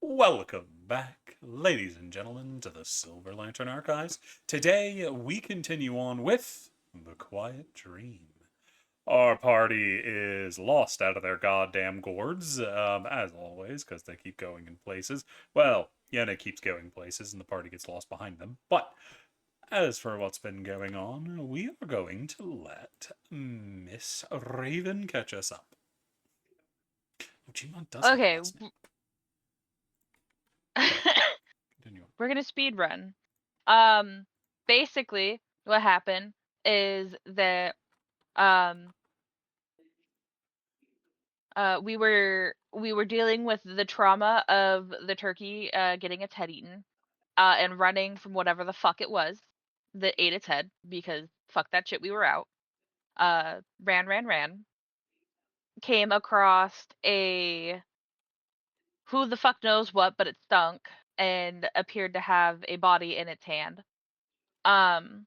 Welcome back, ladies and gentlemen, to the Silver Lantern Archives. Today, we continue on with The Quiet Dream. Our party is lost out of their goddamn gourds, as always, because they keep going in places. Well, Yenna keeps going places, and the party gets lost behind them. But as for what's been going on, we are going to let Miss Raven catch us up. Oh, Gmon does have a Okay. last name. Continue. We're gonna speed run. Basically, what happened is that um we were dealing with the trauma of the turkey getting its head eaten and running from whatever the fuck it was that ate its head, because fuck that shit, we were out. Ran. Came across a who the fuck knows what, but it stunk and appeared to have a body in its hand. Um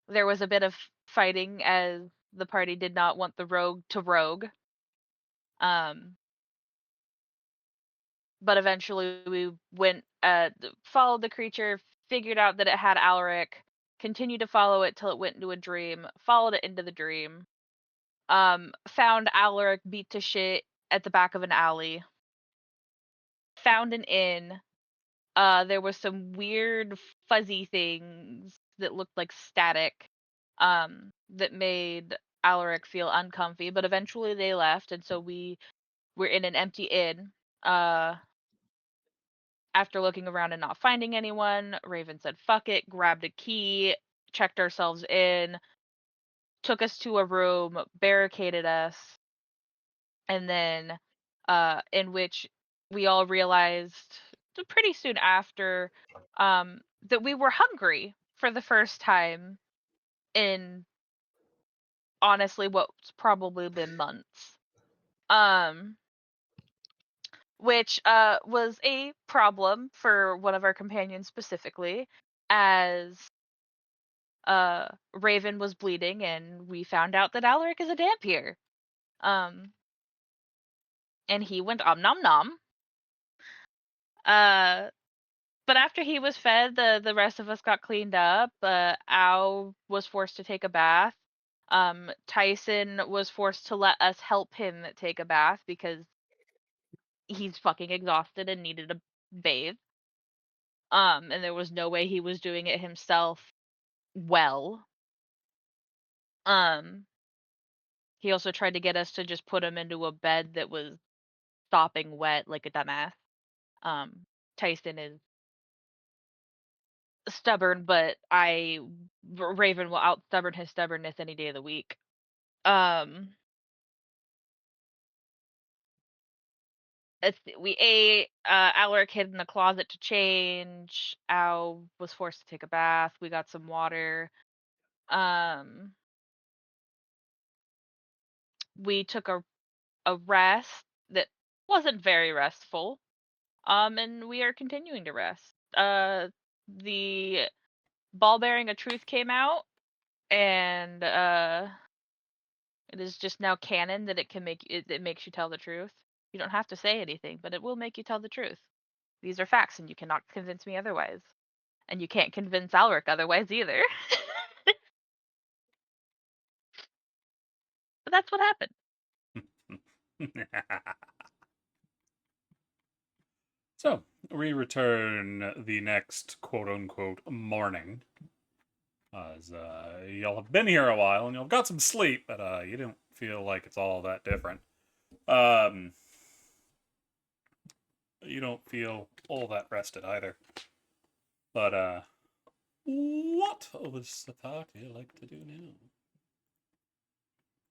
there was a bit of fighting as the party did not want the rogue to rogue. Um, but eventually we went, followed the creature, figured out that it had Alaric, continued to follow it till it went into a dream, followed it into the dream, found Alaric beat to shit at the back of an alley, found an inn. There was some weird fuzzy things that looked like static, that made Alaric feel uncomfy, but eventually they left, and so we were in an empty inn. Uh, After looking around and not finding anyone, Raven said, fuck it, grabbed a key, checked ourselves in, took us to a room, barricaded us, and then in which we all realized pretty soon after that we were hungry for the first time in honestly what's probably been months. Um which was a problem for one of our companions specifically, as Raven was bleeding and we found out that Alaric is a Dampier. Um and he went nom nom. Uh but after he was fed, the rest of us got cleaned up. Al was forced to take a bath. Tyson was forced to let us help him take a bath because he's fucking exhausted and needed a bathe. And there was no way he was doing it himself well. Um, he also tried to get us to just put him into a bed that was sopping wet like a dumbass. Um, Tyson is stubborn, but Raven will out stubborn his stubbornness any day of the week. Um, we ate. Alaric hid in the closet to change. Al was forced to take a bath. We got some water. Um, we took a rest that wasn't very restful. And we are continuing to rest. The ball bearing of truth came out, and it is just now canon that it makes you tell the truth. You don't have to say anything, but it will make you tell the truth. These are facts, and you cannot convince me otherwise. And you can't convince Alric otherwise either. But that's what happened. So, we return the next quote unquote morning. As y'all have been here a while and y'all got some sleep, but you don't feel like it's all that different. Um, you don't feel all that rested either. But what was the party like to do now?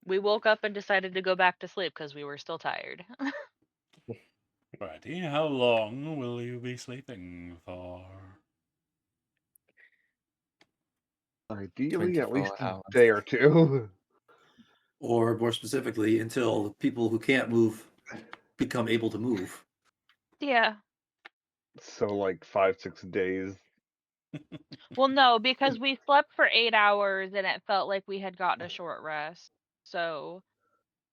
We woke up and decided to go back to sleep because we were still tired. Righty, how long will you be sleeping for? Ideally, at 24 least a hours. day or two. Or more specifically, until the people who can't move become able to move. Yeah. So, like 5-6 days. Well, no, because we slept for 8 hours and it felt like we had gotten a short rest. So,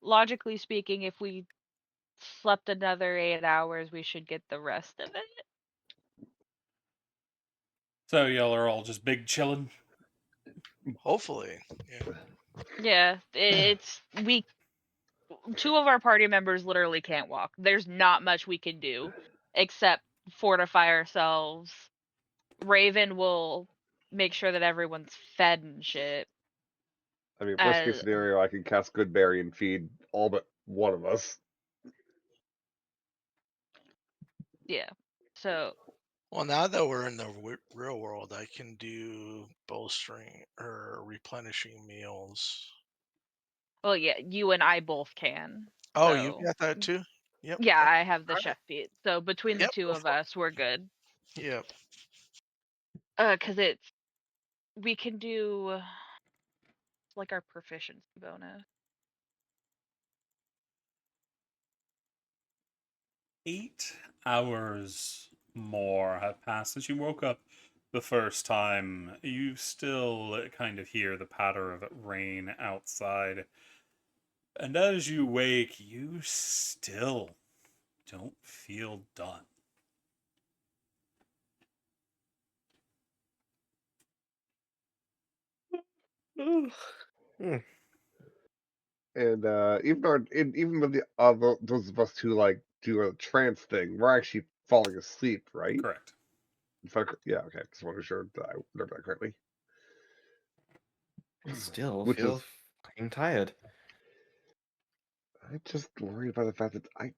logically speaking, if we slept another 8 hours, we should get the rest of it. So y'all are all just big chilling. Hopefully. Yeah. Yeah, it's we. Two of our party members literally can't walk. There's not much we can do except fortify ourselves. Raven will make sure that everyone's fed and shit. I mean, worst case scenario, I can cast Goodberry and feed all but one of us. Yeah. So Well, now that we're in the real world, I can do bolstering or replenishing meals. well, yeah, you and I both can. Oh, you So got that too? Yep. yeah, Okay. I have the Alright. chef feat. So between the Yep. two Go of for us, we're good. it. Yep. Cause we can do like our proficiency bonus. 8 hours more have passed since you woke up the first time. You still kind of hear the patter of rain outside. And as you wake, you still don't feel done. And even with the those of us who like do a trance thing, we're actually falling asleep, right? Correct. Yeah, okay. Just want to be sure that I remember that correctly. Still Which feel is, fucking tired. I just worry about the fact that I'm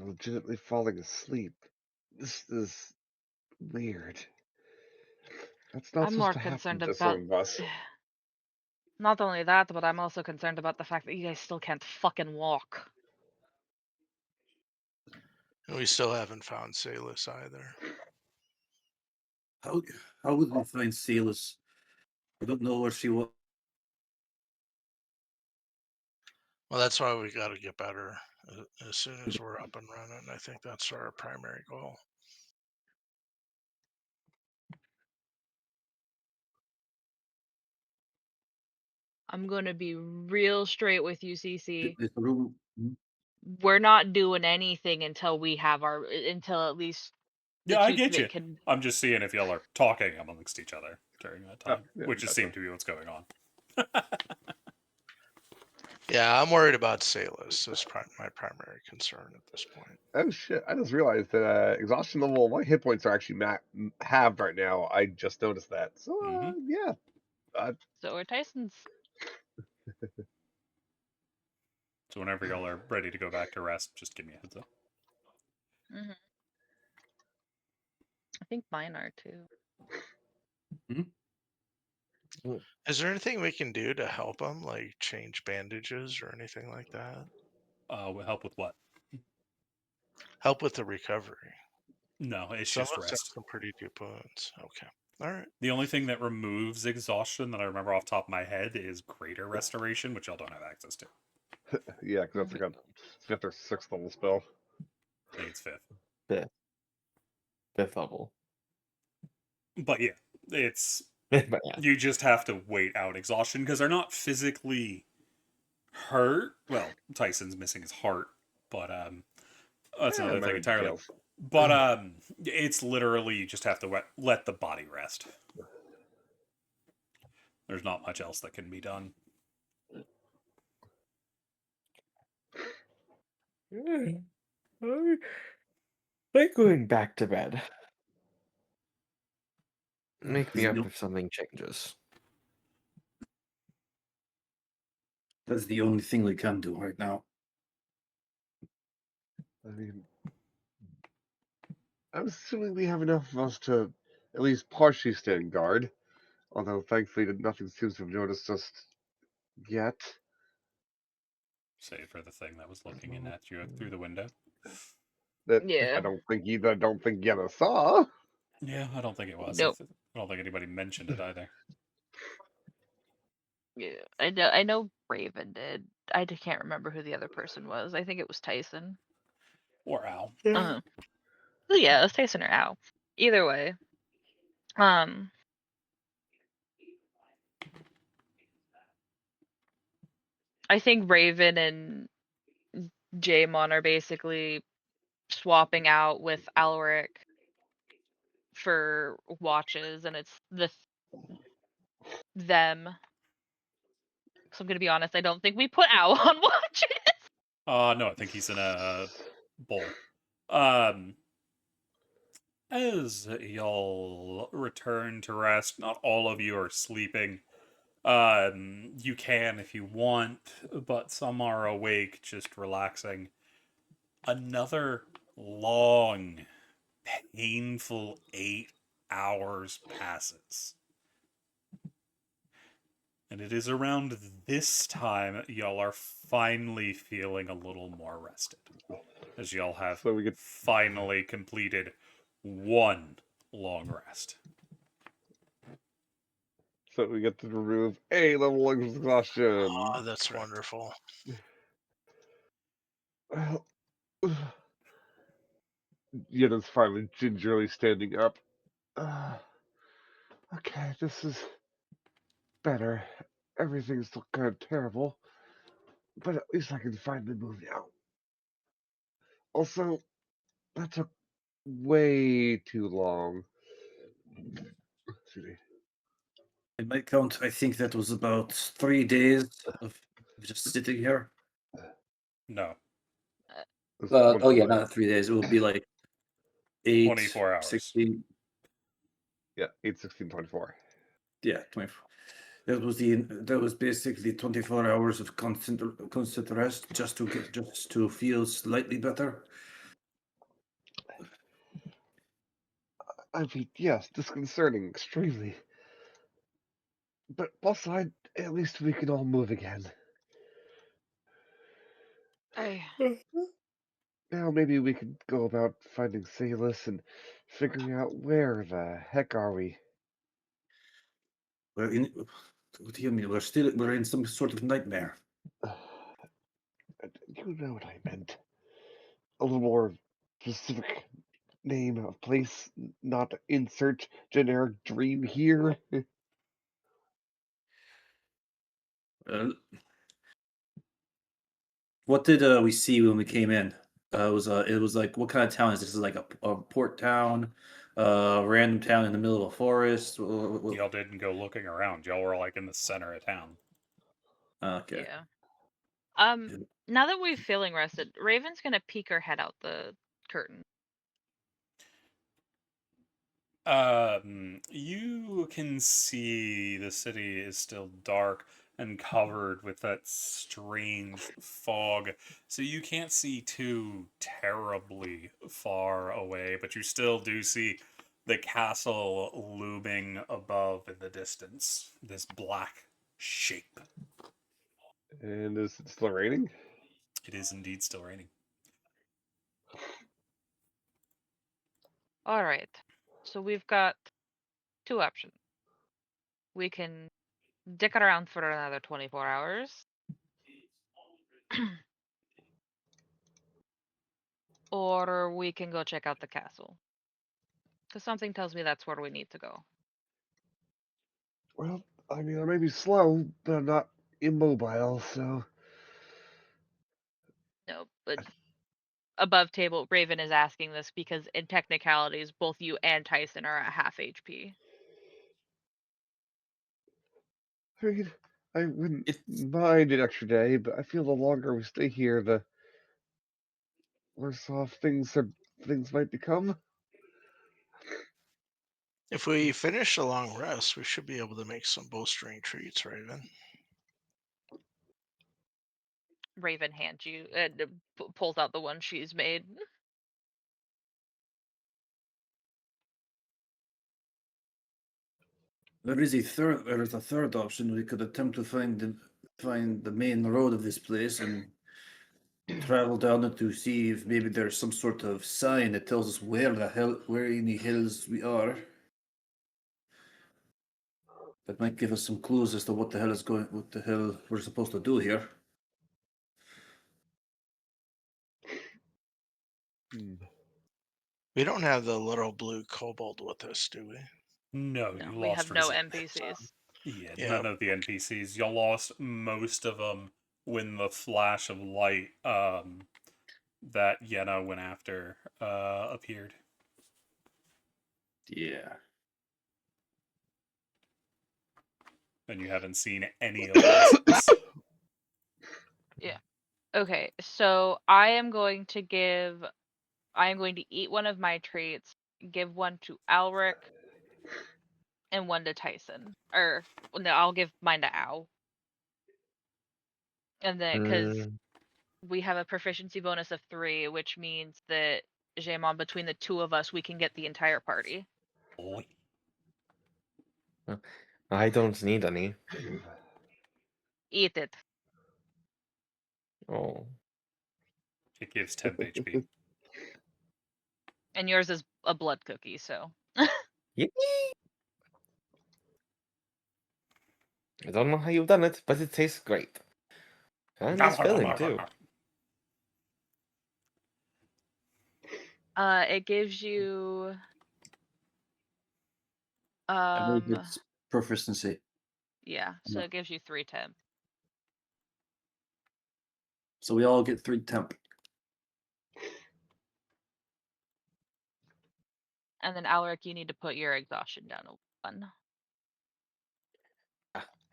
legitimately falling asleep. This is weird. That's not I'm supposed more to happen concerned to some about of us. not only that, but I'm also concerned about the fact that you guys still can't fucking walk. And we still haven't found Salus either. How how would we find Celis? I don't know where she was. Well, that's why we got to get better as soon as we're up and running. I think that's our primary goal. I'm gonna be real straight with you, CC. This room. We're not doing anything until we have until at least the Yeah, I two get you. that can. I'm just seeing if y'all are talking amongst each other during that Oh, time, yeah, which just gotcha. seemed to be what's going on. Yeah, I'm worried about Salus. That's my primary concern at this point. Oh shit! I just realized that exhaustion level, my hit points are actually halved right now. I just noticed that. So Mhm. yeah, So are Tyson's. So whenever y'all are ready to go back to rest, just give me a heads up. Hmm. I think mine are too. Is there anything we can do to help him, like change bandages or anything like that? Will help with what? Help with the recovery. No, it's Some just of us have rest. some pretty deep wounds. Okay. All right. The only thing that removes exhaustion that I remember off the top of my head is greater restoration, which y'all don't have access to. yeah, because that's like a fifth or sixth level spell. I think it's 5th. Fifth level. But yeah, it's But yeah. you just have to wait out exhaustion because they're not physically hurt. Well, Tyson's missing his heart, but that's another thing Minor entirely. details. But it's literally you just have to let the body rest. There's not much else that can be done. Like going back to bed. Make me Is up no- if something changes. That's the only thing we can do right now. I mean, I'm assuming we have enough of us to at least partially stand guard. Although thankfully nothing seems to have noticed us yet. Save for the thing that was looking in at you through the window. That Yeah. I don't think Yenna saw. Yeah, I don't think it was. Nope. I don't think anybody mentioned it either. Yeah. I know Raven did. Can't remember who the other person was. I think it was Tyson. Or Al. Oh yeah, it was Tyson or Al. Either way. I think Raven and Jaemon are basically swapping out with Alaric for watches, and it's them. So I'm gonna be honest, I don't think we put Owl on watches. No, I think he's in a bowl. As y'all return to rest, not all of you are sleeping. You can if you want, but some are awake, just relaxing. Another long, painful 8 hours passes. And it is around this time y'all are finally feeling a little more rested. As y'all have So we get finally completed one long rest. so we get to remove a level of exhaustion. Oh, that's Correct. wonderful. Well, Yenna's finally gingerly standing up. Okay, this is better. Everything's still kind of terrible, but at least I can finally move now. Also, that took way too long. Excuse me. In my count, I think that was about 3 days of just sitting here. No, It's Oh yeah, 24. not 3 days. It would be like 8, 24 hours. 16. Yeah, 8, 16, 24. Yeah, 24. That was basically 24 hours of constant rest just to feel slightly better. I mean, yes, disconcerting, extremely. But plus side, at least we can all move again. I Now maybe we could go about finding Salus and figuring out where the heck are we. We're in. What do you mean? We're in some sort of nightmare. You know what I meant. A little more specific name of place, not insert generic dream here. Uh, what did we see when we came in? It was like, what kind of town is this? Is it like a port town, random town in the middle of a forest? y'all didn't go looking around. Y'all were like in the center of town. Okay. yeah. Now that we're feeling rested, Raven's gonna peek her head out the curtain. You can see the city is still dark and covered with that strange fog, so you can't see too terribly far away, but you still do see the castle looming above in the distance. This black shape. And is it still raining? It is indeed still raining. All right. So we've got two options. We can dick it around for another 24 hours, or we can go check out the castle. Because something tells me that's where we need to go. Well, I mean, I may be slow, but I'm not immobile, so. No, but above table, Raven is asking this because in technicalities, both you and Tyson are at half HP. I mean, I wouldn't It's mind an extra day, but I feel the longer we stay here, the worse off things might become. If we finish a long rest, we should be able to make some bowstring treats, Raven. Raven hands you, pulls out the one she's made. There is a third option. We could attempt to find the main road of this place and travel down it to see if maybe there's some sort of sign that tells us where in the hills we are. That might give us some clues as to what the hell we're supposed to do here. We don't have the little blue kobold with us, do we? No, No, you we lost have no resilience. NPCs. Yeah, Yeah. none of the NPCs. You lost most of them when the flash of light that Yenna went after appeared. Yeah. And you haven't seen any of them since. Okay, so I am going to eat one of my treats, give one to Alric, and one to Tyson. Or no, I'll give mine to Ow. And then because Mm, we have a proficiency bonus of 3, which means that Jaemon, between the two of us, we can get the entire party. Boy. I don't need any. Eat it. Oh. It gives temp HP. And yours is a blood cookie, so. Yippee! I don't know how you've done it, but it tastes great. And it's filling, too. It gives you I believe it's proficiency. yeah, so it gives you 3 temp. So we all get 3 temp. And then Alric, you need to put your exhaustion down to 1.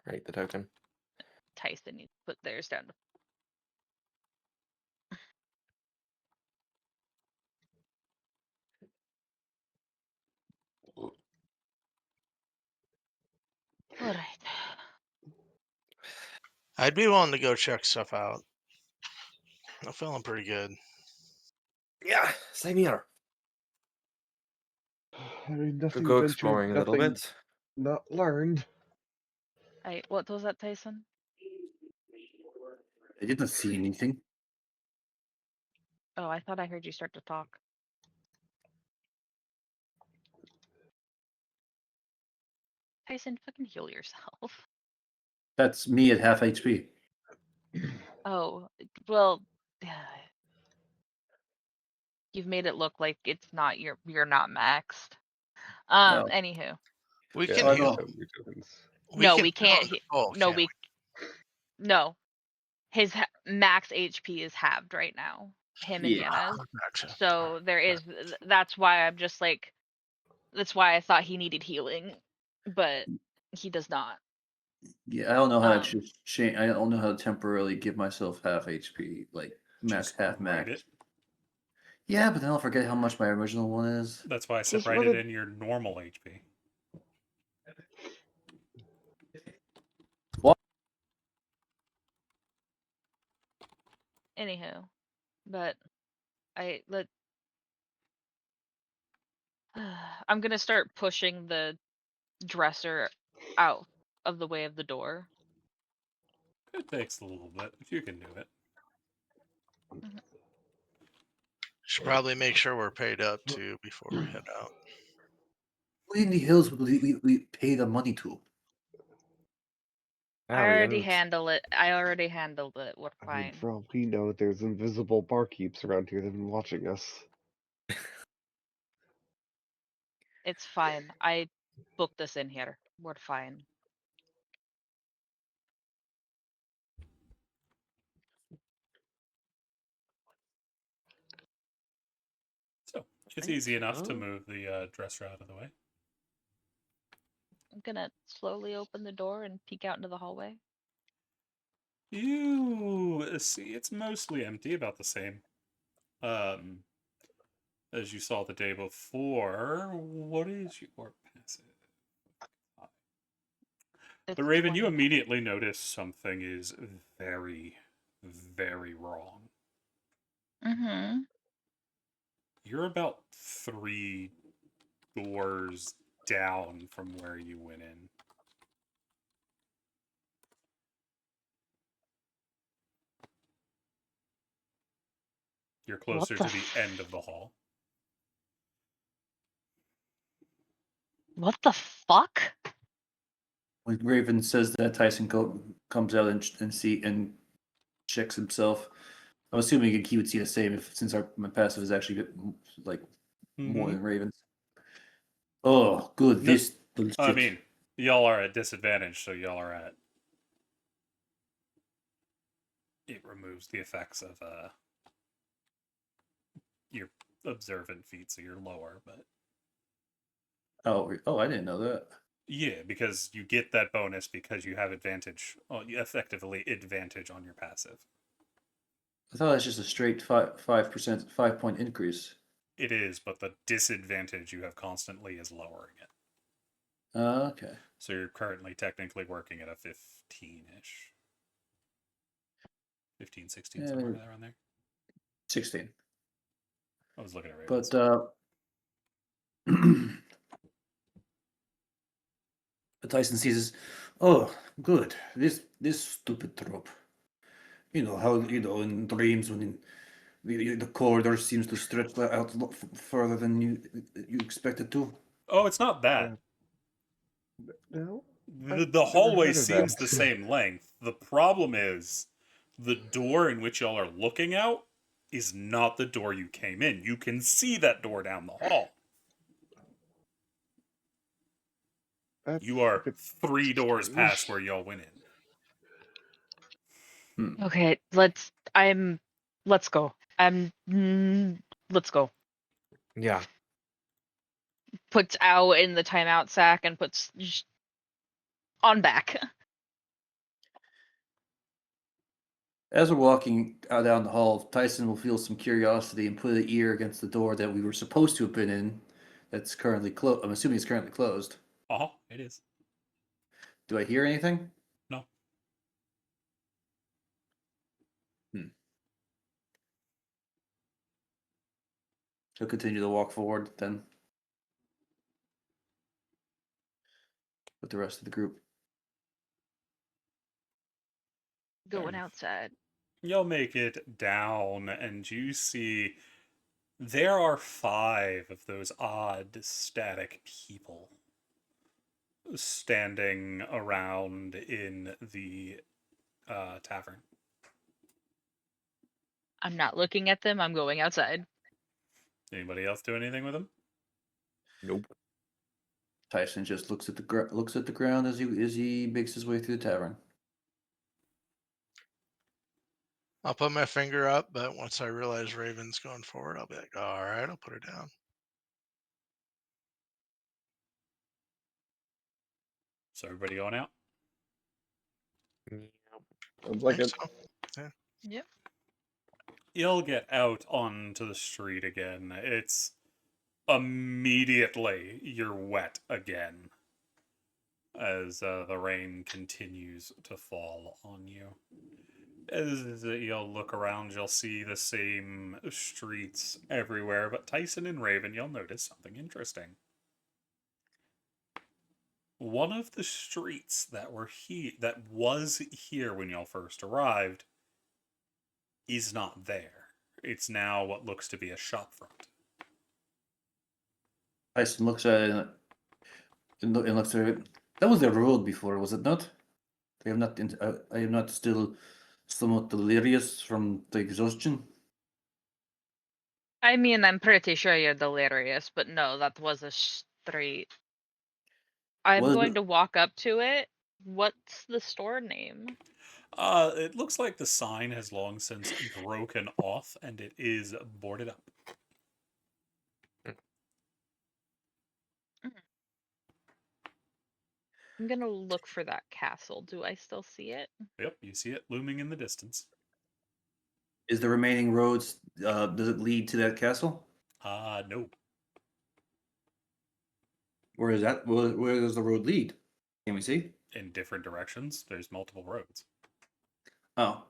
Right, the token. Tyson needs to put theirs down to Alright. I'd be willing to go check stuff out. I'm feeling pretty good. Yeah, same here. I mean, Could nothing go ventured, exploring a little nothing bit. not learned. What was that, Tyson? I didn't see anything. Oh, I thought I heard you start to talk. Tyson, fucking heal yourself. That's me at half HP. Oh, well, you've made it look like it's not you're not maxed. Oh. Anywho. We Yeah, can I heal. know. your tokens. No, can we heal can't. into full, No, can't no. His max HP is halved right now. Him and Yeah. Yenna's. we? Gotcha. So there is. That's why I'm just like. That's why I thought he needed healing, but he does not. Yeah, I don't know how to Um, change. I don't know how to temporarily give myself half HP, like max Just half write max. it. Yeah, but then I'll forget how much my original one is. That's why I said Just write let it it- in your normal HP. Anywho, but I'm gonna start pushing the dresser out of the way of the door. It takes a little bit, but you can do it. Should probably make sure we're paid up too before we head out. Who in the hills would we pay the money to? I already handled it. We're I mean, fine. for all we know, there's invisible barkeeps around here that have been watching us. It's fine. I booked this in here. We're fine. So it's Right, easy enough to oh. move the dresser out of the way. I'm gonna slowly open the door and peek out into the hallway. You see, it's mostly empty, about the same as you saw the day before. What is your passive? It's But Raven, you 20. immediately notice something is very, very wrong. Mm-hmm. You're about 3 doors down from where you went in. You're closer to the end of the hall. What the fuck? When Raven says that, Tyson comes out and checks himself. I'm assuming he would see the same since my passive is actually like more than Raven's. Oh, good. No, This bullshit. I mean, y'all are at disadvantage, so y'all are at. It removes the effects of observant feat, so you're lower, but Oh, I didn't know that. yeah, because you get that bonus because you have advantage, effectively advantage on your passive. I thought that's just a straight 5%, 5-point increase. It is, but the disadvantage you have constantly is lowering it. Okay. So you're currently technically working at a 15-ish. 15, 16, somewhere around there. 16. I was looking at But Ravens. Tyson sees this. Oh, good. This stupid trope. You know how in dreams when the corridor seems to stretch out a lot further than you expect it to. Oh, it's not that. No, The, I've the never hallway heard of seems that. the same length. The problem is the door in which y'all are looking out is not the door you came in. You can see that door down the hall. That's You a are bit 3 doors strange. past where y'all went in. Okay, let's go. Let's go. Yeah. Puts Ow in the timeout sack and puts on back. As we're walking down the hall, Tyson will feel some curiosity and put an ear against the door that we were supposed to have been in. That's currently closed. I'm assuming it's currently closed. It is. Do I hear anything? No. He'll continue to walk forward then with the rest of the group. Going outside. You'll make it down, and you see there are 5 of those odd static people standing around in the tavern. I'm not looking at them. I'm going outside. Anybody else do anything with them? Nope. Tyson just looks at the ground as he makes his way through the tavern. I'll put my finger up, but once I realize Raven's going forward, I'll be like, all right, I'll put her down. So everybody going out? Sounds I like think it. so. Yep. You'll get out onto the street again. It's immediately you're wet again as the rain continues to fall on you. As you'll look around, you'll see the same streets everywhere, but Tyson and Raven, you'll notice something interesting. One of the streets that was here when y'all first arrived is not there. It's now what looks to be a shop front. Tyson looks at it and looks at it. That was the road before, was it not? I am not still somewhat delirious from the exhaustion. I mean, I'm pretty sure you're delirious, but no, that was a street. I'm Was going it- to walk up to it. What's the store name? It looks like the sign has long since broken off and it is boarded up. I'm gonna look for that castle. Do I still see it? Yep, you see it looming in the distance. Is the remaining roads? Does it lead to that castle? No. Where is that? Where does the road lead? Can we see? In different directions, there's multiple roads. Oh,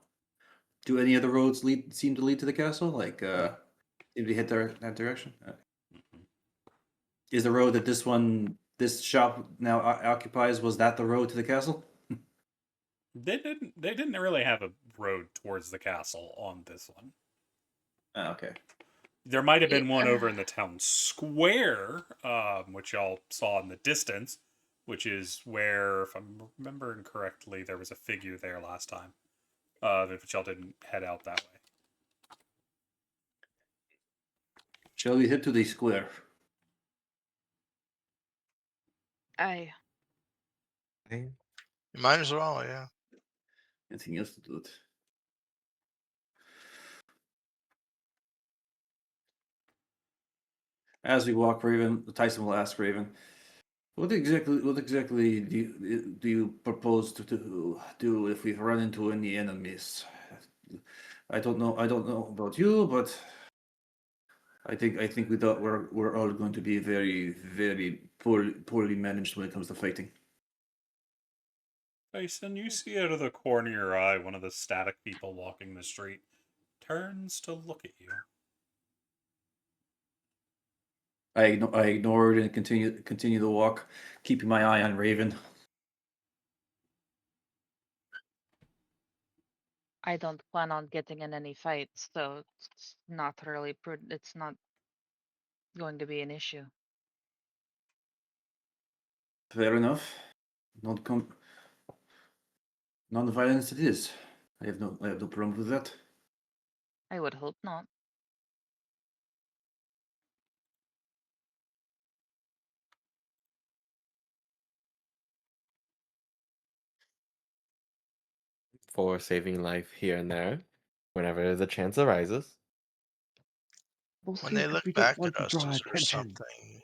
do any of the roads seem to lead to the castle? Like, seem to hit that direction? Mhm. Is the road that this shop now occupies, was that the road to the castle? They didn't really have a road towards the castle on this one. Oh, okay. There might have been one over Yeah. in the town square, which y'all saw in the distance, which is where, if I'm remembering correctly, there was a figure there last time. But y'all didn't head out that way. Shall we head to the square? I Okay. You might as well, yeah. Anything else to do it? As we walk, Raven, Tyson will ask Raven, what exactly do you propose to do if we run into any enemies? I don't know about you, but I think we're all going to be very poorly managed when it comes to fighting. Tyson, you see out of the corner of your eye one of the static people walking the street turns to look at you. I ignore it and continue the walk, keeping my eye on Raven. I don't plan on getting in any fights, so it's not really it's not going to be an issue. Fair enough. Non-violence it is. I have no problem with that. I would hope not. For saving life here and there, whenever the chance arises. When they Mostly because look we don't back want at to us, draw is there attention. something?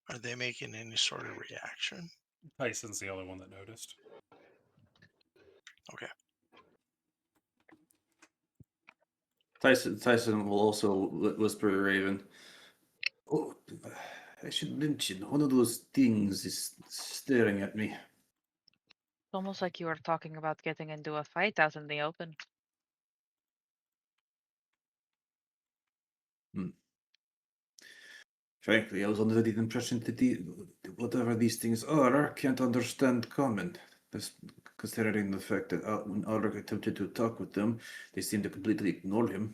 Are they making any sort of reaction? Tyson's the only one that noticed. Okay. Tyson will also whisper to Raven. Oh, I should mention, one of those things is staring at me. It's almost like you were talking about getting into a fight out in the open. Frankly, I was under the impression that whatever these things are can't understand common. Considering the fact that when Ulrich attempted to talk with them, they seemed to completely ignore him.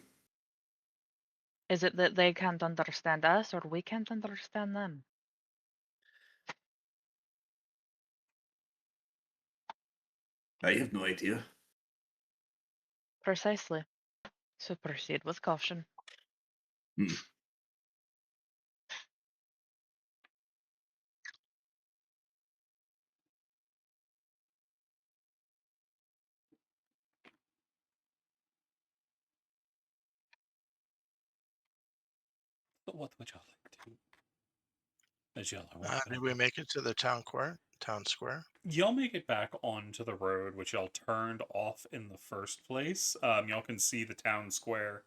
Is it that they can't understand us or we can't understand them? I have no idea. Precisely. So proceed with caution. But what would y'all like to do? As y'all are walking Did up. we make it to the town square? Y'all make it back onto the road, which y'all turned off in the first place. Y'all can see the town square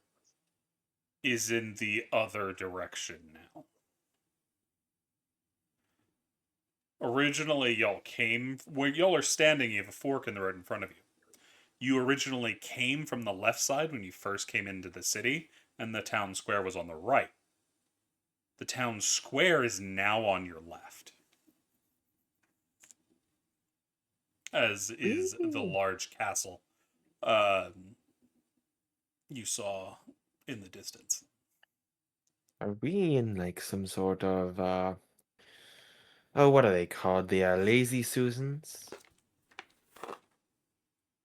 is in the other direction now. Originally, y'all came where y'all are standing. You have a fork in the road in front of you. You originally came from the left side when you first came into the city, and the town square was on the right. The town square is now on your left, as is the Ooh. large castle you saw in the distance. Are we in like some sort of oh, what are they called? The lazy Susans?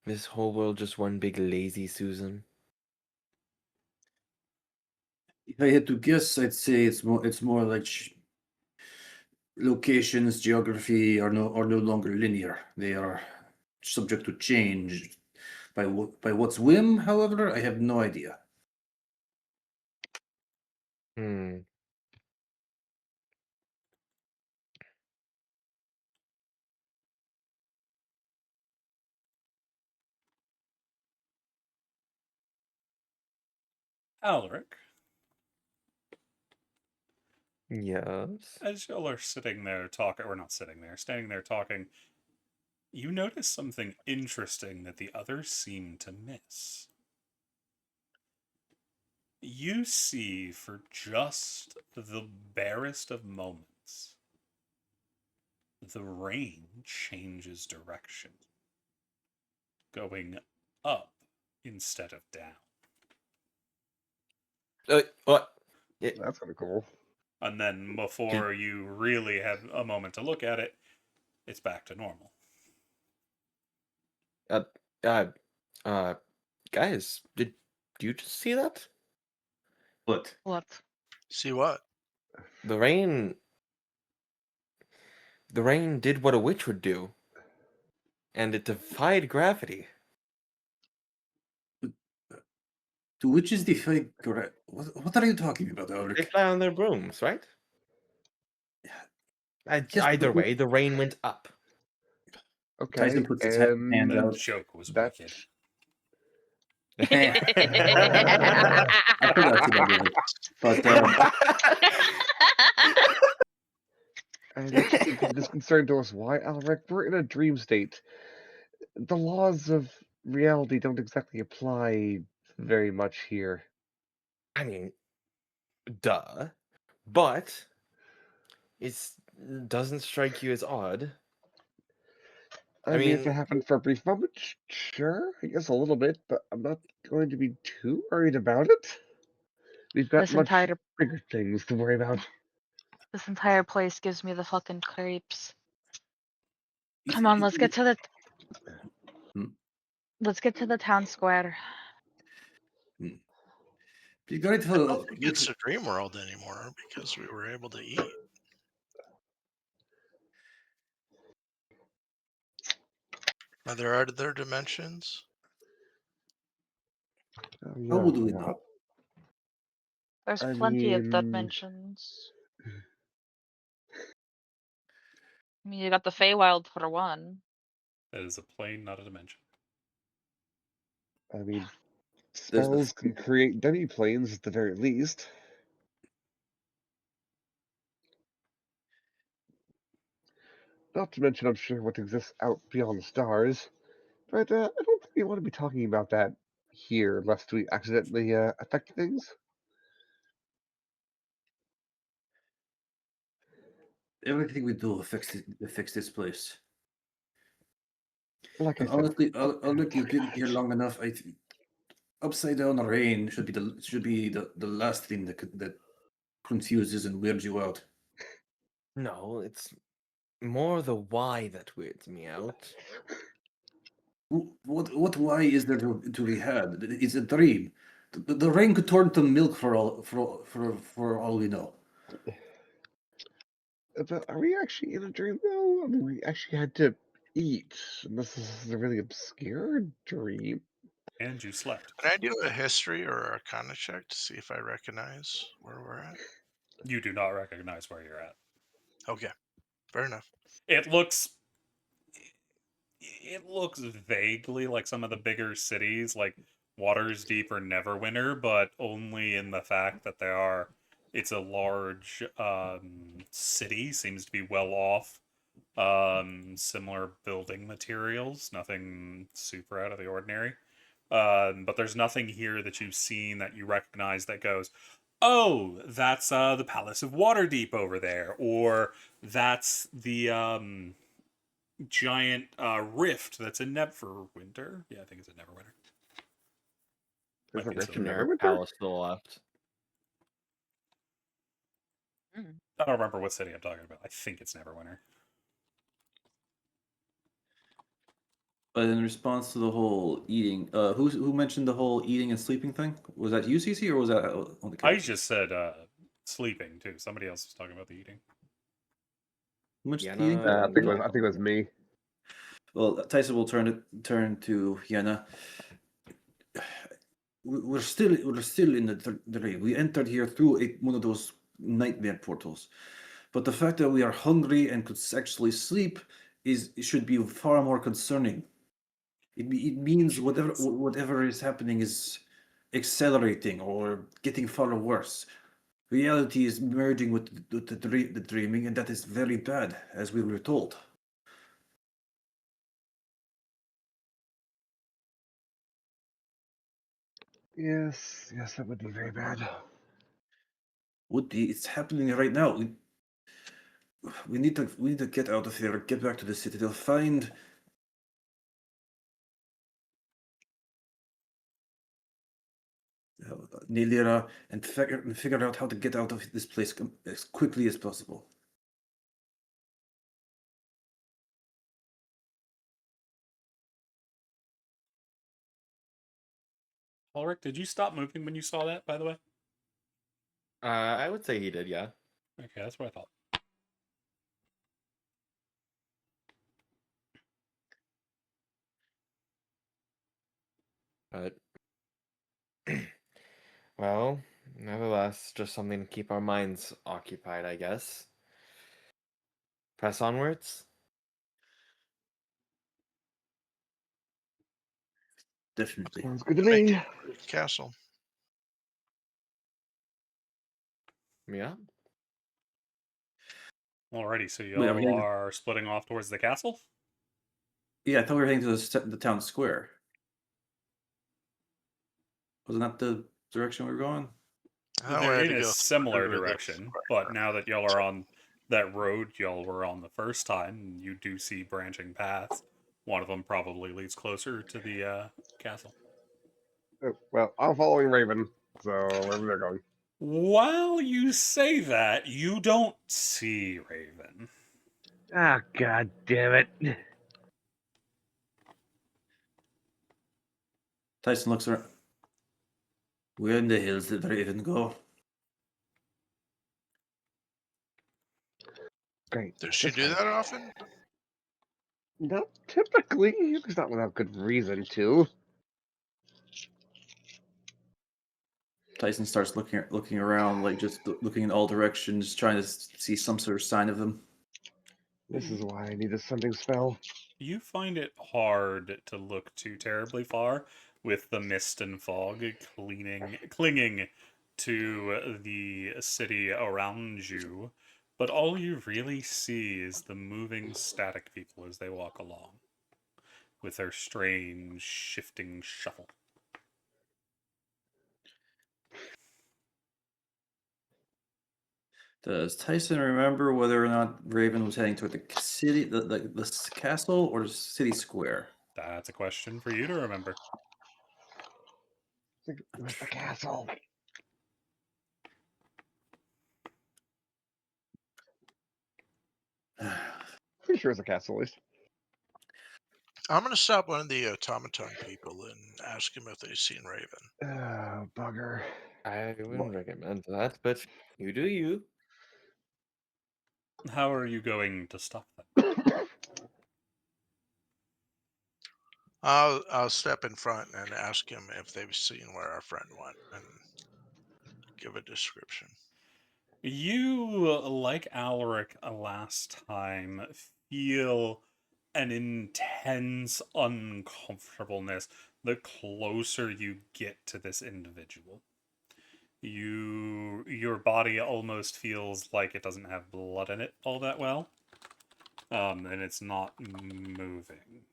This whole world just one big lazy Susan. If I had to guess, I'd say it's more like locations, geography are no longer linear. They are subject to change by what's whim. However, I have no idea. Hmm. Alric, Yes. as y'all are sitting there talking, or not sitting there, standing there talking, you notice something interesting that the others seem to miss. You see, for just the barest of moments, the rain changes direction, going up instead of down. What? That's kind of cool. And then before you really have a moment to look at it, it's back to normal. Uh, uh, uh, guys, did you just see that? But What? See what? The rain. The rain did what a witch would do, and it defied gravity. To which is the fake correct? What are you talking about, They Ulrich? fly on their brooms, right? Yes, Either but way, the rain went up. Tyson Okay, puts his hand That out. joke was that wicked. I forgot about it. But and it should become disconcerting to us. Why, Alric? We're in a dream state. The laws of reality don't exactly apply very much here. I mean, duh. But it doesn't strike you as odd. I I mean, if it mean, happened for a brief moment, sure, I guess a little bit, but I'm not going to be too worried about it. We've got This much entire bigger things to worry about. this entire place gives me the fucking creeps. if, Come on, let's get to the Hmm. let's get to the town square. you got it I don't for think it's a dream world anymore because we were able to eat. Are there other dimensions? Oh, how yeah, would we yeah. know? There's I plenty of mean, dimensions. I mean, you got the Feywild for one. That is a plane, not a dimension. I mean, There's the spells can create demi-planes at the very least. Not to mention, I'm sure what exists out beyond the stars. But I don't think we want to be talking about that here, lest we accidentally affect things. everything we do affects this place. Like I And said, honestly, Ulrich, you've been here long enough. Upside down rain should be the last thing that confuses and weirds you out. no, it's more the why that weirds me out. What why is there to be had? It's a dream. The rain could turn to milk for all we know. but are we actually in a dream though? I mean, we actually had to eat, and this is a really obscure dream. And you slept. Can I do a history or arcana check to see if I recognize where we're at? You do not recognize where you're at. Okay, fair enough. It looks vaguely like some of the bigger cities, like Waters Deep or Neverwinter, but only in the fact that it's a large city, seems to be well off. Similar building materials, nothing super out of the ordinary. But there's nothing here that you've seen that you recognize that goes, oh, that's the Palace of Waterdeep over there, or that's the giant rift that's in Neverwinter. Yeah, I think it's in Neverwinter. There's Might a be rift in Silver. Generic Neverwinter? palace still left. Mm. I don't remember what city I'm talking about. I think it's Neverwinter. But in response to the whole eating, who mentioned the whole eating and sleeping thing? Was that you, CC, or was that on the I character? just said sleeping too. Somebody else was talking about the eating. Who mentioned Yana, eating? I think it was me. Well, Tyson will turn to Yana. We're still in the dream. We entered here through one of those nightmare portals. But the fact that we are hungry and could actually sleep it should be far more concerning. It means whatever is happening is accelerating or getting far worse. Reality is merging with the dreaming, and that is very bad, as we were told. Yes, that would be very bad. It's happening right now. We need to get out of here, get back to the city. They'll find Nilira and figure out how to get out of this place as quickly as possible. Ulrich, did you stop moving when you saw that, by the way? I would say he did, yeah. Okay, that's what I thought. But Well, nevertheless, just something to keep our minds occupied, I guess. Press onwards. Definitely. Sounds good to Make me. it to the castle. Yeah. Alrighty, so Wait, are we y'all heading are splitting off towards the castle? Yeah, I thought we were heading to the town square. Wasn't that the direction we were going? Oh, we They're had in to a go similar through the direction, but now that y'all are on that road y'all were on the first time, you do see branching paths. One of them probably leads closer to the castle. Well, I'm following Raven, so wherever they're going. While you say that, you don't see Raven. Ah, god damn it. Tyson looks around. Where in the hills did Raven go? Great. Does she This do way. that often? Not typically. It's not without good reason to. Tyson starts looking around, like just looking in all directions, trying to see some sort of sign of them. This is why I need a sending spell. You find it hard to look too terribly far with the mist and fog clinging to the city around you, but all you really see is the moving static people as they walk along with their strange shifting shuffle. Does Tyson remember whether or not Raven was heading toward the city, the castle, or the city square? That's a question for you to remember. I think it was the castle. Pretty sure it's a castle, at least. I'm going to stop one of the automaton people and ask him if they've seen Raven. Oh, bugger. I wouldn't recommend that, but you do you. How are you going to stop them? I'll step in front and ask him if they've seen where our friend went and give a description. You, like Alaric last time, feel an intense uncomfortableness the closer you get to this individual. Your body almost feels like it doesn't have blood in it all that well, and it's not moving.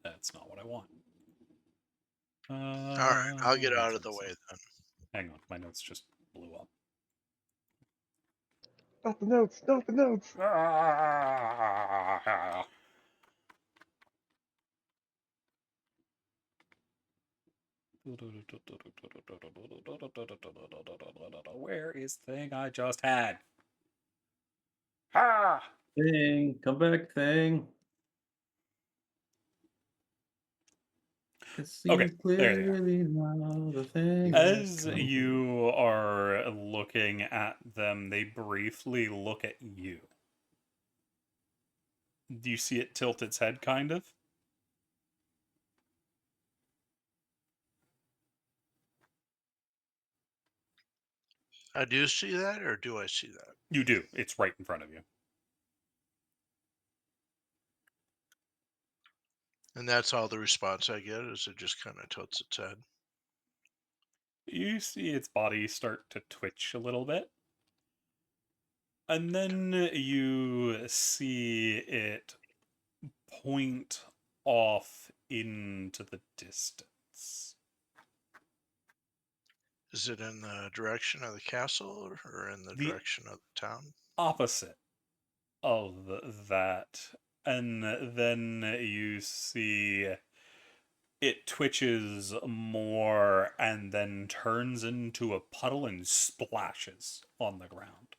That's not what I want. All right, I'll get out of the way then. Hang on, my notes just blew up. Not the notes, not the notes. Where is the thing I just had? Ah! Thing, come back, thing. Can Okay, see there they are. clearly now the thing. As you are looking at them, they briefly look at you. Do you see it tilt its head, kind of? I do see that, or do I see that? You do. It's right in front of you. And that's all the response I get, is it just kind of tilts its head. You see its body start to twitch a little bit. And then you see it point off into the distance. Is it in the direction of the castle or in the The direction of the town? opposite of that. And then you see it twitches more and then turns into a puddle and splashes on the ground.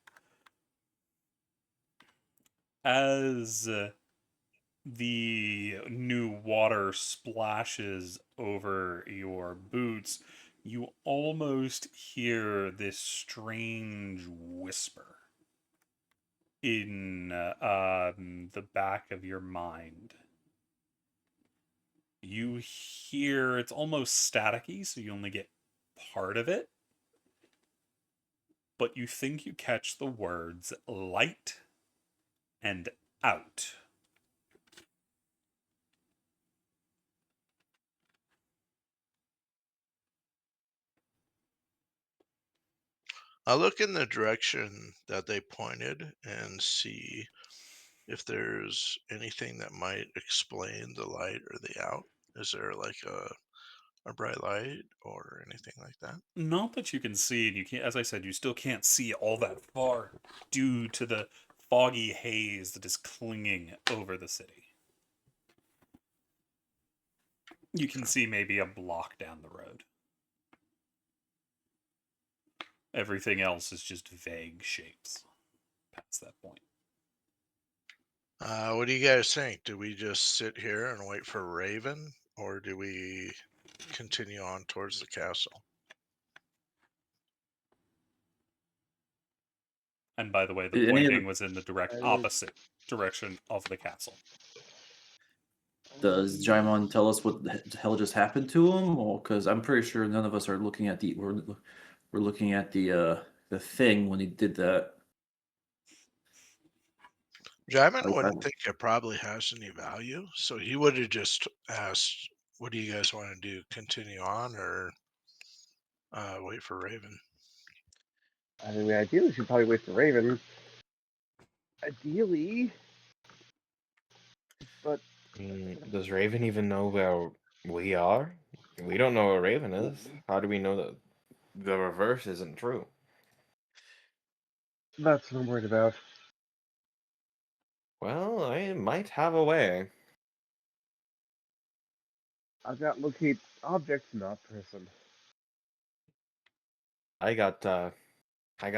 As the new water splashes over your boots, you almost hear this strange whisper in the back of your mind. You hear it's almost staticky, so you only get part of it, but you think you catch the words light and out. I'll look in the direction that they pointed and see if there's anything that might explain the light or the out. Is there like a bright light or anything like that? Not that you can see, and you can't, as I said, you still can't see all that far due to the foggy haze that is clinging over the city. You can see maybe a block down the road. Everything else is just vague shapes past that point. What do you guys think? Do we just sit here and wait for Raven, or do we continue on towards the castle? And by the way, the Did any of pointing the, was in the direct I would- opposite direction of the castle. does Jaimon tell us what the hell just happened to him? Or because I'm pretty sure none of us are looking at we're looking at the thing when he did that. Jamin wouldn't think it probably has any value, so he would have just asked, "What do you guys want to do? Continue on, or wait for Raven?" I mean, ideally, we should probably wait for Raven. Ideally, but Does Raven even know where we are? We don't know where Raven is. How do we know that the reverse isn't true? that's what I'm worried about. Well, I might have a way. I've got locate objects, not person. I got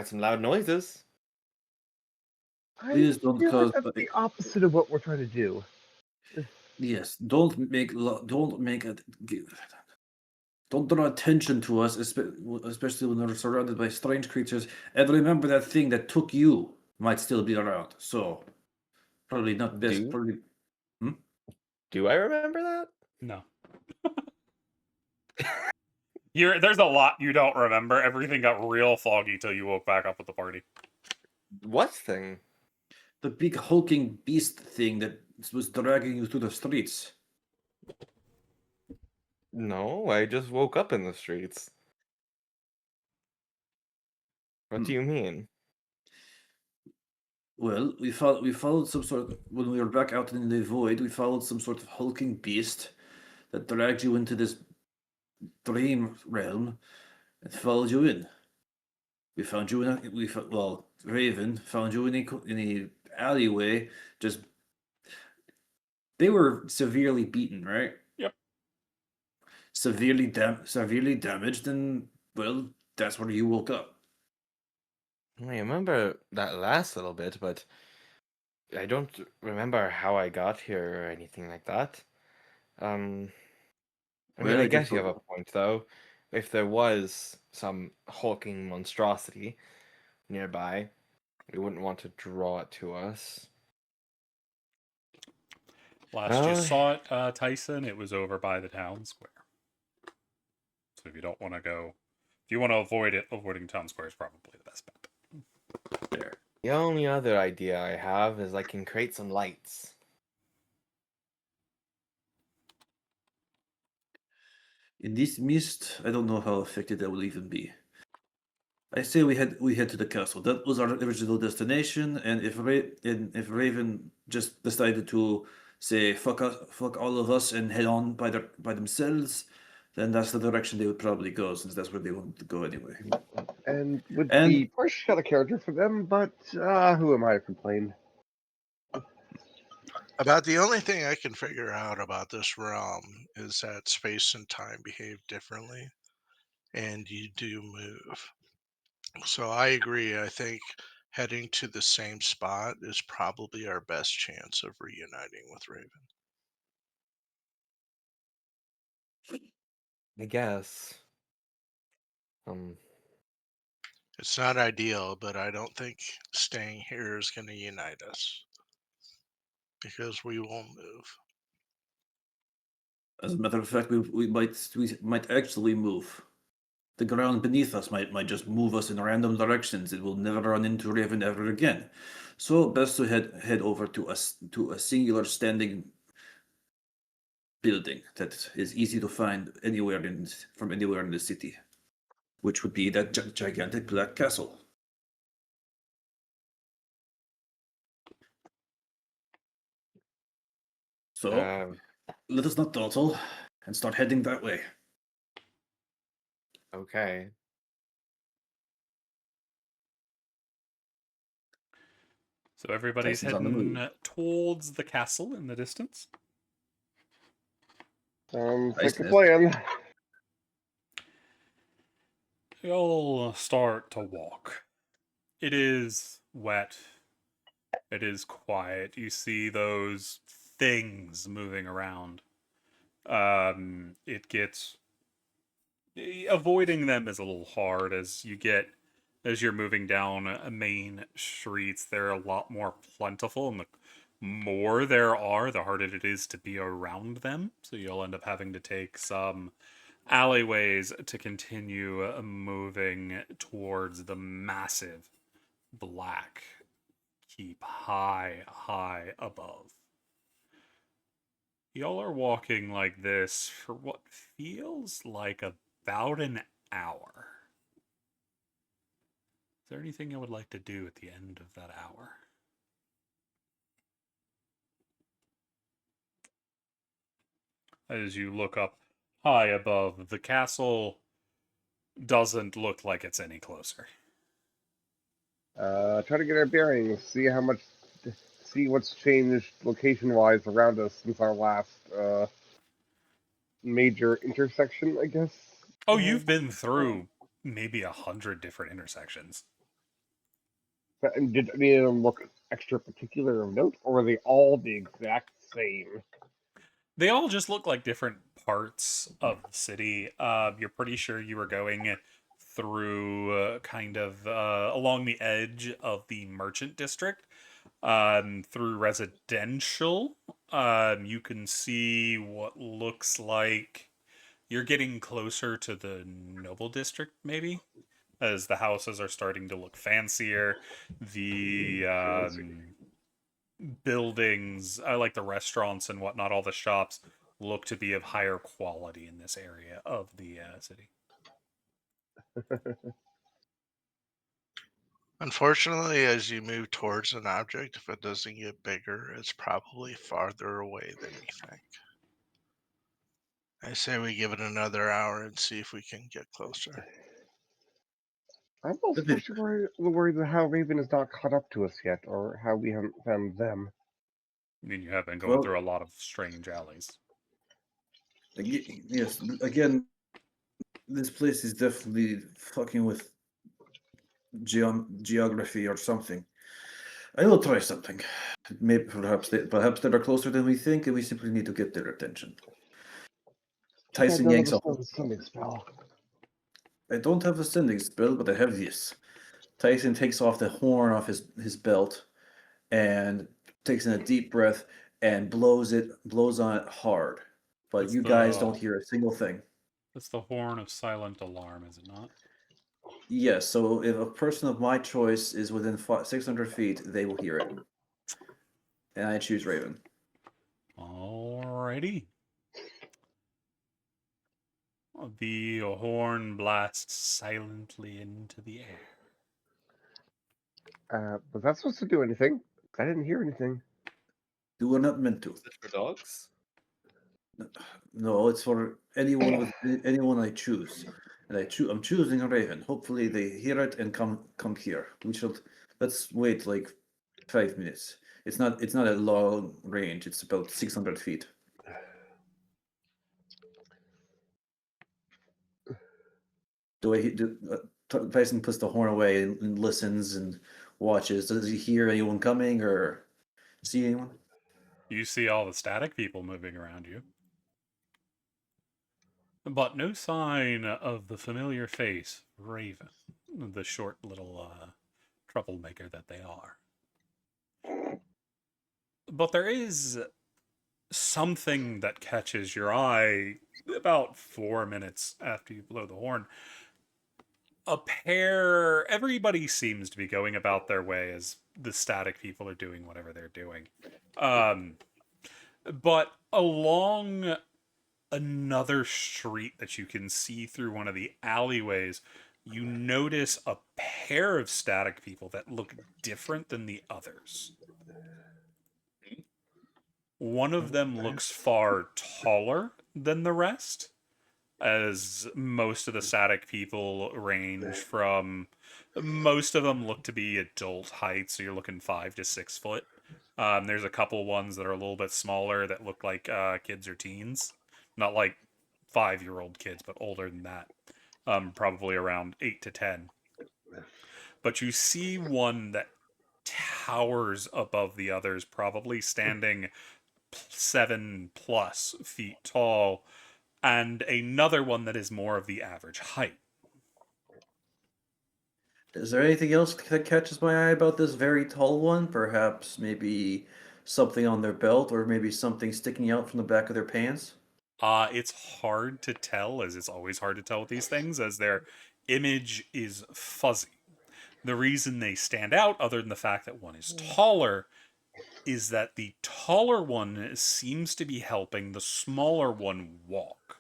some loud noises. I Please don't feel like cause. that's the opposite of what we're trying to do. Yes, don't make don't draw attention to us, especially when we're surrounded by strange creatures. And remember that thing that took you might still be around. So probably not best. Do Probably do I remember that? No. There's a lot you don't remember. Everything got real foggy till you woke back up with the party. What thing? the big hulking beast thing that was dragging you through the streets. No, I just woke up in the streets. What do you mean? Well, we followed some sort of, when we were back out in the void, we followed some sort of hulking beast that dragged you into this dream realm and followed you in. We found you in a, well, Raven found you in a alleyway. Just they were severely beaten, right? Yep. Severely damaged, and well, that's where you woke up. I remember that last little bit, but I don't remember how I got here or anything like that. Um, I mean, Well, I I guess guess you have a point, though. If there was some hulking monstrosity nearby, we wouldn't want to draw it to us. Last you Well, saw it, Tyson, it was over by the town square. So if you don't want to go, if you want to avoid it, avoiding town square is probably the best bet. there. the only other idea I have is I can create some lights. In this mist, I don't know how effective that will even be. I say we head to the castle. That was our original destination, and if Raven just decided to say fuck all of us and head on by themselves, then that's the direction they would probably go, since that's where they wanted to go anyway. And would And be push out of character for them, but who am I to complain? About the only thing I can figure out about this realm is that space and time behave differently, and you do move. So I agree. I think heading to the same spot is probably our best chance of reuniting with Raven. I guess. Um, It's not ideal, but I don't think staying here is going to unite us because we won't move. As a matter of fact, we might actually move. The ground beneath us might just move us in random directions. It will never run into Raven ever again. So best to head over to a singular standing building that is easy to find from anywhere in the city, which would be that gigantic black castle. So Um, let us not dawdle and start heading that way. okay. So everybody's Tyson's on the move. heading towards the castle in the distance. Sounds like a Tyson is plan. You'll start to walk. It is wet. It is quiet. You see those things moving around. It gets avoiding them is a little hard as you're moving down main streets. They're a lot more plentiful, and the more there are, the harder it is to be around them. So you'll end up having to take some alleyways to continue moving towards the massive black keep high above. Y'all are walking like this for what feels like about an hour. Is there anything I would like to do at the end of that hour? As you look up high above, the castle doesn't look like it's any closer. Try to get our bearings. See what's changed location-wise around us since our last major intersection, I guess. Oh, you've been through maybe 100 different intersections. And did any of them look extra particular of note, or are they all the exact same? They all just look like different parts of the city. You're pretty sure you were going through kind of along the edge of the merchant district, through residential. You can see what looks like you're getting closer to the noble district, maybe, as the houses are starting to look fancier. The Fancy. buildings, I like the restaurants and whatnot, all the shops look to be of higher quality in this area of the city. Unfortunately, as you move towards an object, if it doesn't get bigger, it's probably farther away than you think. I say we give it another hour and see if we can get closer. I'm also Let me- worried about how Raven has not caught up to us yet, or how we haven't found them. I mean, you have been going Well, through a lot of strange alleys. yes. Again, this place is definitely fucking with geography or something. I will try something. Maybe perhaps they are closer than we think, and we simply need to get their attention. Too bad Tyson none of yanks us off. know the sending spell. I don't have a sending spell, but I have this. Tyson takes off the horn off his belt and takes in a deep breath and blows on it hard. But That's you guys the don't hear a single thing. that's the horn of silent alarm, is it not? Yes, so if a person of my choice is within 600 feet, they will hear it. And I choose Raven. Alrighty. The horn blasts silently into the air. Was that supposed to do anything? I didn't hear anything. You were not meant to. Is it for dogs? No, it's for anyone I choose, and I'm choosing a Raven. Hopefully, they hear it and come here. Let's wait like 5 minutes. It's not a long range. It's about 600 feet. Tyson puts the horn away and listens and watches. Does he hear anyone coming or see anyone? You see all the static people moving around you, but no sign of the familiar face, Raven, the short little troublemaker that they are. But there is something that catches your eye about 4 minutes after you blow the horn. Everybody seems to be going about their way as the static people are doing whatever they're doing. Um, but along another street that you can see through one of the alleyways, you notice a pair of static people that look different than the others. One of them looks far taller than the rest, as most of the static people range from. Most of them look to be adult height, so you're looking 5 to 6 foot. There's a couple ones that are a little bit smaller that look like kids or teens, not like 5-year-old kids, but older than that. Probably around 8 to 10. But you see one that towers above the others, probably standing 7+ feet tall, and another one that is more of the average height. Is there anything else that catches my eye about this very tall one? Perhaps maybe something on their belt, or maybe something sticking out from the back of their pants? It's hard to tell, as it's always hard to tell with these things, as their image is fuzzy. The reason they stand out, other than the fact that one is taller, is that the taller one seems to be helping the smaller one walk.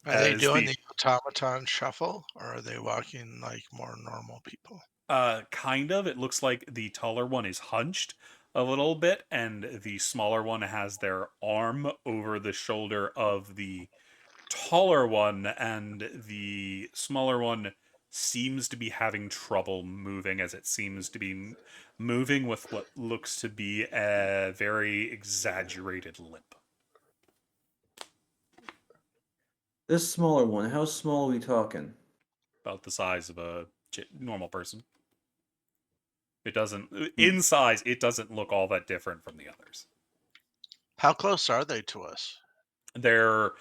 Are they As doing the the automaton shuffle, or are they walking like more normal people? Kind of. It looks like the taller one is hunched a little bit, and the smaller one has their arm over the shoulder of the taller one, and the smaller one seems to be having trouble moving, as it seems to be moving with what looks to be a very exaggerated limp. This smaller one, how small are we talking? About the size of a normal person. It doesn't, Hmm. in size, it doesn't look all that different from the others. How close are they to us? They're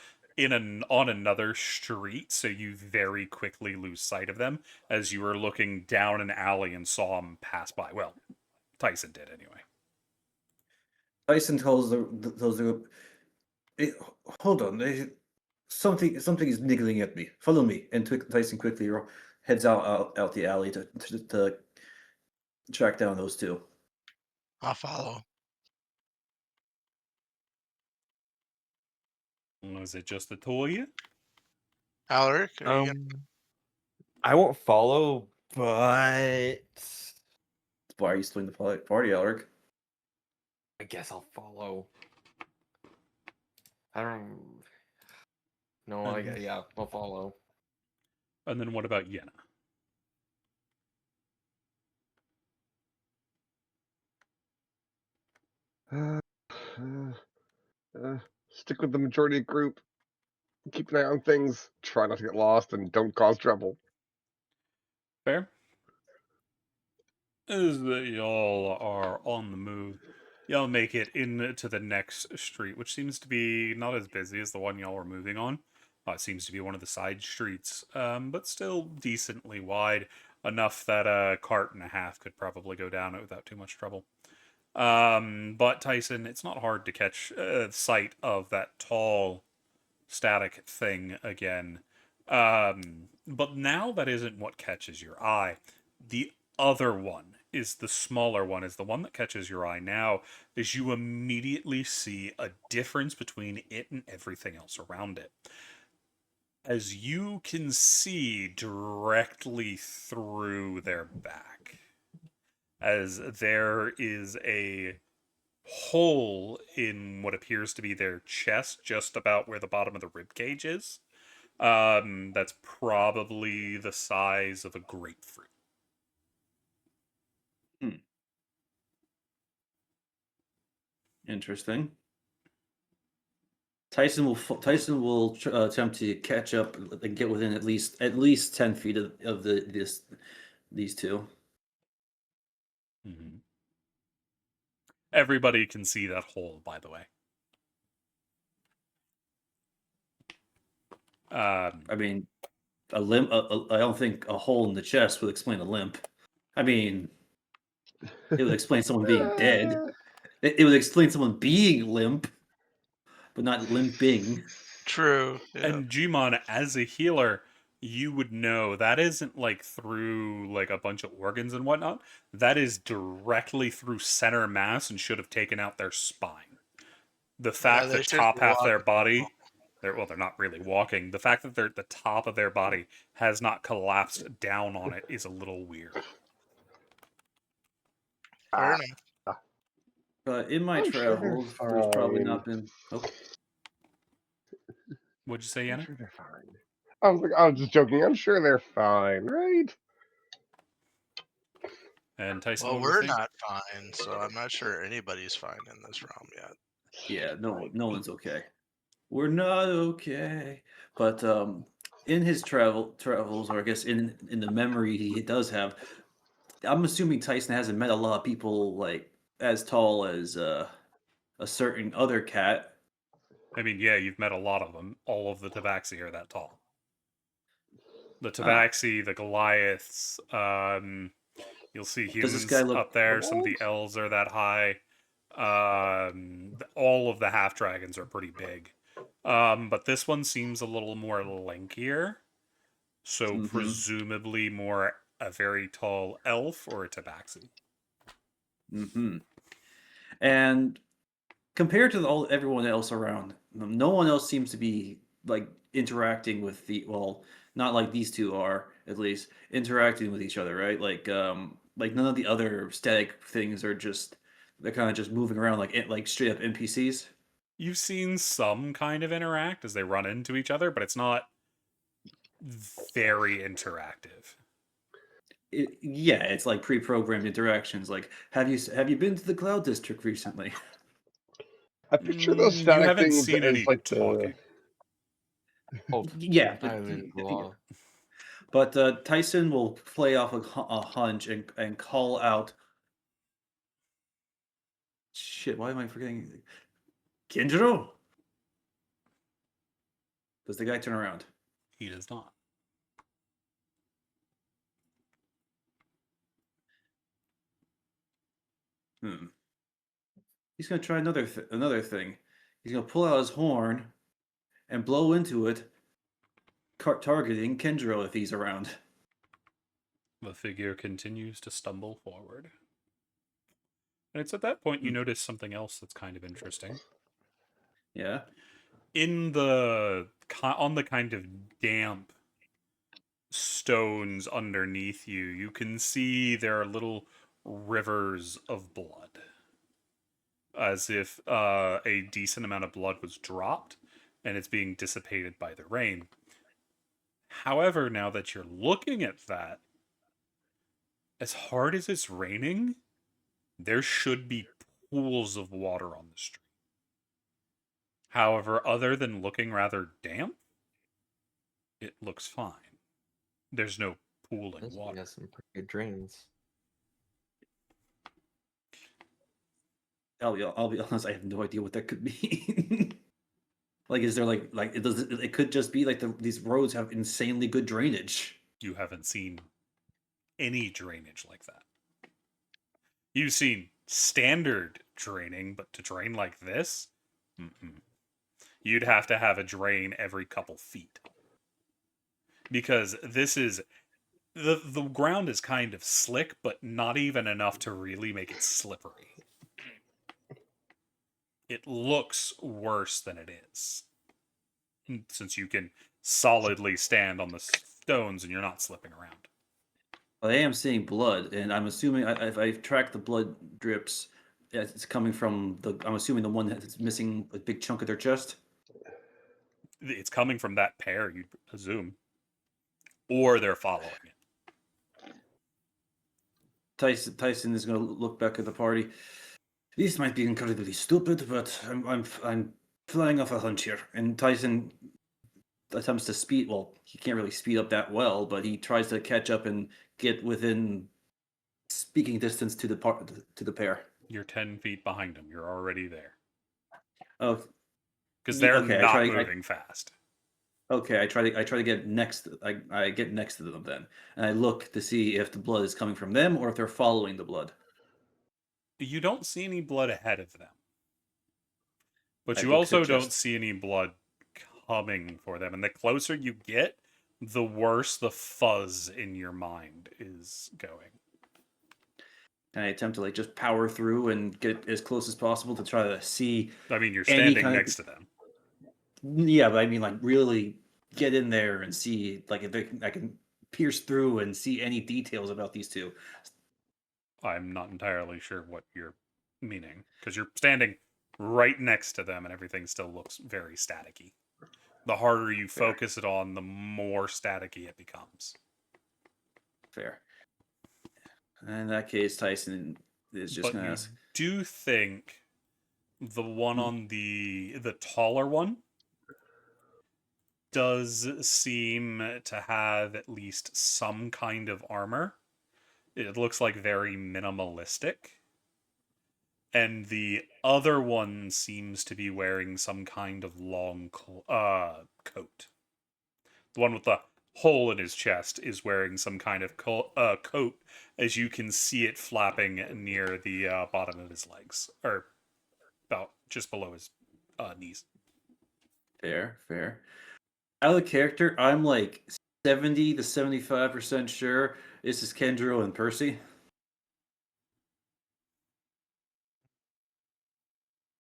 on another street, so you very quickly lose sight of them as you were looking down an alley and saw them pass by. Well, Tyson did anyway. Tyson tells the group, "Hey, hold on, something is niggling at me. Follow me." And Tyson quickly heads out the alley to track down those two. I'll follow. Was it just the two of you? Alaric, are you gonna... I won't follow, but Why are you still in the party, Alaric? I guess I'll follow. I don't. No, yeah, I'll follow. And then what about Yenna? Stick with the majority group. Keep an eye on things. Try not to get lost, and don't cause trouble. Fair. As that y'all are on the move, y'all make it into the next street, which seems to be not as busy as the one y'all were moving on. It seems to be one of the side streets, but still decently wide, enough that a cart and a half could probably go down it without too much trouble. But Tyson, it's not hard to catch sight of that tall, static thing again. But now that isn't what catches your eye. The other one is the smaller one, is the one that catches your eye now, is you immediately see a difference between it and everything else around it. As you can see directly through their back, as there is a hole in what appears to be their chest, just about where the bottom of the rib cage is. That's probably the size of a grapefruit. Interesting. Tyson will attempt to catch up and get within at least 10 feet of these two. Mm-hmm. Everybody can see that hole, by the way. I mean, a limp. I don't think a hole in the chest would explain a limp. I mean, it would explain someone being dead. It would explain someone being limp, but not limping. True. Yeah. And Gmon, as a healer, you would know that isn't like through like a bunch of organs and whatnot. That is directly through center mass and should have taken out their spine. The Yeah, fact they that should top be half of their walking body, they're not really walking. The fact that the top of their body has not collapsed down on it is a little weird. Fair Ah, enough. In my I'm sure they're travels, there's probably fine. not been. Oh, What'd you say, I'm Yannick? sure they're fine. I was just joking. I'm sure they're fine, right? And Tyson, Well, what were you we're saying? not fine, so I'm not sure anybody's fine in this realm yet. yeah, no one's okay. We're not okay. But in his travels, or I guess in the memory he does have, I'm assuming Tyson hasn't met a lot of people like as tall as a certain other cat. I mean, yeah, you've met a lot of them. All of the Tabaxi are that tall. The Ah, Tabaxi, the Goliaths, you'll see does this guy humans look up there. Some of old? the elves are that high. All of the half dragons are pretty big. But this one seems a little more lankier. So Mm-hmm. presumably more a very tall elf or a tabaxi. Mm-hmm. And compared to everyone else around, no one else seems to be like interacting with not like these two are at least interacting with each other, right? Like none of the other static things are just they're kind of just moving around like straight up NPCs. You've seen some kind of interact as they run into each other, but it's not very interactive. Yeah, it's like pre-programmed interactions. Like, have you been to the Cloud District recently? I picture those You static haven't things seen as any like the. talking. Oh, Yeah, I live below. but Tyson will play off a hunch and call out. Shit, why am I forgetting? Kinjiro? Does the guy turn around? He does not. Hmm. He's gonna try another thing. He's gonna pull out his horn and blow into it, targeting Kendro if he's around. The figure continues to stumble forward. And it's at that point you Hmm. notice something else that's kind of interesting. Yeah. On the kind of damp stones underneath you, you can see there are little rivers of blood, as if a decent amount of blood was dropped and it's being dissipated by the rain. However, now that you're looking at that, as hard as it's raining, there should be pools of water on the street. However, other than looking rather damp, it looks fine. There's no pooling This one water. has some pretty good drains. I'll be honest. I have no idea what that could mean. Like, is there like it could just be like these roads have insanely good drainage. You haven't seen any drainage like that. You've seen standard draining, but to drain like this, mm-mm. You'd have to have a drain every couple feet. Because this is the ground is kind of slick, but not even enough to really make it slippery. It looks worse than it is. Since you can solidly stand on the stones and you're not slipping around. I am seeing blood, and I'm assuming if I track the blood drips, it's coming from the. I'm assuming the one that's missing a big chunk of their chest. It's coming from that pair, you'd presume. Or they're following it. Tyson is going to look back at the party. This might be incredibly stupid, but I'm flying off a hunch here. And Tyson attempts to speed. Well, he can't really speed up that well, but he tries to catch up and get within speaking distance to the pair. You're 10 feet behind them. You're already there. Oh, Because they're okay. not moving fast. Okay, I try to get next. I get next to them then, and I look to see if the blood is coming from them or if they're following the blood. You don't see any blood ahead of them. But I you look at also Jess. don't see any blood coming for them. And the closer you get, the worse the fuzz in your mind is going. Can I attempt to like just power through and get as close as possible to try to see I mean, you're any standing kind next of... to them. Yeah, but I mean, like, really get in there and see, like, if I can pierce through and see any details about these two. I'm not entirely sure what you're meaning because you're standing right next to them and everything still looks very staticky. The harder you Fair. focus it on, the more staticky it becomes. Fair. In that case, Tyson is just But gonna you ask. do think the one on the taller one does seem to have at least some kind of armor. It looks like very minimalistic. And the other one seems to be wearing some kind of long coat. The one with the hole in his chest is wearing some kind of coat, as you can see it flapping near the bottom of his legs, or about just below his knees. Fair. Out of the character, I'm like 70 to 75% sure this is Kendro and Percy.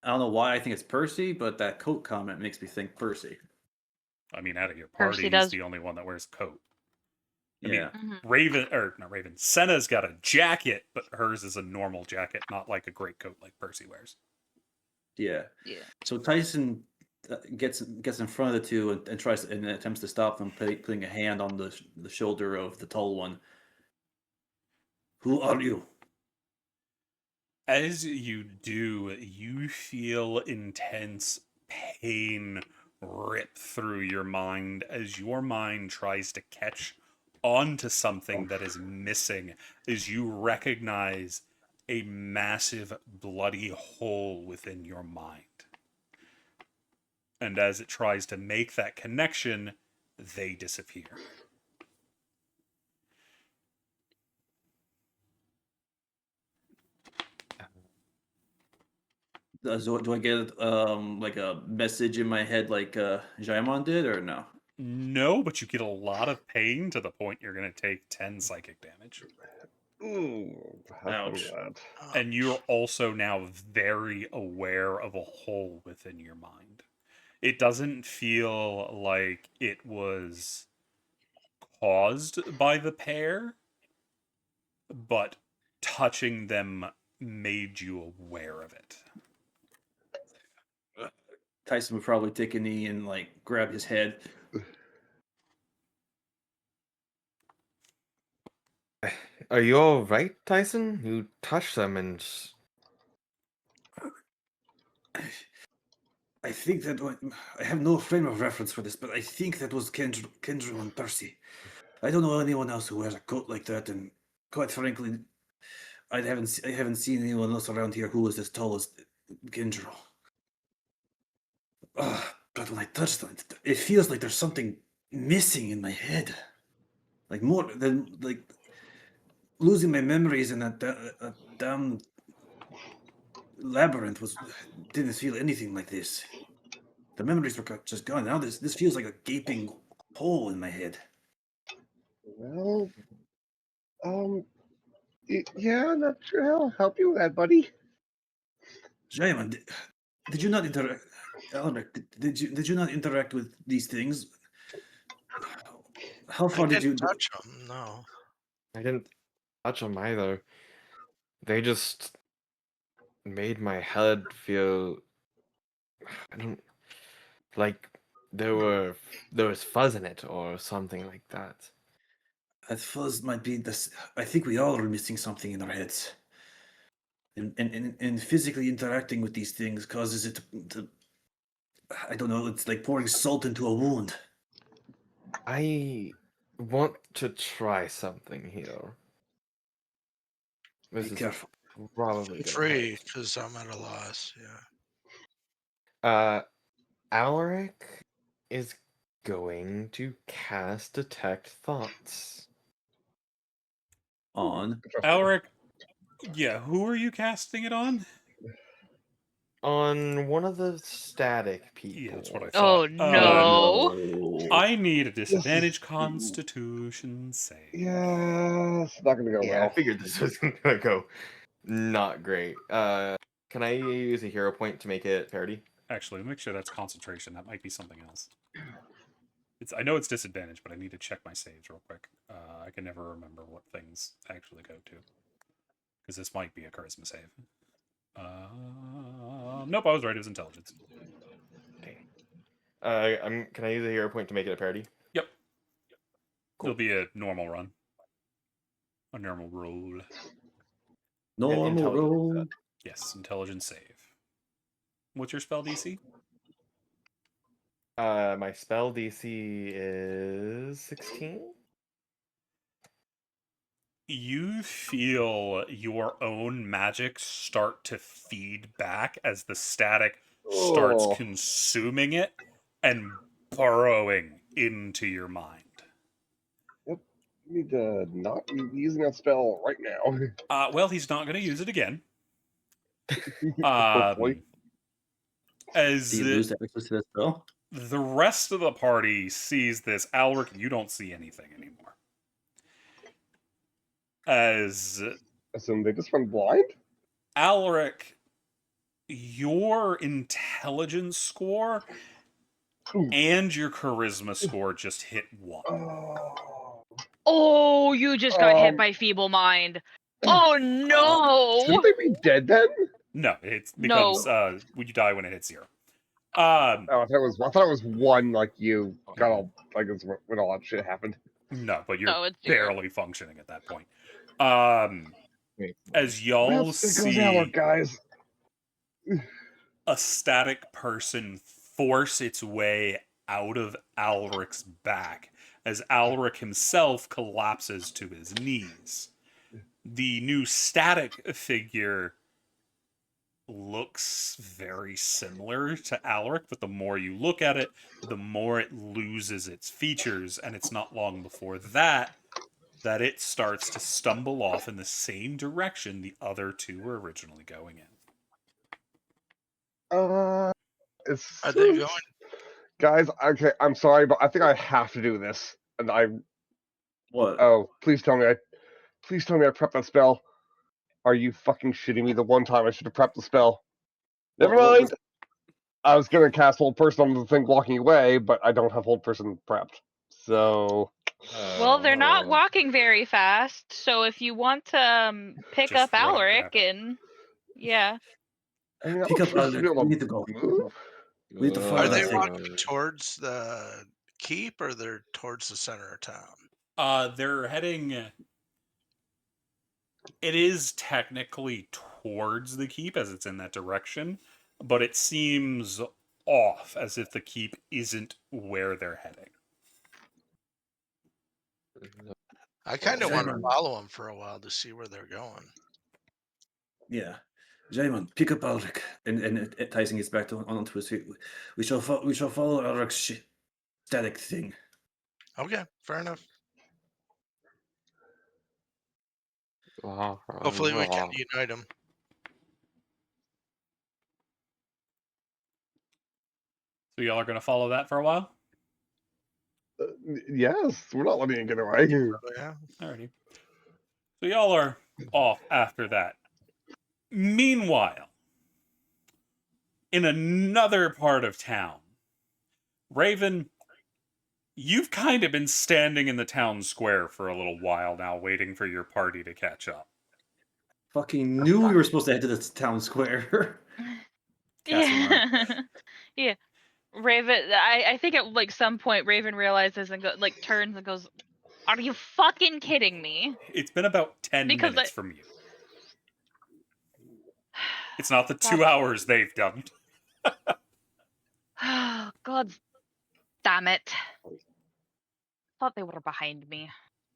I don't know why I think it's Percy, but that coat comment makes me think Percy. I mean, out of your Percy party, he's does. the only one that wears a coat. I Yeah. mean, Raven, or not Raven, Senna's got a jacket, but hers is a normal jacket, not like a great coat like Percy wears. Yeah. Yeah. So Tyson gets in front of the two and tries and attempts to stop them, putting a hand on the shoulder of the tall one. Who are you? As you do, you feel intense pain rip through your mind as your mind tries to catch onto something that is missing, as you recognize a massive bloody hole within your mind. And as it tries to make that connection, they disappear. Do I get like a message in my head like Jaimon did, or no? No, but you get a lot of pain to the point you're going to take 10 psychic damage. Ooh, have fun with Ouch. that. And you're also now very aware of a hole within your mind. It doesn't feel like it was caused by the pair, but touching them made you aware of it. Tyson would probably take a knee and like grab his head. Are you all right, Tyson? You touched them and I think that I have no frame of reference for this, but I think that was Kendro and Percy. I don't know anyone else who wears a coat like that, and quite frankly, I haven't seen anyone else around here who is as tall as Kendro. But when I touch them, it feels like there's something missing in my head. Like more than like losing my memories in that damn labyrinth didn't feel anything like this. The memories were just gone. Now this feels like a gaping hole in my head. Well, yeah, not sure how I'll help you with that, buddy. Jaiman, did you not interact? Albert, did you not interact with these things? How I far did didn't you? touch them. No. I didn't touch them either. They just made my head feel I don't like there was fuzz in it or something like that. That fuzz might be this. I think we all are missing something in our heads. And physically interacting with these things causes it to I don't know, it's like pouring salt into a wound. I want to try something here. Be This is careful. probably Feel gonna hurt. free, because I'm at a loss. Yeah. Uh, Alaric is going to cast Detect Thoughts. On. Alaric, Yeah, who are you casting it on? On one of the static people. Yeah, that's what I Oh thought. no. I need a This is disadvantage Constitution save. yeah, it's not gonna go Yeah, I well. figured this was gonna go not great. Can I use a hero point to make it parity? Actually, make sure that's concentration. That might be something else. I know it's disadvantage, but I need to check my saves real quick. I can never remember what things actually go to. Because this might be a charisma save. Nope, I was right. It was intelligence. Can I use a hero point to make it a parity? Yep. Cool. It'll be a normal run. A normal roll. Normal Intelligence, roll. Yes, intelligence save. What's your spell DC? My spell DC is 16. You feel your own magic start to feed back as the static starts Oh, consuming it and burrowing into your mind. you need to not be using that spell right now. Well, he's not going to use it again. Hopefully. As Do you lose access to that spell? the rest of the party sees this, Alric, you don't see anything anymore. As Assume they just went blind? Alric, your intelligence score Ooh. and your charisma score just hit 1. Oh. Oh, you just got hit Um, by feeble mind. Oh no. Shouldn't they be dead then? No, it No. becomes you die when it hits 0. Oh, I thought it was one. Like you got all like it's when all that shit happened. No, but you're No, it's 0. barely functioning at that point. Wait, As Well, y'all there goes see Alec, guys. a static person force its way out of Alric's back as Alric himself collapses to his knees. The new static figure looks very similar to Alric, but the more you look at it, the more it loses its features, and it's not long before that it starts to stumble off in the same direction the other two were originally going in. It's Are they going? guys. Okay, I'm sorry, but I think I have to do this. And What? oh, please tell me I prepped that spell. Are you fucking shitting me? The one time I should have prepped the spell. Never What mind. I was gonna cast Hold Person on the thing walking away, but I don't have Hold Person prepped. So Well, they're not Oh. walking very fast, so if you want to pick Just up run and grab Alric it. and yeah. I mean, I'm Pick up supposed to be Alec. able We to need to go. move. We need to follow Are that they thing. walking towards the keep or they're towards the center of town? They're heading. It is technically towards the keep as it's in that direction, but it seems off as if the keep isn't where they're heading. I kind of want to Simon. follow them for a while to see where they're going. Yeah. Jaimon, pick up Alric and enticing his back onto his feet. We shall follow Alric's static thing. Okay, fair enough. Oh, Hopefully we can unite them. So y'all are going to follow that for a while? Yes, we're not letting it get away. Yeah. Alrighty. So y'all are off after that. Meanwhile, in another part of town, Raven, you've kind of been standing in the town square for a little while now, waiting for your party to catch up. Fucking knew we were supposed to head to the town square. Casting Yeah. Yeah. Raven, I think at like some point Raven realizes and turns and goes, "Are you fucking kidding me?" It's been about 10 Because minutes from you. It's not the 2 God. hours they've done. God damn it. Thought they were behind me.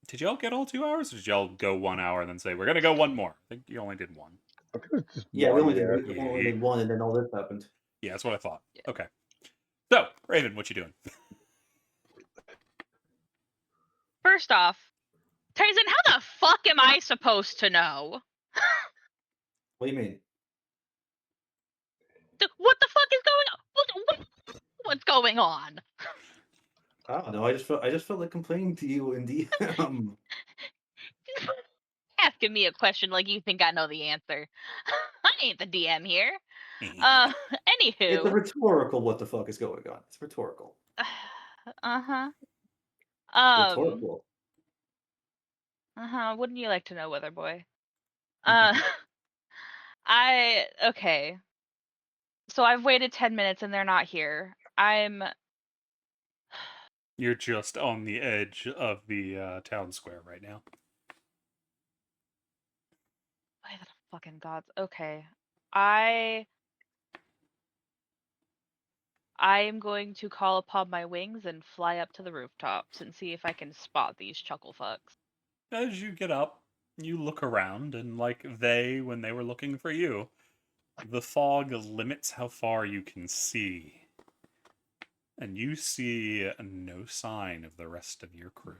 Did y'all get all 2 hours? Or did y'all go 1 hour and then say, we're going to go one more? I think you only did one. Just Yeah, we one, only yeah. did one, and then all this happened. Yeah, that's what I thought. Yeah. Okay. So, Raven, what you doing? First off, Tyson, how the fuck am I supposed to know? What do you mean? What the fuck is going on? What's going on? I don't know. I just felt like complaining to you in the Asking me a question like you think I know the answer. I ain't the DM here. It's a Anywho. rhetorical. What the fuck is going on? It's rhetorical. Uh-huh. Rhetorical. Wouldn't you like to know, Weather Boy? Mm-hmm. Okay. So I've waited 10 minutes and they're not here. You're just on the edge of the town square right now. By the fucking gods. Okay. I am going to call upon my wings and fly up to the rooftops and see if I can spot these chuckle fucks. As you get up, you look around, and like when they were looking for you, the fog limits how far you can see. And you see no sign of the rest of your crew.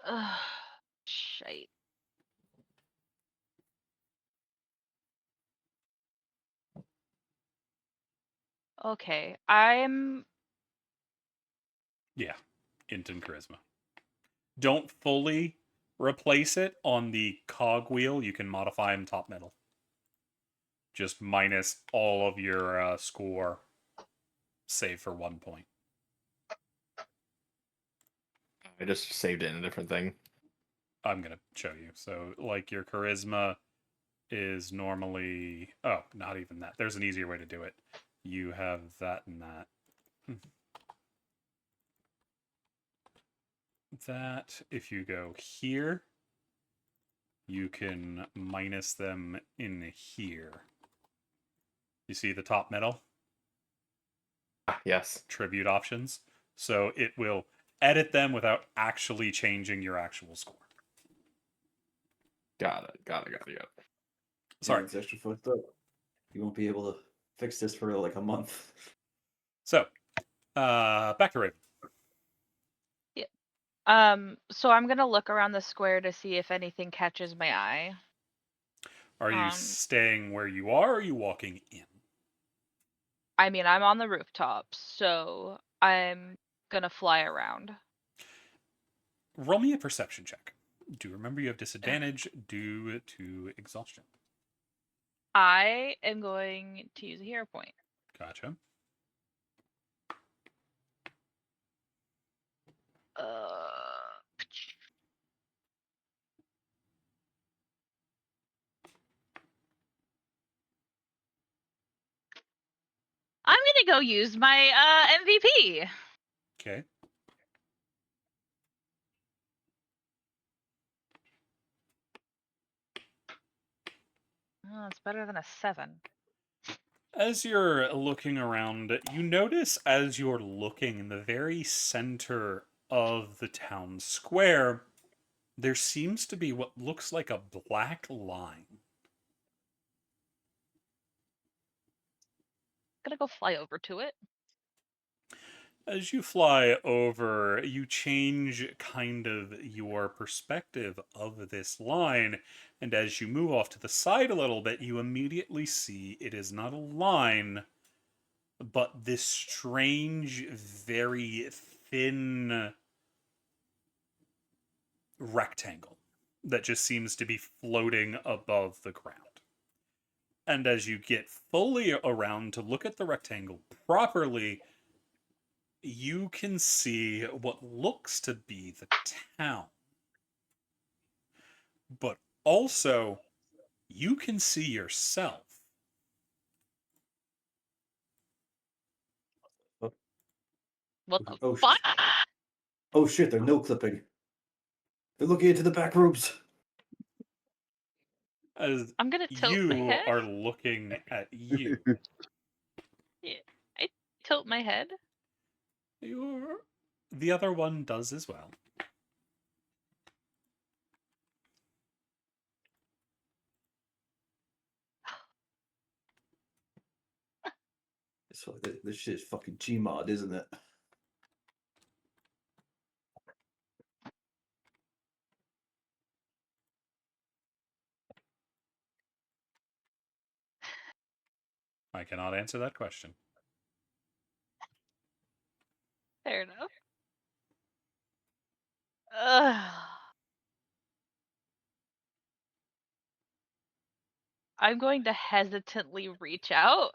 Ugh. Shite. Okay. Yeah, int and charisma. Don't fully replace it on the cogwheel. You can modify them top middle. Just minus all of your score, save for 1 point. I just saved it in a different thing. I'm going to show you. So, like, your charisma is normally... Oh, not even that. There's an easier way to do it. You have that and that. That, if you go here, you can minus them in here. You see the top middle? Yes. Tribute options. So it will edit them without actually changing your actual score. Got it. Sorry. It's extra fucked up. You won't be able to fix this for like a month. So, back to Raven. So I'm gonna look around the square to see if anything catches my eye. Are you staying where you are, or are you walking in? I mean, I'm on the rooftop, so I'm gonna fly around. Roll me a perception check. Do remember you have disadvantage due to exhaustion. I am going to use a hero point. Gotcha. I'm gonna go use my MVP. Okay. Oh, it's better than a 7. As you're looking around, you notice as you're looking in the very center of the town square, there seems to be what looks like a black line. Gonna go fly over to it. As you fly over, you change kind of your perspective of this line, and as you move off to the side a little bit, you immediately see it is not a line, but this strange, very thin rectangle that just seems to be floating above the ground. And as you get fully around to look at the rectangle properly, you can see what looks to be the town. But also, you can see yourself. What the Oh, fuck? Oh shit, they're no clipping. They're looking into the back rooms. As I'm gonna tilt my you head. are looking at you. Yeah, I tilt my head. The other one does as well. This shit is fucking Gmod, isn't it? I cannot answer that question. Fair enough. Ugh. I'm going to hesitantly reach out.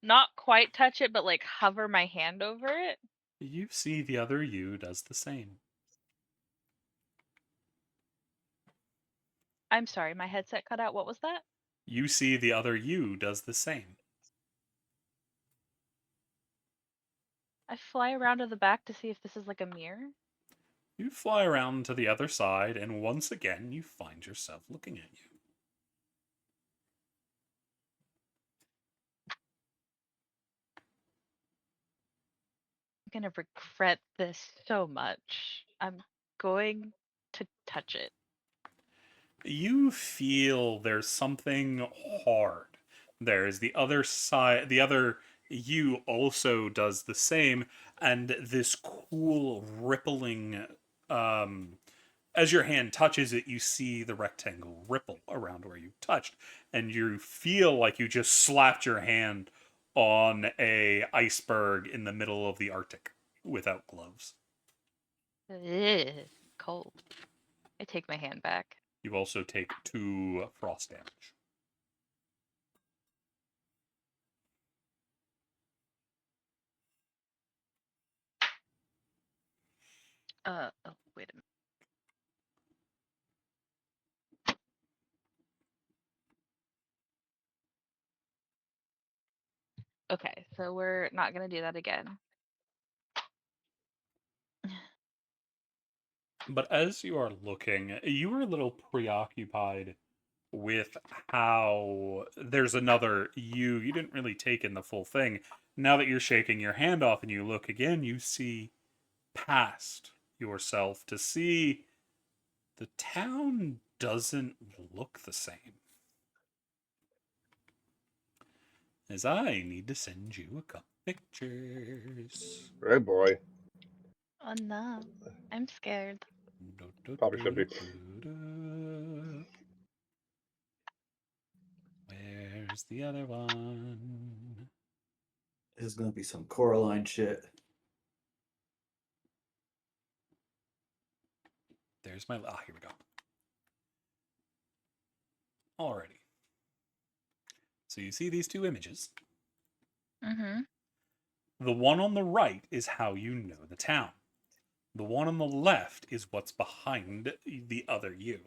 Not quite touch it, but like hover my hand over it. You see the other you does the same. I'm sorry, my headset cut out. What was that? You see the other you does the same. I fly around to the back to see if this is like a mirror. You fly around to the other side, and once again you find yourself looking at you. I'm gonna regret this so much. I'm going to touch it. You feel there's something hard. There's the other side, the other you also does the same, and this cool rippling as your hand touches it, you see the rectangle ripple around where you touched, and you feel like you just slapped your hand on a iceberg in the middle of the Arctic without gloves. Ugh, cold. I take my hand back. You also take 2 frost damage. Oh, wait a minute. Okay, so we're not gonna do that again. But as you are looking, you are a little preoccupied with how there's another you. You didn't really take in the full thing. Now that you're shaking your hand off and you look again, you see past yourself to see the town doesn't look the same. As I need to send you a couple pictures. Right, boy. Oh no, I'm scared. Probably should be. Where's the other one? This is gonna be some Coraline shit. There's my... Ah, here we go. Alrighty. So you see these 2 images. Mm-hmm. The one on the right is how you know the town. The one on the left is what's behind the other you.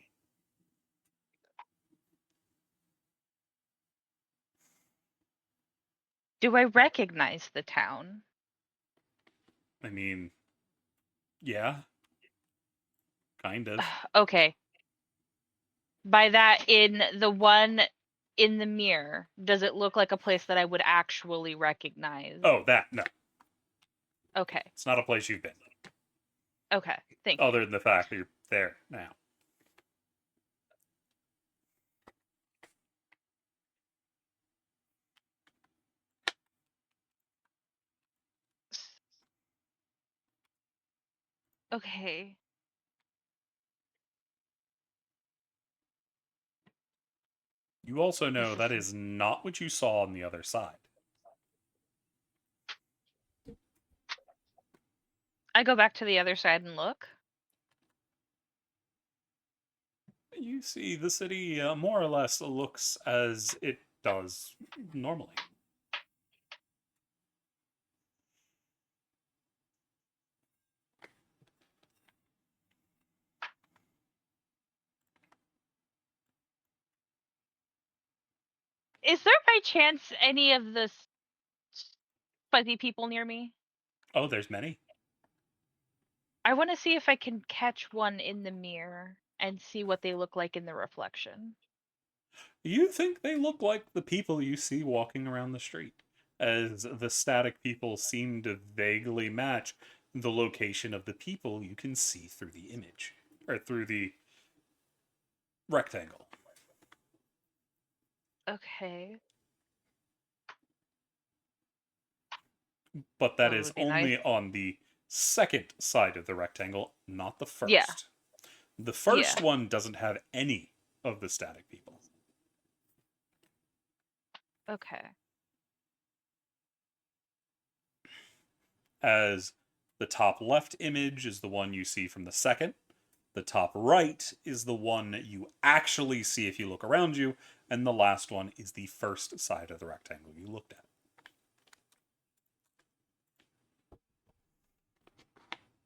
Do I recognize the town? I mean, yeah, kind of. Okay. By that, in the one in the mirror, does it look like a place that I would actually recognize? Oh, that, no. Okay. It's not a place you've been. Okay. Thank you. Other than the fact that you're there now. Okay. You also know This that is is not what you saw on the other side. I go back to the other side and look. You see the city more or less looks as it does normally. Is there by chance any of the fuzzy people near me? Oh, there's many. I want to see if I can catch one in the mirror and see what they look like in the reflection. You think they look like the people you see walking around the street, as the static people seem to vaguely match the location of the people you can see through the image, or through the rectangle. Okay. But that Well, it is would be nice. only on the second side of the rectangle, not the first. Yeah. The first Yeah. one doesn't have any of the static people. Okay. As the top left image is the one you see from the second, the top right is the one you actually see if you look around you, and the last one is the first side of the rectangle you looked at.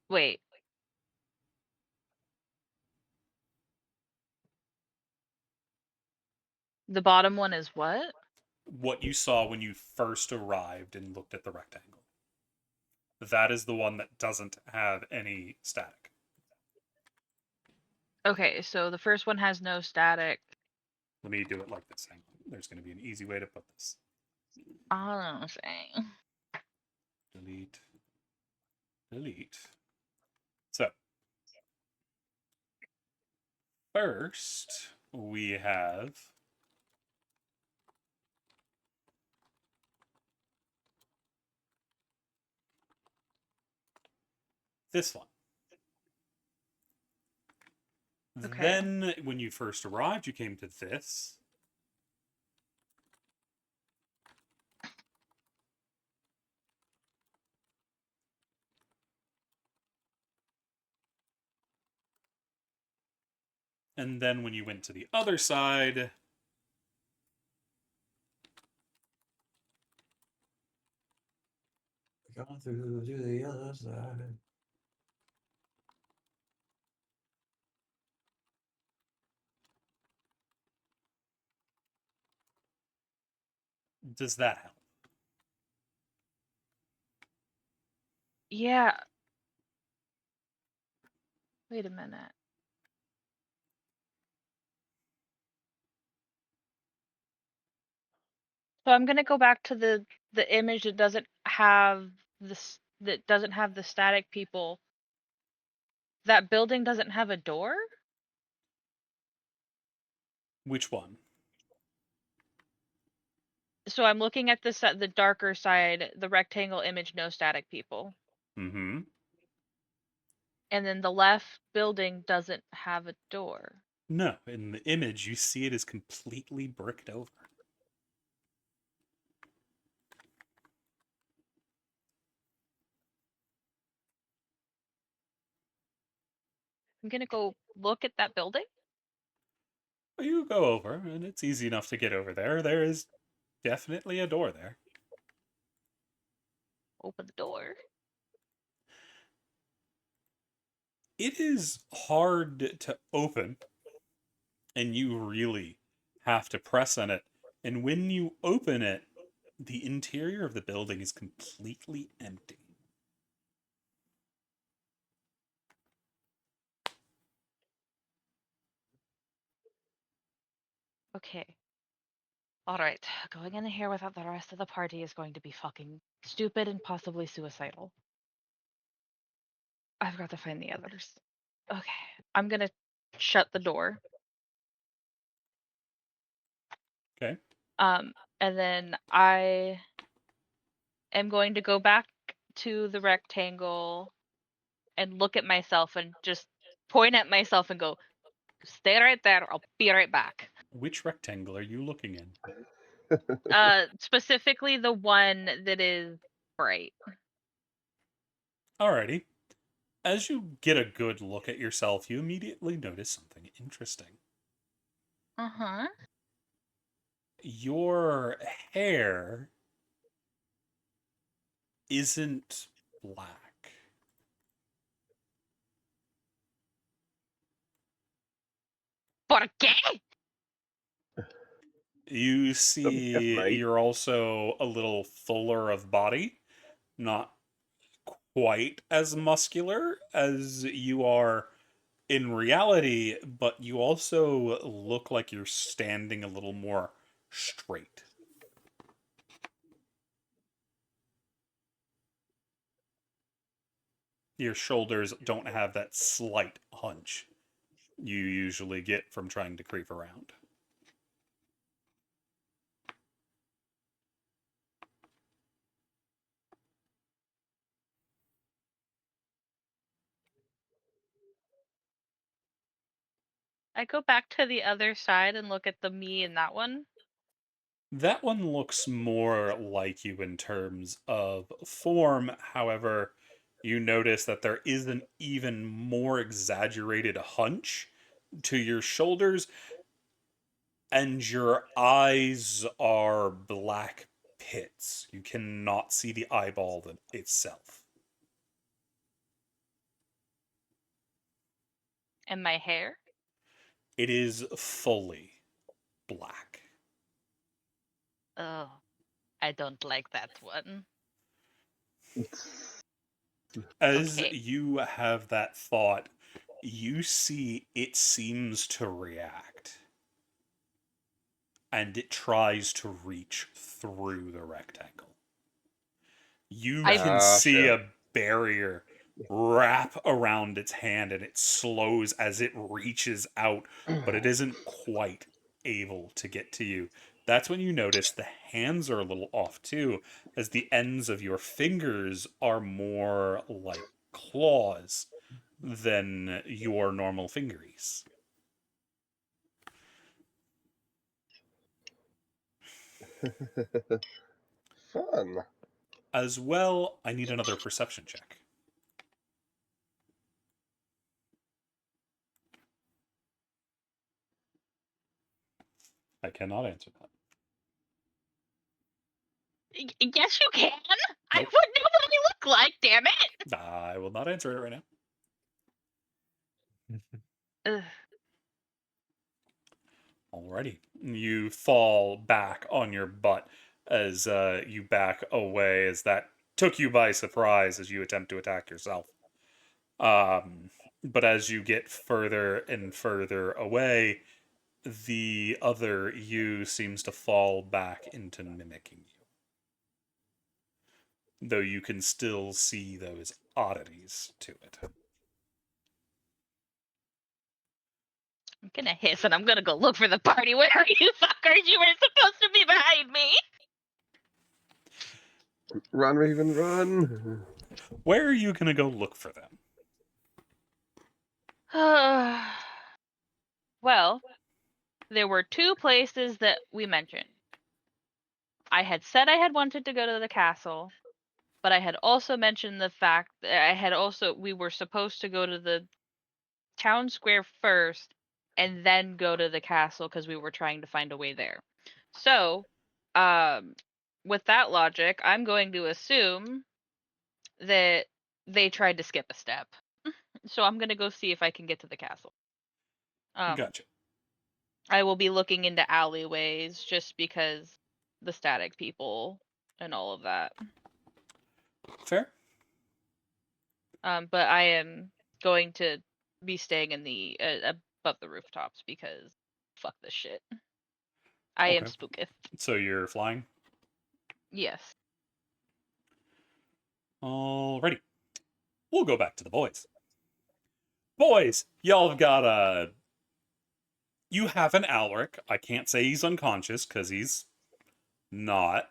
Wait. The bottom one is what? What you saw when you first arrived and looked at the rectangle. That is the one that doesn't have any static. Okay, so the first one has no static. Let me do it like this. Hang on. There's going to be an easy way to put this. I don't know. Delete. Delete. So, first we have this one. Okay. Then, when you first arrived, you came to this. And then, when you went to the other side, Gone through to the other side. does that help? Yeah. Wait a minute. So I'm gonna go back to the image that doesn't have the static people. That building doesn't have a door? Which one? So I'm looking at the darker side, the rectangle image, no static people. Mm-hmm. And then the left building doesn't have a door. No, in the image, you see it is completely bricked over. I'm gonna go look at that building. You go over, and it's easy enough to get over there. There is definitely a door there. Open the door. It is hard to open, and you really have to press on it. And when you open it, the interior of the building is completely empty. Okay. Alright. Going in here without the rest of the party is going to be fucking stupid and possibly suicidal. I've got to find the others. Okay. I'm gonna shut the door. Okay. And then I am going to go back to the rectangle and look at myself and just point at myself and go, stay right there. I'll be right back. Which rectangle are you looking in? Specifically the one that is bright. Alrighty. As you get a good look at yourself, you immediately notice something interesting. Uh-huh. Your hair isn't black. ¿Por qué? You see, Right. you're also a little fuller of body, not quite as muscular as you are in reality, but you also look like you're standing a little more straight. Your shoulders don't have that slight hunch you usually get from trying to creep around. I go back to the other side and look at the me in that one. That one looks more like you in terms of form. However, you notice that there is an even more exaggerated hunch to your shoulders, and your eyes are black pits. You cannot see the eyeball itself. And my hair? It is fully black. Oh, I don't like that one. As Okay. you have that thought, you see it seems to react, and it tries to reach through the rectangle. You I can see Gotcha. a barrier wrap around its hand, and it slows as it reaches out, but it isn't quite able to get to you. That's when you notice the hands are a little off too, as the ends of your fingers are more like claws than your normal fingeries. Fun. As well, I need another perception check. I cannot answer that. Yes, you can. I Nope. wouldn't know what I look like. Damn it. I will not answer it right now. Ugh. Alrighty. You fall back on your butt as you back away, as that took you by surprise as you attempt to attack yourself. Um, but as you get further and further away, the other you seems to fall back into mimicking you. Though you can still see those oddities to it. I'm gonna hiss and I'm gonna go look for the party. Where are you fuckers? You were supposed to be behind me. Run, Raven, run. Where are you going to go look for them? Well, there were two places that we mentioned. I had said I had wanted to go to the castle, but I had also mentioned the fact that we were supposed to go to the town square first and then go to the castle because we were trying to find a way there. So, um, with that logic, I'm going to assume that they tried to skip a step. So I'm gonna go see if I can get to the castle. Gotcha. I will be looking into alleyways just because the static people and all of that. Fair. But I am going to be staying in the above the rooftops because fuck this shit. I am Okay. spooketh. So you're flying? Yes. Alrighty. We'll go back to the boys. Boys, y'all have got a. You have an Alric. I can't say he's unconscious because he's not.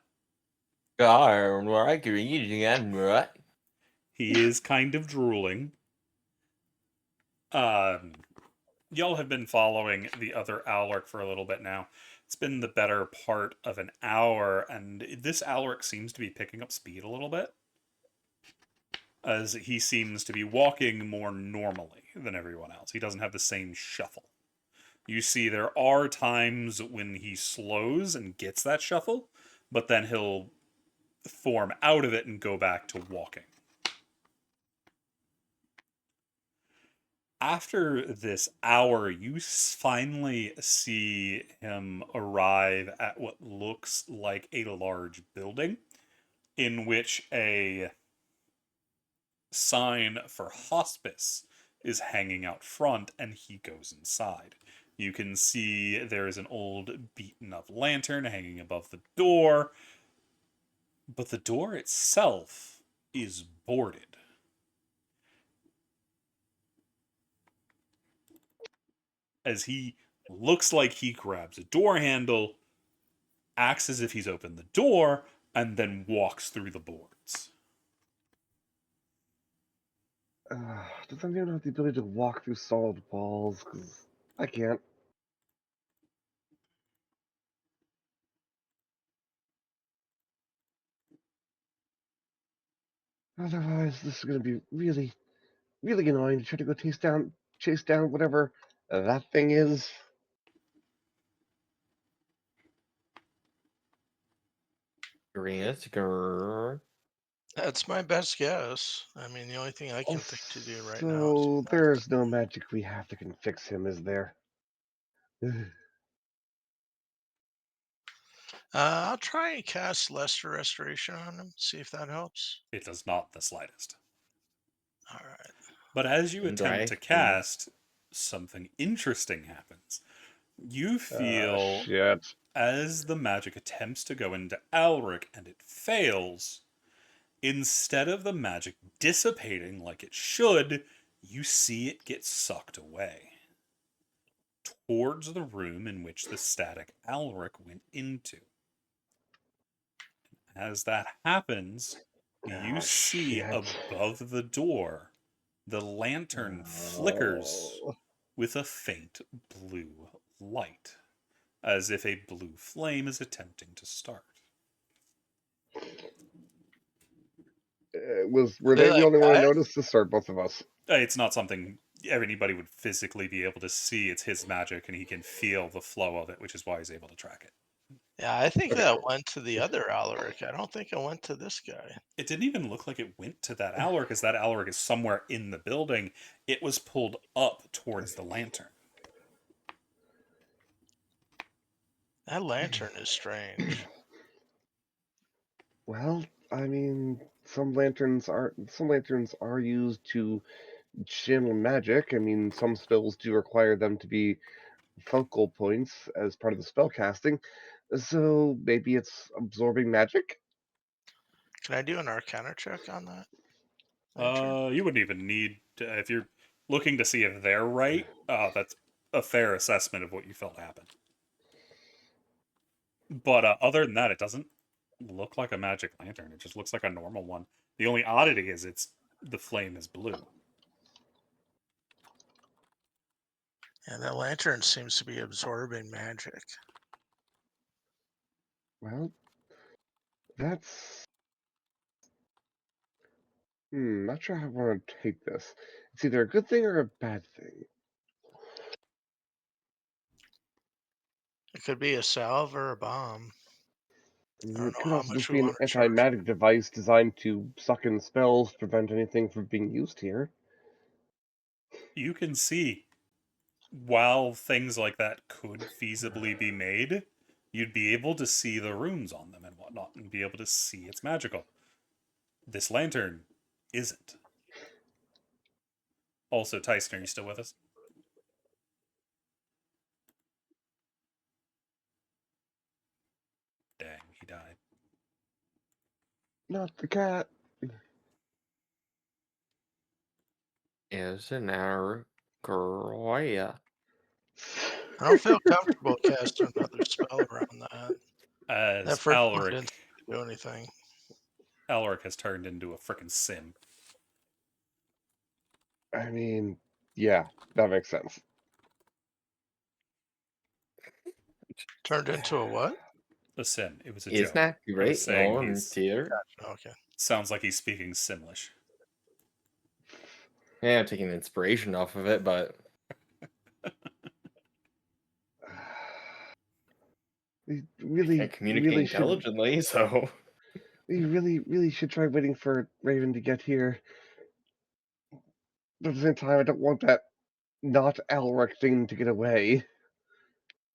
He is kind of drooling. Y'all have been following the other Alric for a little bit now. It's been the better part of an hour, and this Alric seems to be picking up speed a little bit, as he seems to be walking more normally than everyone else. He doesn't have the same shuffle. You see, there are times when he slows and gets that shuffle, but then he'll form out of it and go back to walking. After this hour, you finally see him arrive at what looks like a large building in which a sign for hospice is hanging out front, and he goes inside. You can see there is an old beaten up lantern hanging above the door, but the door itself is boarded. As he looks like he grabs a door handle, acts as if he's opened the door, and then walks through the boards. Does anyone have the ability to walk through solid walls? Because I can't. Otherwise, this is going to be really, really annoying to try to go chase down whatever that thing is. Yes, girl. That's my best guess. I mean, the only thing I can think to do right now is So there's no magic we have that can fix him, is there? I'll try and cast Lesser Restoration on him, see if that helps. It does not the slightest. All right. But as you And attempt to cast, something interesting happens. You feel, Shit. as the magic attempts to go into Alric and it fails, instead of the magic dissipating like it should, you see it get sucked away towards the room in which the static Alric went into. As that happens, you see Shit. above the door the lantern flickers Oh. with a faint blue light, as if a blue flame is attempting to start. Were they the only one who noticed this, or both of us? It's not something anybody would physically be able to see. It's his magic, and he can feel the flow of it, which is why he's able to track it. Yeah, I think Okay. that went to the other Alaric. I don't think it went to this guy. It didn't even look like it went to that Alaric, because that Alaric is somewhere in the building. It was pulled up towards the lantern. That lantern is strange. Well, I mean, some lanterns are used to channel magic. I mean, some spells do require them to be focal points as part of the spell casting. So maybe it's absorbing magic? Can I do an Arcana check on that lantern? You wouldn't even need to, if you're looking to see if they're right. That's a fair assessment of what you felt happened. But other than that, it doesn't look like a magic lantern. It just looks like a normal one. The only oddity is the flame is blue. Yeah, that lantern seems to be absorbing magic. Well, that's. Not sure how I want to take this. It's either a good thing or a bad thing. It could be a salve or a bomb. I don't It know could how also much just we be an want to charge. anti-magic device designed to suck in spells, prevent anything from being used here. You can see, while things like that could feasibly be made, you'd be able to see the runes on them and whatnot, and be able to see it's magical. This lantern isn't. Also, Tyson, are you still with us? Dang, he died. Not the cat. Is an hour girl, yeah. I don't feel comfortable casting another spell around that. That As first one didn't do anything. Alaric has turned into a frickin' sim. I mean, yeah, that makes sense. Turned into a what? A sim. It was a Is joke. that I was great saying on he's tier? Okay. sounds like he's speaking Simlish. Yeah, I'm taking inspiration off of it, but We I can't communicate really should. intelligently, so We really should try waiting for Raven to get here. But at the same time, I don't want that not Alric thing to get away.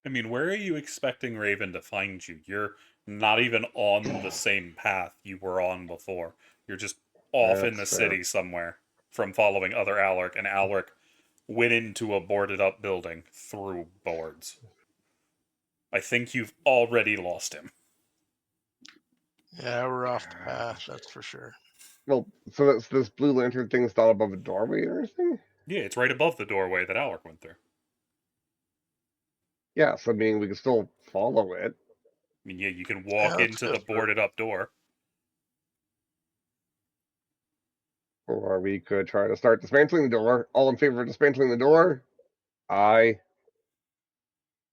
I mean, where are you expecting Raven to find you? You're not even on the same path you were on before. You're just off in the That's fair. city somewhere from following other Alaric, and Alaric went into a boarded up building through boards. I think you've already lost him. Yeah, we're off the path, that's for sure. Well, so that's this blue lantern thing's not above a doorway or anything? Yeah, it's right above the doorway that Alaric went through. Yeah, so I mean, we can still follow it. I mean, yeah, you can Yeah, walk let's into go the through. boarded up door. Or we could try to start dismantling the door. All in favor of dismantling the door? Aye.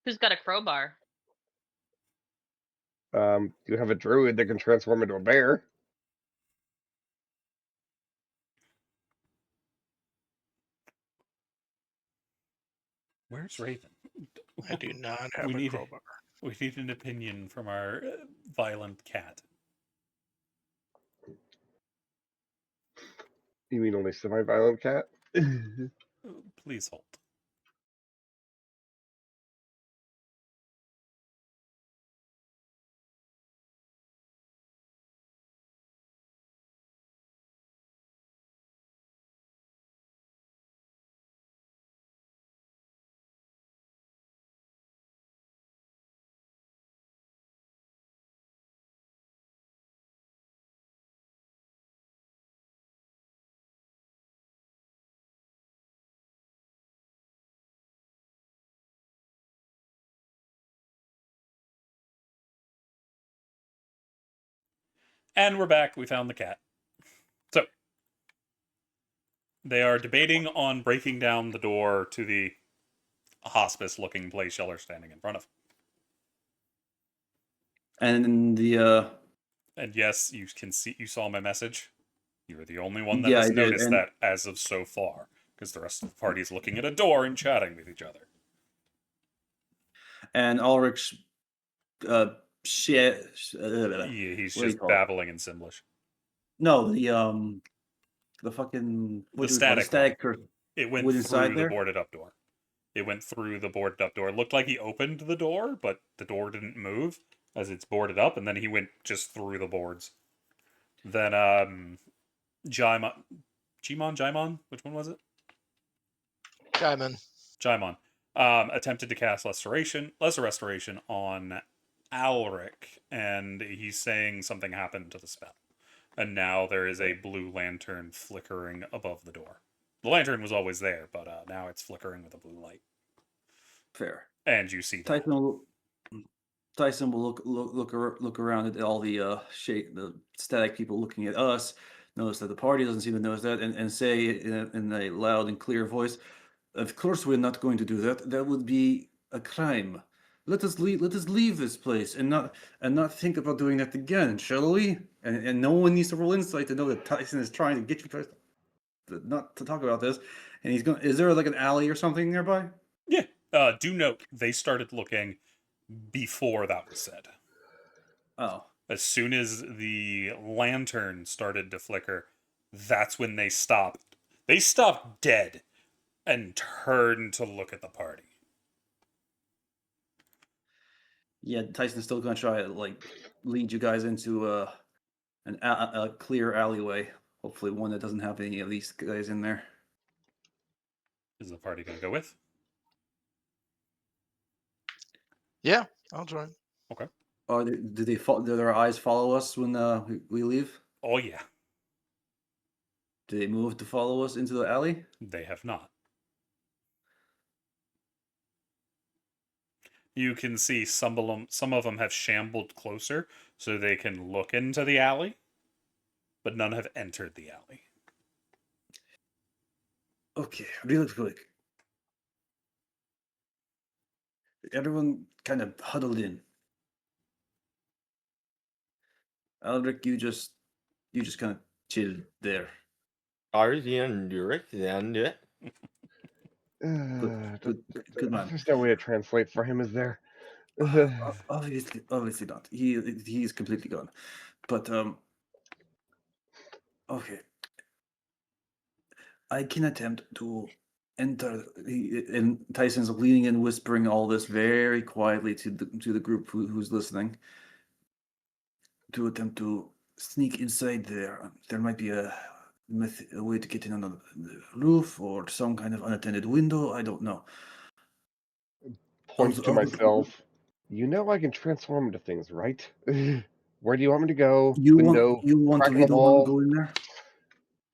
Who's got a crowbar? You have a druid that can transform into a bear. Where's Raven? I do not have We a need crowbar. We need an opinion from our violent cat. You mean only semi-violent cat? Please hold. And we're back. We found the cat. So, they are debating on breaking down the door to the hospice-looking place y'all are standing in front of. And the And yes, you can see. You saw my message. You're the only one that yeah, has I did, noticed and that as of so far, because the rest of the party is looking at a door and chatting with each other. Ulrich's shit. Yeah, he's What do you just call it? babbling in Simlish. No, the fucking The static one. static curse It went went inside through the there. boarded up door. It went through the boarded up door. It looked like he opened the door, but the door didn't move as it's boarded up, and then he went just through the boards. Then Jaimon, which one was it? Jaimon attempted to cast Lesser Restoration on Alric, and he's saying something happened to the spell. And now there is a blue lantern flickering above the door. The lantern was always there, but now it's flickering with a blue light. Fair. And you see that. Tyson will look around at all the the static people looking at us. Notice that the party doesn't seem to notice that, and say in a loud and clear voice, "Of course, we're not going to do that. That would be a crime. Let us leave. Let us leave this place and not think about doing that again, shall we?" And no one needs to roll insight to know that Tyson is trying to get you guys not to talk about this. And he's going. Is there like an alley or something nearby? Yeah. Do note, they started looking before that was said. Oh. As soon as the lantern started to flicker, that's when they stopped. They stopped dead and turned to look at the party. Yeah, Tyson's still gonna try to like lead you guys into a clear alleyway. Hopefully, one that doesn't have any of these guys in there. Is the party going to go with? Yeah, I'll join. Okay. Do their eyes follow us when we leave? Oh, yeah. Do they move to follow us into the alley? They have not. You can see some of them have shambled closer so they can look into the alley, but none have entered the alley. Okay, really quick. Everyone kind of huddled in. Aldrich, you just kind of chilled there. Already under it, then do it. Good man. There's no way to translate for him, is there? Obviously not. He's completely gone. But okay. I can attempt to enter. And Tyson's leaning in, whispering all this very quietly to the group who's listening. To attempt to sneak inside there. There might be a way to get in on the roof or some kind of unattended window. I don't know. Point to myself. You know I can transform into things, right? Where do you want me to go? You Window, want to crack in be the the one wall. to go in there?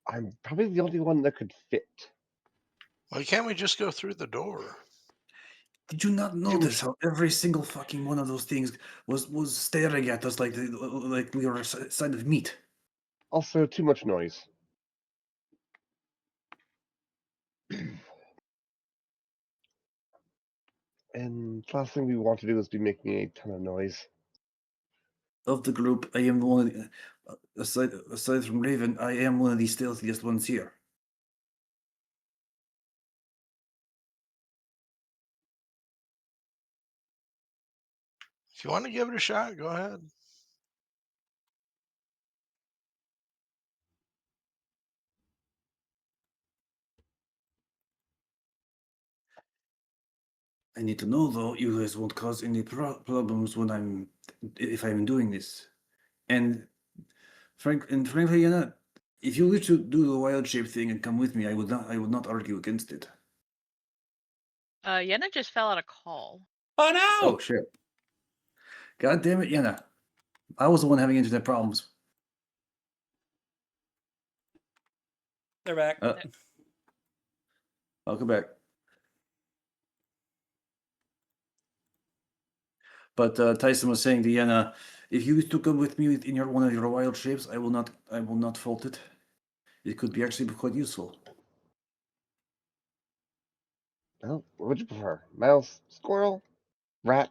I'm probably the only one that could fit. Why can't we just go through the door? Did you not notice how every single fucking one of those things was staring at us like we were a side of meat? Also, too much noise. And the last thing we want to do is be making a ton of noise. Of the group, I am one of the, aside from Raven, I am one of the stealthiest ones here. If you want to give it a shot, go ahead. I need to know though, you guys won't cause any problems when if I'm doing this. And frankly, if you wish to do the wild shape thing and come with me, I would not argue against it. Yenna just fell out of call. Oh no! Oh shit. God damn it, Yenna. I was the one having internet problems. They're back. Welcome back. But Tyson was saying to Yenna, if you wish to come with me in one of your wild shapes, I will not fault it. It could be actually quite useful. Well, what would you prefer? Mouse, squirrel, rat?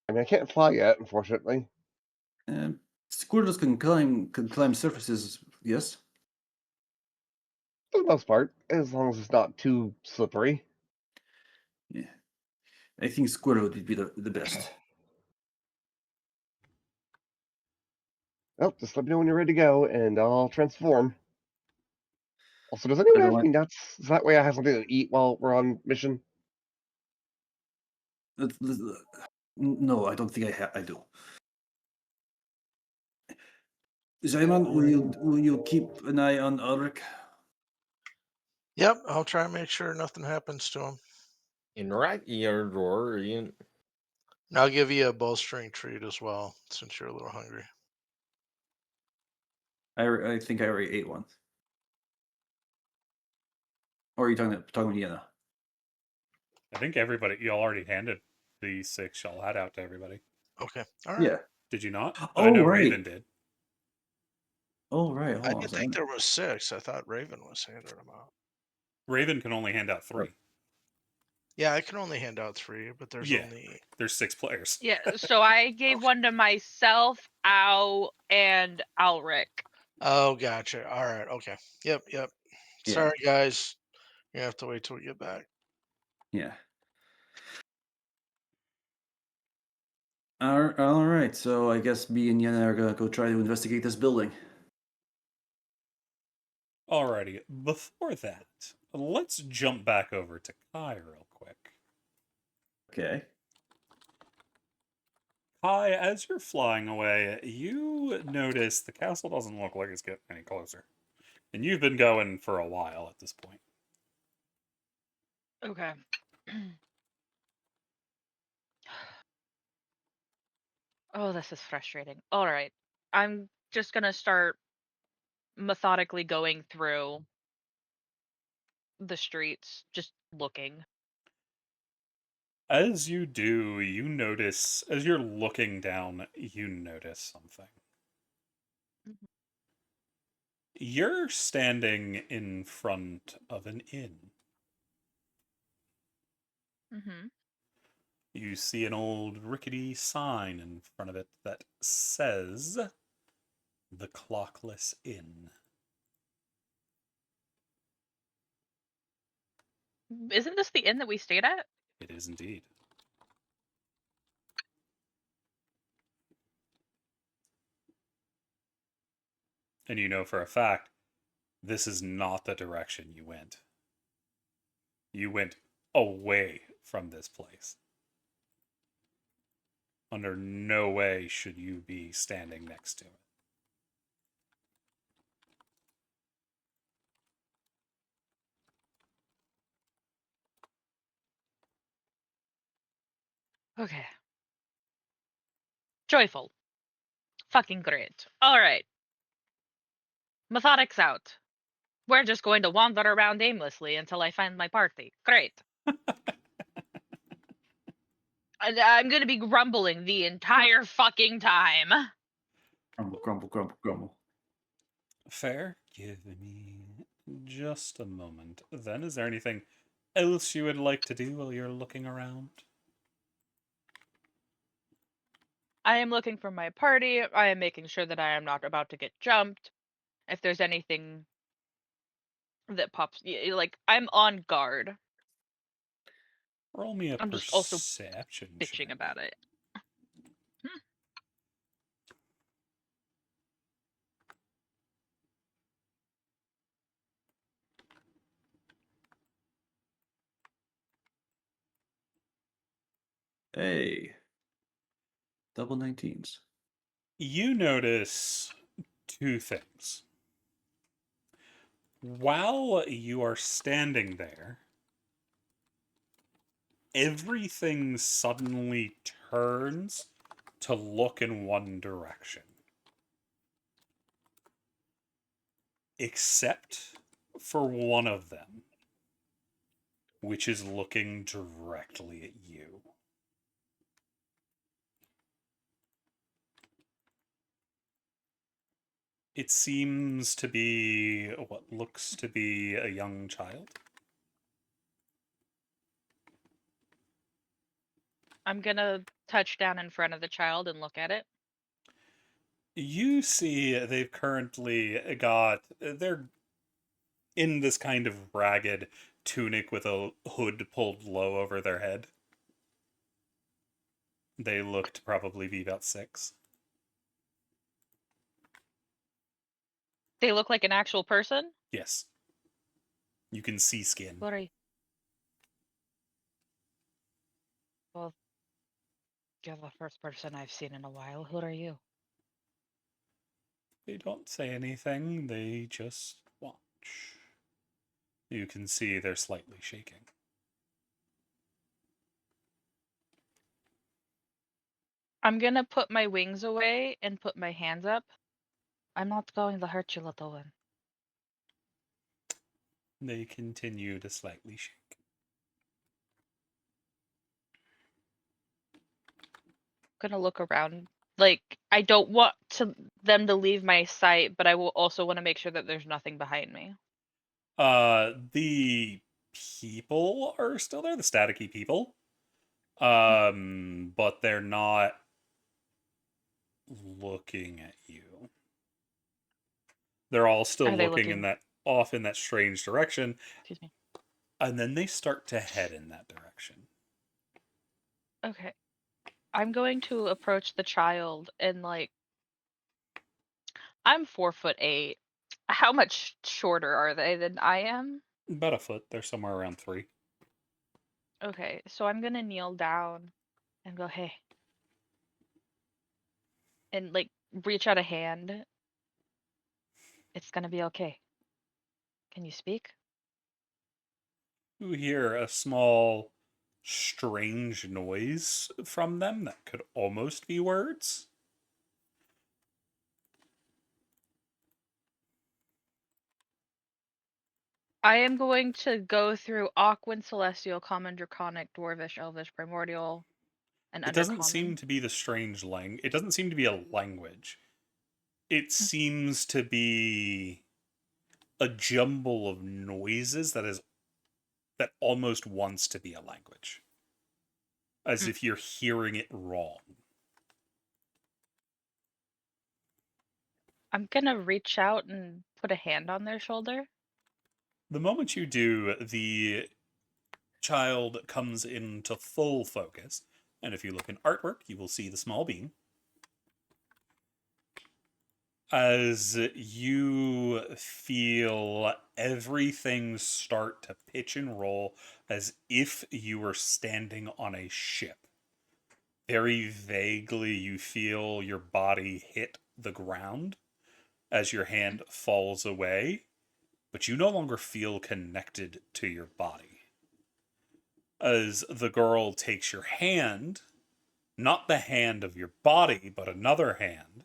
I mean, I can't fly yet, unfortunately. Squirrels can climb surfaces, yes. For the most part, as long as it's not too slippery. Yeah, I think squirrel would be the best. Well, just let me know when you're ready to go, and I'll transform. Also, does anyone have Everyone, any nuts? So that way I have something to eat while we're on mission. no, I don't think I do. Zayman, will you keep an eye on Ulrich? Yep, I'll try and make sure nothing happens to him. In right ear drawer, Ian. And I'll give you a bowstring treat as well, since you're a little hungry. I think I already ate one. Or are you talking to Yenna? I think everybody, y'all already handed the 6 y'all had out to everybody. Okay, all right. Yeah. Did you not? I Oh, know right. Raven did. Oh, right. I Hold on a didn't think second. there was 6. I thought Raven was handing them out. Raven can only hand out 3. Yeah, I can only hand out 3, but there's Yeah. only... There's 6 players. Yeah, so I gave one to myself, Ow, and Alric. Oh, gotcha. All right, okay. Yep. Yeah. Sorry, guys. You have to wait till we get back. Yeah. All right. So I guess me and Yenna are gonna go try to investigate this building. Alrighty, before that, let's jump back over to Kai real quick. Okay. Kai, as you're flying away, you notice the castle doesn't look like it's getting any closer. And you've been going for a while at this point. Okay. Oh, this is frustrating. All right. I'm just going to start methodically going through the streets, just looking. As you do, you notice, as you're looking down, you notice something. Mhm. You're standing in front of an inn. Mm-hmm. You see an old rickety sign in front of it that says the Clockless Inn. Isn't this the inn that we stayed at? It is indeed. And you know for a fact, this is not the direction you went. You went away from this place. Under no way should you be standing next to it. Okay. Joyful. Fucking great. All right. Methodic's out. We're just going to wander around aimlessly until I find my party. Great. And I'm going to be grumbling the entire fucking time. Grumble. Fair. Give me just a moment. Then, is there anything else you would like to do while you're looking around? I am looking for my party. I am making sure that I am not about to get jumped. If there's anything that pops, like, I'm on guard. Roll me a I'm just also perception bitching check. about it. Hey. Double 19s. You notice two things. While you are standing there, everything suddenly turns to look in one direction. Except for one of them, which is looking directly at you. It seems to be what looks to be a young child. I'm gonna touch down in front of the child and look at it. You see they've currently got, they're in this kind of ragged tunic with a hood pulled low over their head. They look to probably be about 6. They look like an actual person. Yes. You can see skin. What are you? Well, you're the first person I've seen in a while. Who are you? They don't say anything, they just watch. You can see they're slightly shaking. I'm gonna put my wings away and put my hands up. I'm not going to hurt you, little one. They continue to slightly shake. Gonna look around. Like, I don't want them to leave my sight, but I will also want to make sure that there's nothing behind me. The people are still there, the staticky people. But they're not looking at you. They're all still Are they looking in that strange direction. Excuse me. And then they start to head in that direction. Okay. I'm going to approach the child and I'm 4'8". How much shorter are they than I am? About a foot. They're somewhere around 3. Okay, so I'm gonna kneel down and go, hey, and reach out a hand. It's gonna be okay. Can you speak? You hear a small, strange noise from them that could almost be words. I am going to go through Aquan, Celestial, Common, Draconic, Dwarvish, Elvish, Primordial, and It doesn't seem Undercommon. to be the strange language. It doesn't seem to be a language. It seems to be a jumble of noises that almost wants to be a language, as if you're hearing it wrong. I'm gonna reach out and put a hand on their shoulder. The moment you do, the child comes into full focus, and if you look in artwork, you will see the small beam. As you feel everything start to pitch and roll as if you were standing on a ship. Very vaguely, you feel your body hit the ground as your hand falls away, but you no longer feel connected to your body. As the girl takes your hand, not the hand of your body, but another hand,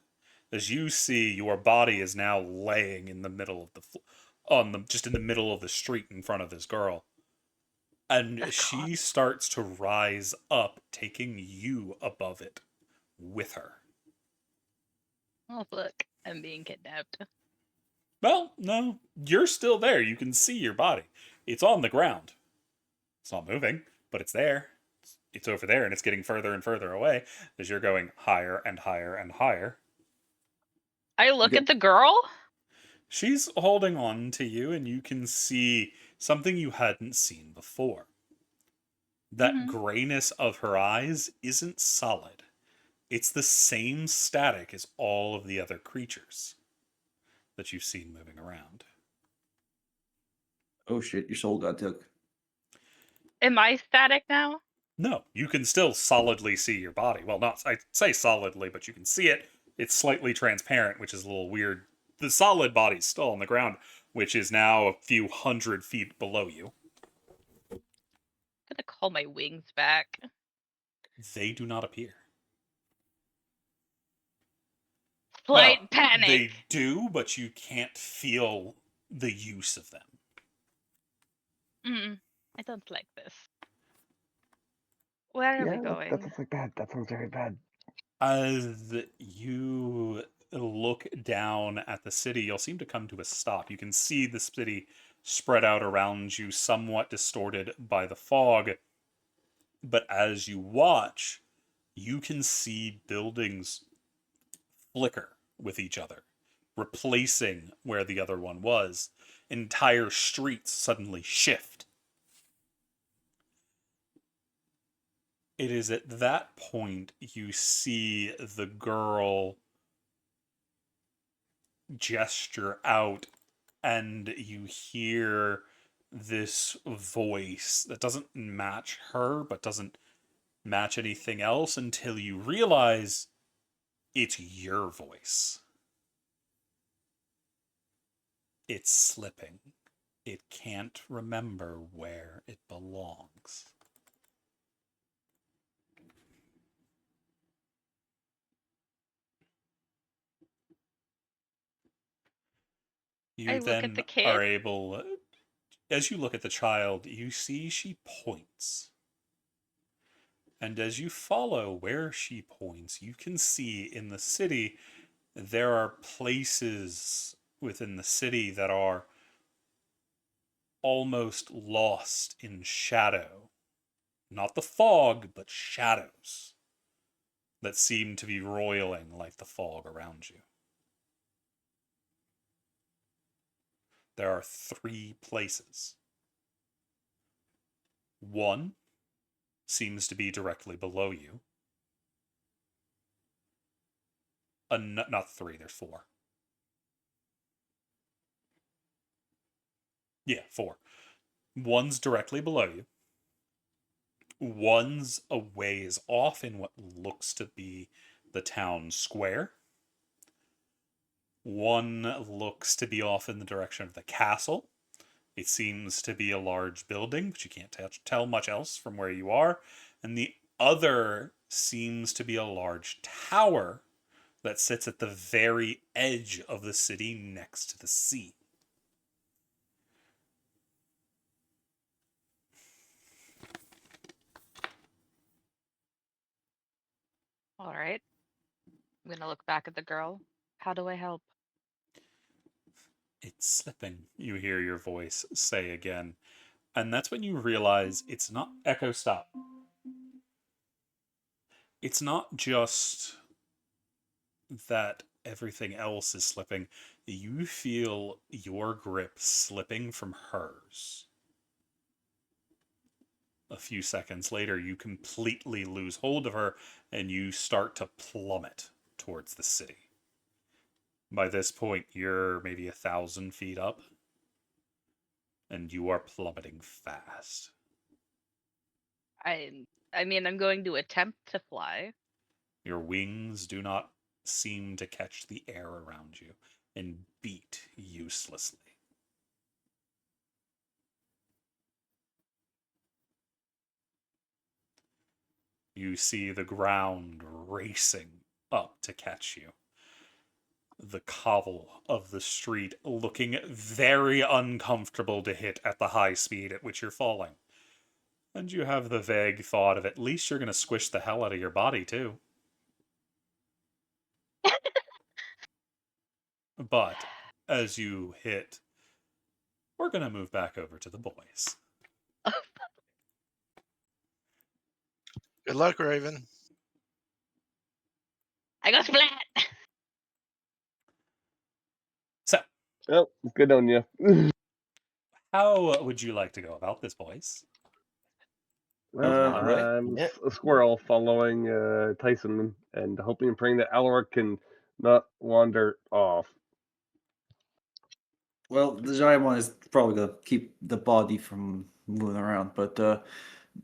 as you see your body is now laying in the middle of just in the middle of the street in front of this girl. And Oh, God. she starts to rise up, taking you above it with her. Oh, look, I'm being kidnapped. Well, no, you're still there. You can see your body. It's on the ground. It's not moving, but it's there. It's over there, and it's getting further and further away as you're going higher and higher and higher. I look at the girl. She's holding on to you, and you can see something you hadn't seen before. That grayness of her eyes isn't solid. It's the same static as all of the other creatures that you've seen moving around. Oh shit, your soul got took. Am I static now? No, you can still solidly see your body. Well, not I say solidly, but you can see it. It's slightly transparent, which is a little weird. The solid body's still on the ground, which is now a few 100 feet below you. I'm gonna call my wings back. They do not appear. Slight Well, panic. they do, but you can't feel the use of them. I don't like this. Where are we Yeah, going? that sounds like bad. That sounds very bad. As you look down at the city, you'll seem to come to a stop. You can see the city spread out around you, somewhat distorted by the fog. But as you watch, you can see buildings flicker with each other, replacing where the other one was. Entire streets suddenly shift. It is at that point you see the girl gesture out, and you hear this voice that doesn't match her, but doesn't match anything else until you realize it's your voice. It's slipping. It can't remember where it belongs. You I look at then the kid. are able, as you look at the child, you see she points. And as you follow where she points, you can see in the city there are places within the city that are almost lost in shadow. Not the fog, but shadows that seem to be roiling like the fog around you. There are 3 places. One seems to be directly below you. Not 3, there's 4. Yeah, 4. One's directly below you. One's a ways off in what looks to be the town square. One looks to be off in the direction of the castle. It seems to be a large building, but you can't tell much else from where you are. And the other seems to be a large tower that sits at the very edge of the city next to the sea. All right. I'm gonna look back at the girl. How do I help? It's slipping, you hear your voice say again. And that's when you realize it's not Echo Stop. It's not just that everything else is slipping. You feel your grip slipping from hers. A few seconds later, you completely lose hold of her and you start to plummet towards the city. By this point, you're maybe 1,000 feet up, and you are plummeting fast. I mean, I'm going to attempt to fly. Your wings do not seem to catch the air around you and beat uselessly. You see the ground racing up to catch you. The cobble of the street looking very uncomfortable to hit at the high speed at which you're falling. And you have the vague thought of at least you're going to squish the hell out of your body, too. But as you hit, we're going to move back over to the boys. Good luck, Raven. I go splat. So, Oh, good on you. how would you like to go about this, boys? Well, All right. I'm Yeah. a squirrel following Tyson and hoping and praying that Alaric can not wander off. Well, the giant one is probably gonna keep the body from moving around, but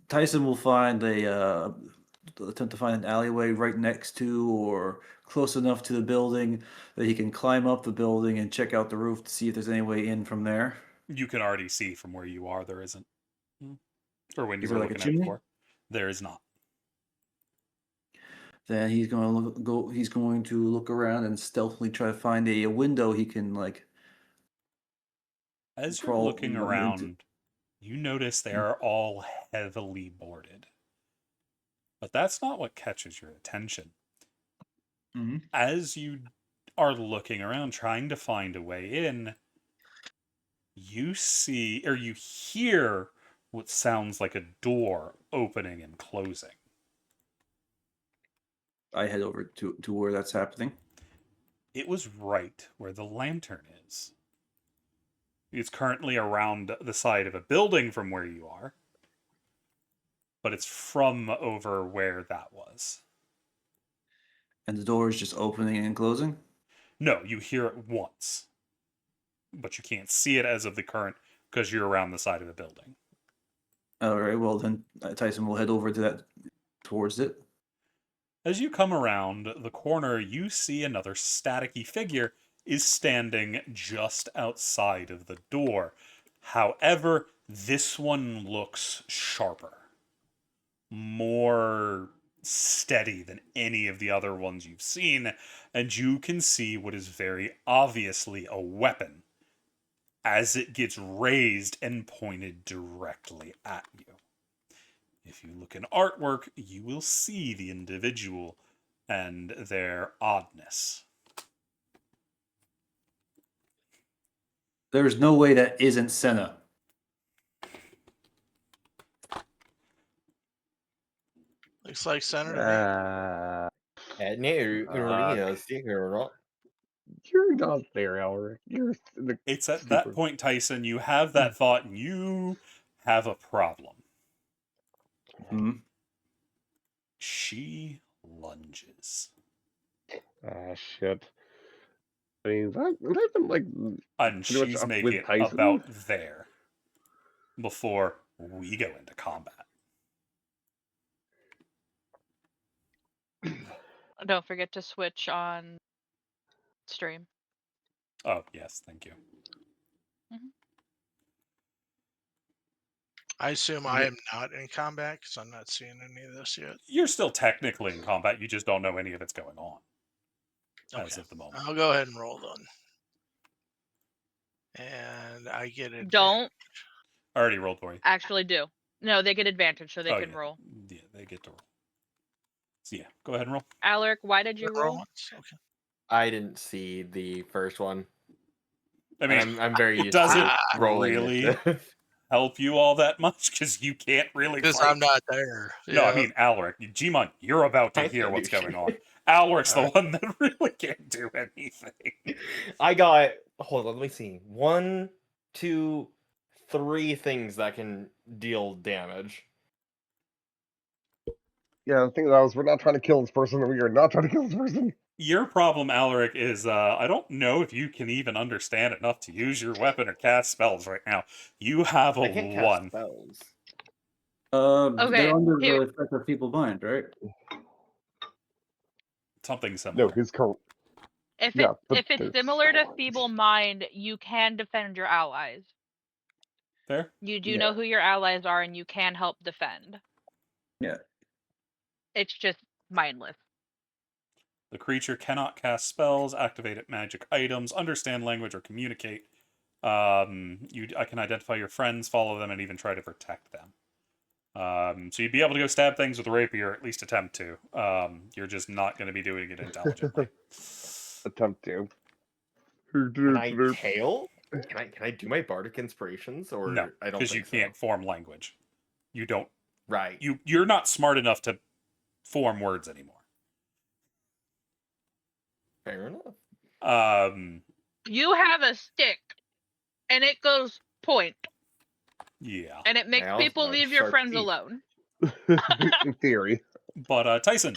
Tyson will find attempt to find an alleyway right next to or close enough to the building that he can climb up the building and check out the roof to see if there's any way in from there. You can already see from where you are there isn't. Or when you Is were there like a looking at it chimney? before. There is not. Then he's going to go. He's going to look around and stealthily try to find a window he can like As you're crawl looking into. around, you notice they are all heavily boarded. But that's not what catches your attention. Mhm. As you are looking around trying to find a way in, you see or you hear what sounds like a door opening and closing. I head over to where that's happening. It was right where the lantern is. It's currently around the side of a building from where you are, but it's from over where that was. And the door is just opening and closing? No, you hear it once, but you can't see it as of the current because you're around the side of a building. All right, well then Tyson will head over towards it. As you come around the corner, you see another staticky figure is standing just outside of the door. However, this one looks sharper, more steady than any of the other ones you've seen, and you can see what is very obviously a weapon as it gets raised and pointed directly at you. If you look in artwork, you will see the individual and their oddness. There's no way that isn't Senna. Looks like Senator to me. You're not there, Elric. You're the It's at super. that point, Tyson, you have that thought and you have a problem. Hmm? She lunges. Ah, shit. I mean, that's like And pretty much she's up making with it Tyson. about there before we go into combat. Don't forget to switch on stream. Oh, yes, thank you. I assume I am not in combat because I'm not seeing any of this yet. You're still technically in combat, you just don't know any of it's going on as Okay. of the moment. I'll go ahead and roll then. And I get it. Don't I already rolled for you. actually do. No, they get advantage, so they can yeah. roll. Yeah, they get to roll. So yeah, go ahead and roll. Alaric, why did you roll? Okay. I didn't see the first one. I mean, And I'm very it used doesn't to rolling really initiative. help you all that much because you can't really Because fight. I'm not there. No, I Yeah. mean Alaric. Gmon, you're about to I hear can't what's do going shit. on. Alaric's the Alright. one that really can't do anything. I got, hold on, let me see. 1, 2, 3 things that can deal damage. Yeah, the thing that was, we're not trying to kill this person, and we are not trying to kill this person. Your problem, Alaric, is I don't know if you can even understand enough to use your weapon or cast spells right now. You have a I can't cast 1. spells. Okay, They're under here- the effect of feeble mind, right? Something similar. No, his current. If Yeah, but if it's there's- similar to feeble mind, you can defend your allies. There? You do Yeah. know who your allies are, and you can help defend. Yeah. It's just mindless. The creature cannot cast spells, activate magic items, understand language, or communicate. I can identify your friends, follow them, and even try to protect them. So you'd be able to go stab things with a rapier, or at least attempt to. You're just not going to be doing it intelligently. Attempt to. Can I tail? Can I do my bardic inspirations? Or No, I don't because think you can't form language. You don't. Right. You're not smart enough to form words anymore. Fair enough. You have a stick, and it goes point, Yeah. and it makes I also people have leave your sharp friends teeth. alone. In theory. But Tyson,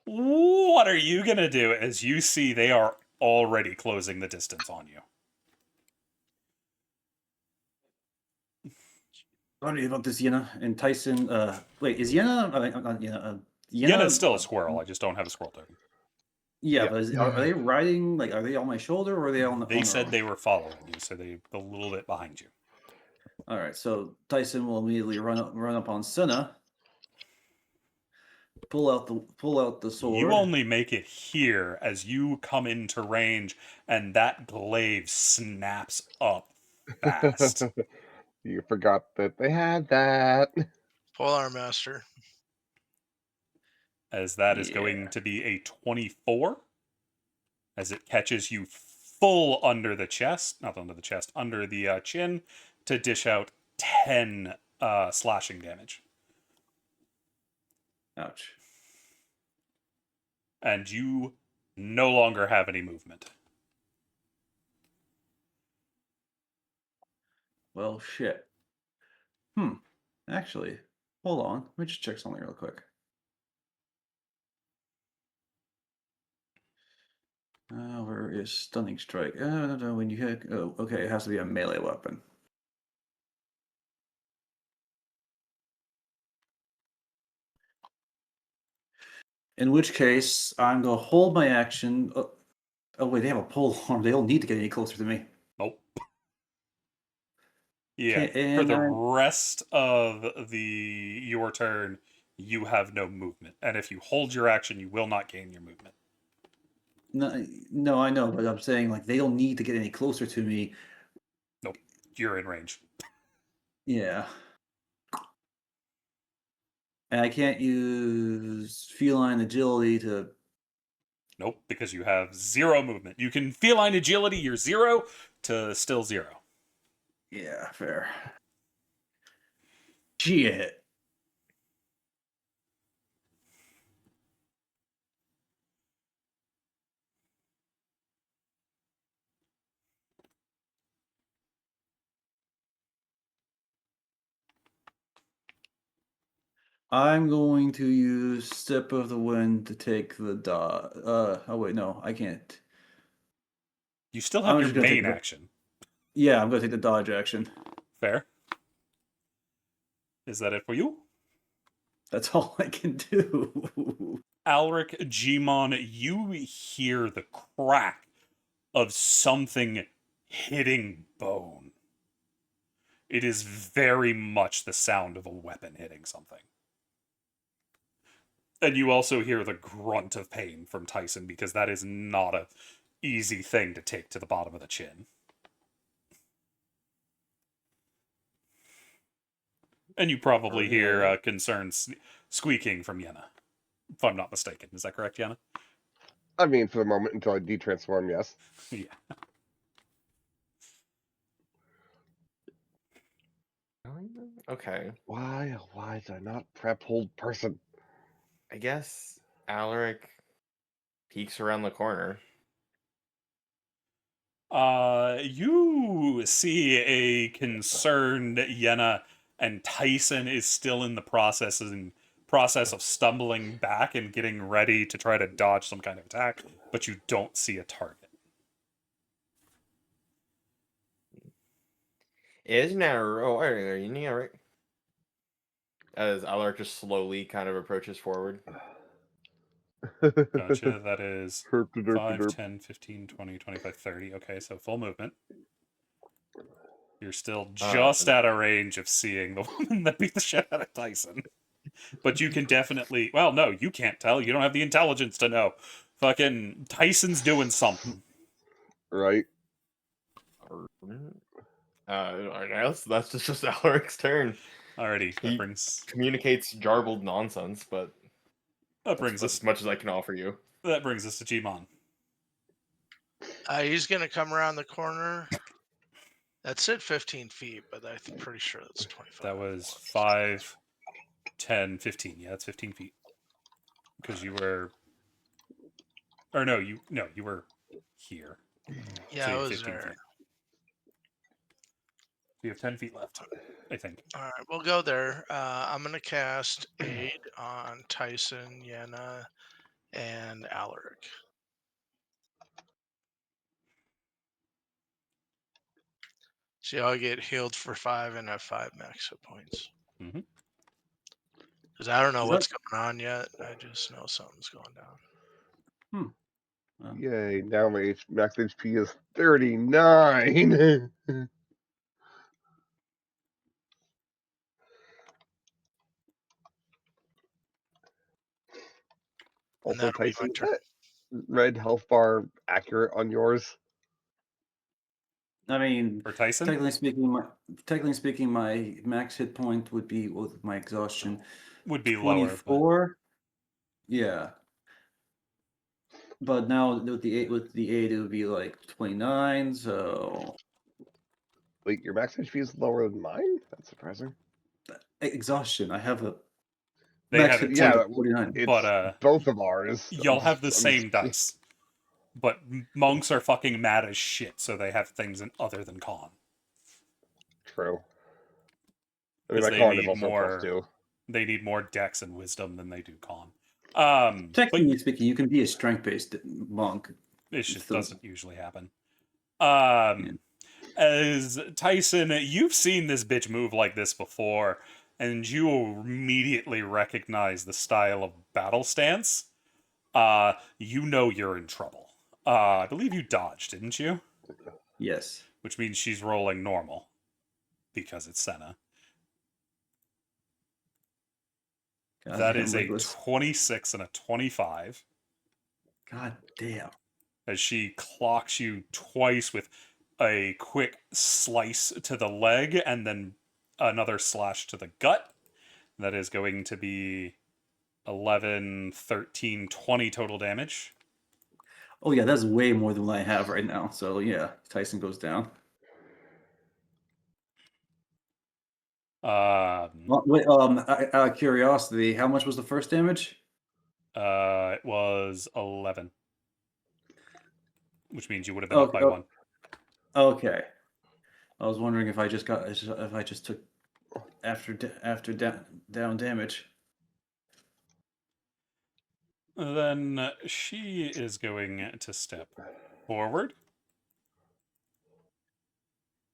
what are you gonna do as you see they are already closing the distance on you? Sorry about this, Yenna and Tyson. Wait, is Yenna? Not Yenna. Yenna's still a uh, squirrel. I just don't have a squirrel token. Yeah, Yeah. but are they riding? Like, are they on my shoulder or are they on They on their said own? they were following you, so they're a little bit behind you. All right, so Tyson will immediately run up on Senna, pull out the sword. You only make it here as you come into range, and that glaive snaps up fast. You forgot that they had that. Polearm Master. As that is Yeah. going to be a 24. As it catches you full under the chest, not under the chest, under the chin, to dish out 10 slashing damage. Ouch. And you no longer have any movement. Well, shit. Actually, hold on. Let me just check something real quick. Where is stunning strike? No, when you hit. Oh, okay. It has to be a melee weapon. In which case, I'm gonna hold my action. Oh wait, they have a pole arm. They don't need to get any closer to me. Nope. Yeah, Okay, for and the rest of your turn, you have no movement. And if you hold your action, you will not gain your movement. no, I know, but I'm saying like they don't need to get any closer to me. Nope. You're in range. Yeah. And I can't use feline agility to. Nope, because you have 0 movement. You can feline agility your 0 to still 0. Yeah, fair. Shit. I'm going to use Step of the Wind to take the dodge. Oh wait, no, I can't. You still have I'm your just gonna take main the. action. Yeah, I'm gonna take the dodge action. Fair. Is that it for you? That's all I can do. Alric, Gmon, you hear the crack of something hitting bone. It is very much the sound of a weapon hitting something. And you also hear the grunt of pain from Tyson, because that is not a easy thing to take to the bottom of the chin. And you probably hear concerns squeaking from Yenna, if I'm not mistaken. Is that correct, Yenna? I mean, for the moment until I detransform, yes. Yeah. Okay. Why, oh, why did I not prep hold person? I guess Alaric peeks around the corner. You see a concerned Yenna, and Tyson is still in the process of stumbling back and getting ready to try to dodge some kind of attack, but you don't see a target. Isn't that are you alright? As Alaric just slowly kind of approaches forward. Gotcha. That is Herp de derp de 5, derp. 10, 15, 20, 25, 30. Okay, so full movement. You're still just out of range of seeing the woman that beat the shit out of Tyson. But you can definitely... Well, no, you can't tell. You don't have the intelligence to know. Fucking Tyson's doing something. Right. I guess that's just Alaric's turn. Alrighty, that He brings communicates garbled nonsense, but that that's brings us as much as I can offer you. to Gmon. He's going to come around the corner. That said 15 feet, but I'm pretty sure that's 25. That was 5, 10, 15. Yeah, that's 15 feet. Because you were... Or no, you were here. Yeah, So you I have was 15 there. feet. So you have 10 feet left, I think. All right, we'll go there. I'm going to cast Aid on Tyson, Yenna, and Alaric. See, I'll get healed for 5 and have 5 max hit points. Mhm. Because I don't know Is what's going on yet. I just know something's going down. Yay! Now my max HP is 39. And Also, that'll be my Tyson, is turn. that red health bar accurate on yours? I mean, For Tyson? technically speaking, my max hit point would be with my exhaustion Would be lower, but 24. Yeah, but now with the 8, it would be like 29. So Wait, your max HP is lower than mine? That's surprising. exhaustion. I have a they max have hit it point Yeah, of 49. it's but both of ours. y'all have the same dice. But monks are fucking mad as shit, so they have things other than con. True. I mean, Because my they con is need also more. +2. They need more dex and wisdom than they do con. Technically But speaking, you can be a strength-based monk. it just Still- doesn't usually happen. As Tyson, you've seen this bitch move like this before, and you will immediately recognize the style of battle stance. You know you're in trouble. I believe you dodged, didn't you? Yes. Which means she's rolling normal because it's Senna. That Goddamn is a Legolas. 26 and a 25. God damn. As she clocks you twice with a quick slice to the leg and then another slash to the gut. That is going to be 11, 13, 20 total damage. Oh yeah, that's way more than what I have right now. So yeah, Tyson goes down. Wait, out of curiosity, how much was the first damage? It was 11, which means you would have been up Okay. by 1. Okay. I was wondering if I just took after down damage. Then she is going to step forward.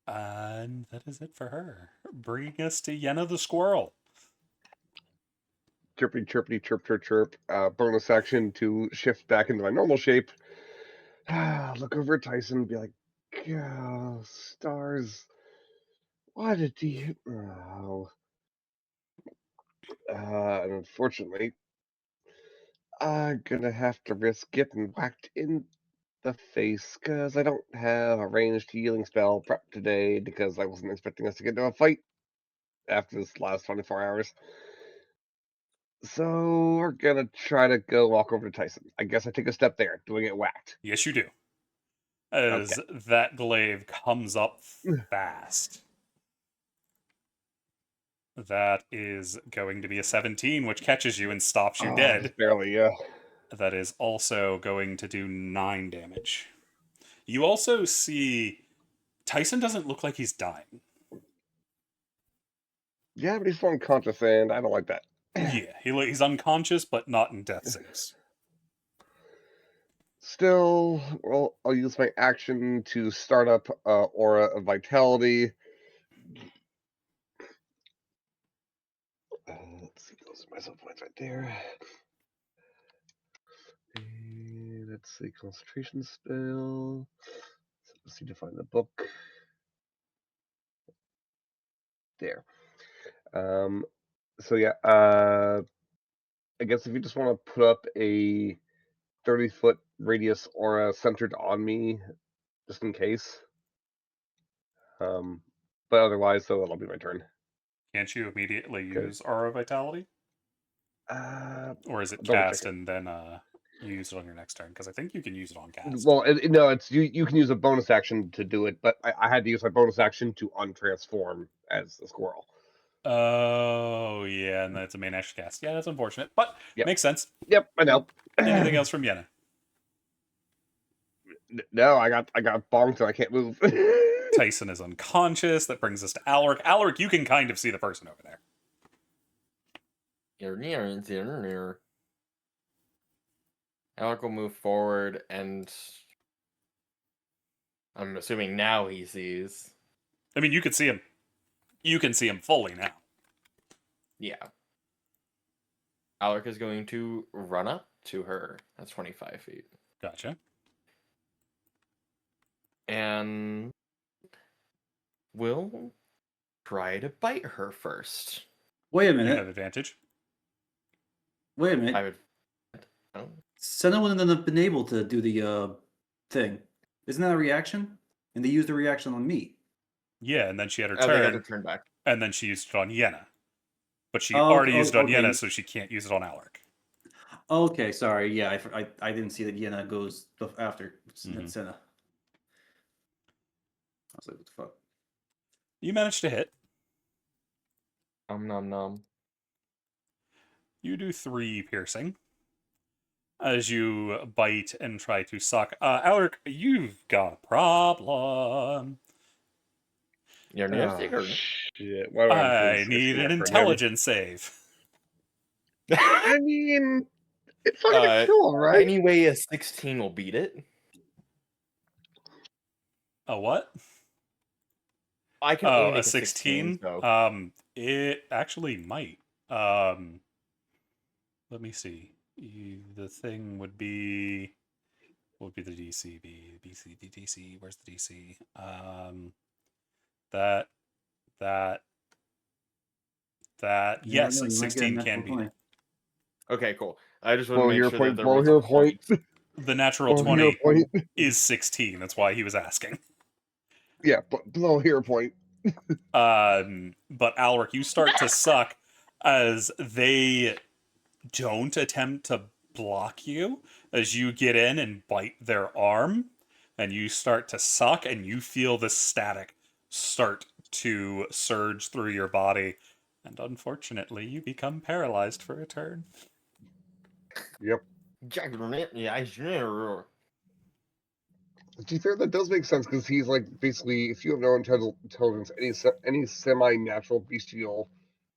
And that is it for her. Bringing us to Yenna the squirrel. Chirpity, chirpity, chirp, chirp, chirp. Bonus action to shift back into my normal shape. Look over at Tyson and be like, "Oh, stars. Why did he... Oh. And unfortunately, I'm gonna have to risk getting whacked in the face because I don't have a ranged healing spell prepped today because I wasn't expecting us to get into a fight after this last 24 hours. So we're gonna try to go walk over to Tyson. I guess I take a step there. Do I get whacked? Yes, you do. As that glaive comes up fast. That is going to be a 17, which catches you and stops you dead. Just barely, yeah. That is also going to do 9 damage. You also see Tyson doesn't look like he's dying. Yeah, but he's still unconscious, and I don't like that. Yeah, he's unconscious, but not in death saves. Still, well, I'll use my action to start up Aura of Vitality. Let's see, those are my sub points right there. And let's see, concentration spell. Let's see to find the book. There. So yeah, I guess if you just want to put up a 30-foot radius aura centered on me, just in case. But otherwise, though, it'll be my turn. Can't you immediately Okay. use Aura Vitality? Or is it double cast check it. and then you use it on your next turn? Because I think you can use it on cast. Well, no, it's you can use a bonus action to do it, but I had to use my bonus action to untransform as a squirrel. Oh, yeah, and that's a main action cast. Yeah, that's unfortunate, but Yep. makes sense. Yep, I know. Anything else from Yenna? No, I got bonked and I can't move. Tyson is unconscious. That brings us to Alaric. Alaric, you can kind of see the person over there. Alec will move forward, and I'm assuming now he sees. I mean, you could see him. You can see him fully now. Yeah. Alec is going to run up to her. That's 25 feet. Gotcha. And will try to bite her first. Wait a You minute. have advantage. Wait a I minute. would. Oh. Senna wouldn't have been able to do the thing. Isn't that a reaction? And they used the reaction on me. Yeah, and then she had her Oh, they got turn, to turn back. and then she used it on Yenna. But she Oh, already used it on okay. Yenna, so she can't use it on Alaric. Okay, sorry. Yeah, I didn't see that Yenna goes after Mhm. Senna. I was like, what the fuck? You managed to hit. Nom nom. You do 3 piercing as you bite and try to suck. Alaric, you've got a problem. You're near Sigurd. Shit. Why do I have I his need an acronym? intelligence save. I mean, it's not gonna Uh, kill him, right? Anyway, a 16 will beat it. A what? I can only Oh, a make 16? so. It actually might. Let me see. The thing would be... What would be the DC be? DC. Where's the DC? That. You never Yes, know, you might get a 16 can natural beat 20. it. Okay, cool. I just want to Blow make hero sure point, that there blow was hero a point. point. The natural Blow hero 20 point. is 16. That's why he was asking. Yeah, blow hero point. But Alric, you start to suck as they don't attempt to block you as you get in and bite their arm, and you start to suck, and you feel the static start to surge through your body, and unfortunately, you become paralyzed for a turn. Yep. Yeah, To be fair, that does make sense because he's like basically, if you have no intelligence, any semi-natural bestial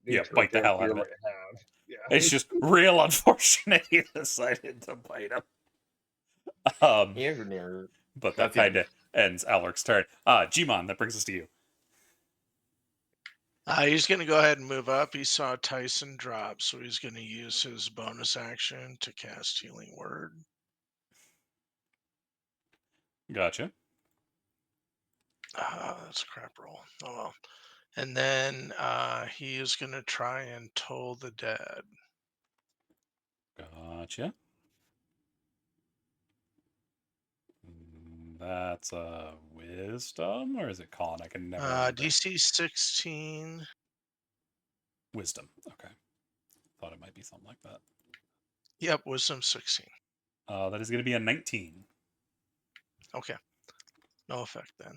Yeah, nature bite the hell ability out you of it. might have. Yeah. It's just real unfortunate he decided to bite him. Um, but that That's the kind end. of ends Alaric's turn. Gmon, that brings us to you. He's going to go ahead and move up. He saw Tyson drop, so he's going to use his bonus action to cast Healing Word. Gotcha. That's a crap roll. Oh well. And then he is going to try and toll the dead. Gotcha. That's a wisdom, or is it con? I can never remember. DC 16. Wisdom. Okay. Thought it might be something like that. Yep, wisdom 16. That is going to be a 19. Okay. No effect then.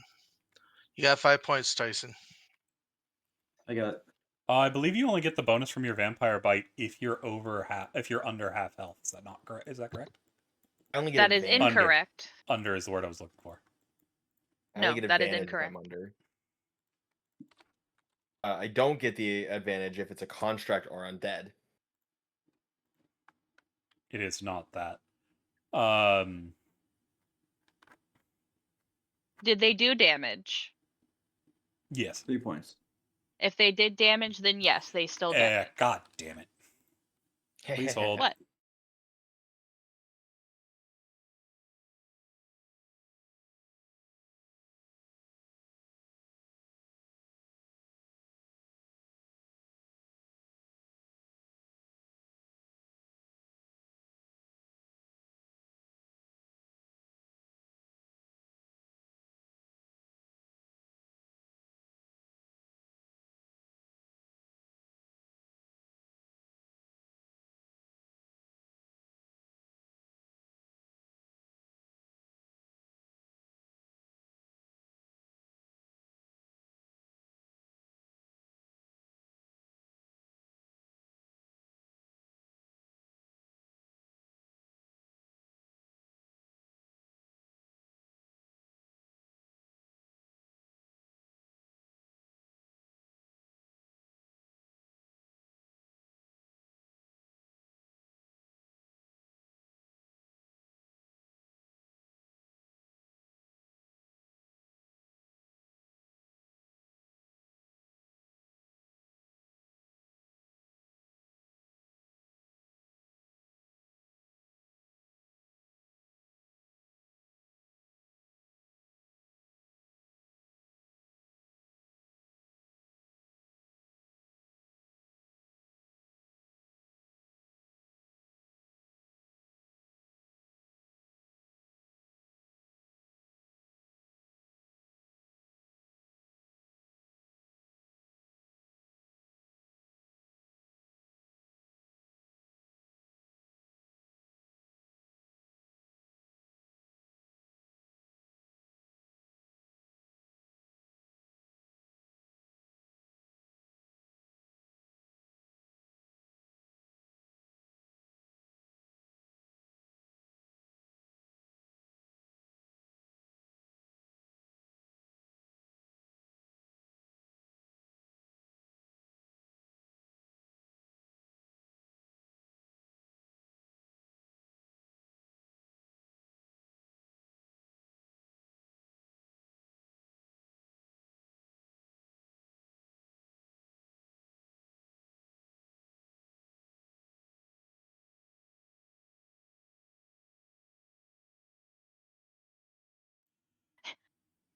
You got 5 points, Tyson. I got it. I believe you only get the bonus from your vampire bite if you're under half health. Is that not correct? Is that correct? I only get That is advantage. incorrect. Under is the word I was looking for. I only No, get that is advantage if I'm incorrect. under. I don't get the advantage if it's a construct or undead. It is not that. Um, Did they do damage? yes. 3 points. If they did damage, then yes, they still get it. God damn it. Please hold. What?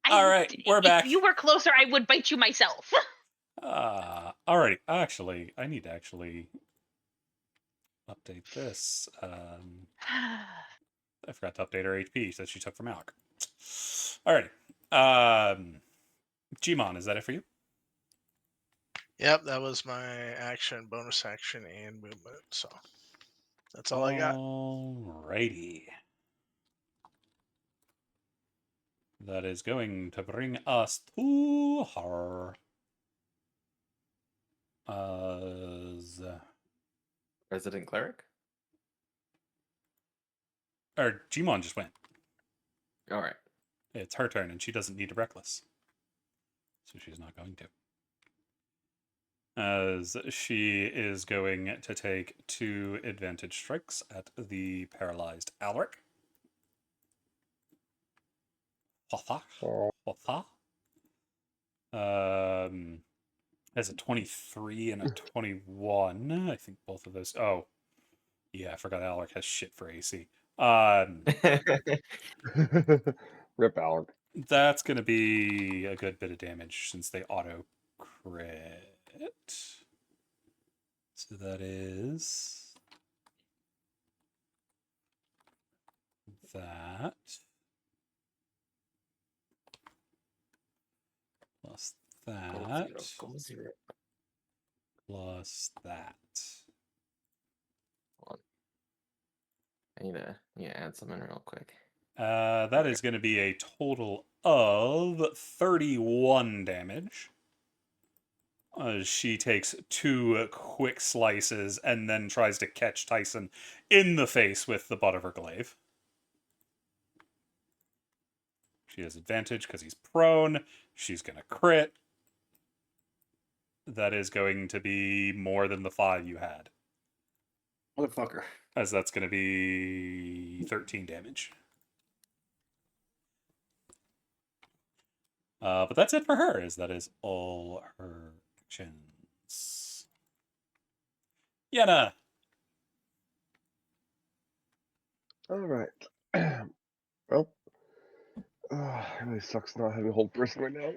All right, we're back. If you were closer, I would bite you myself. Alrighty. Actually, I need to actually update this. I forgot to update her HP that she took from Alec. Alrighty. Gmon, is that it for you? Yep, that was my action, bonus action, and movement. So that's all I got. Alrighty. That is going to bring us to her. Resident cleric. Or Gmon just went. All right. It's her turn, and she doesn't need a reckless. So she's not going to. As she is going to take 2 advantage strikes at the paralyzed Alric. Has a 23 and a 21. I think both of those. Oh, yeah, I forgot Alric has shit for AC. Rip Alec. That's going to be a good bit of damage since they auto crit. So that is that plus that plus that. Hold on. I need to add something real quick. That is going to be a total of 31 damage. She takes 2 quick slices and then tries to catch Tyson in the face with the butt of her glaive. She has advantage because he's prone. She's going to crit. That is going to be more than the 5 you had. Motherfucker. As that's going to be 13 damage. But that's it for her, that is all her actions. Yenna! Alright. Well, it really sucks not having a hold person right now.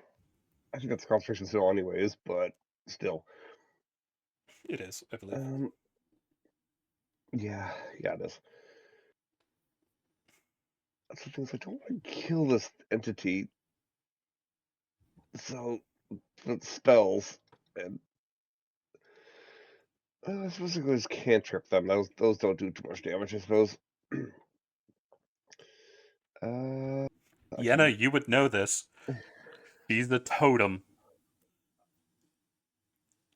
I think that's a concentration skill anyways, but still. It is, I believe. Yeah, it is. That's the thing is I don't want to kill this entity. So that spells and I suppose I just cantrip them. Those don't do too much damage, I suppose. Yenna, you would know this. She's the totem.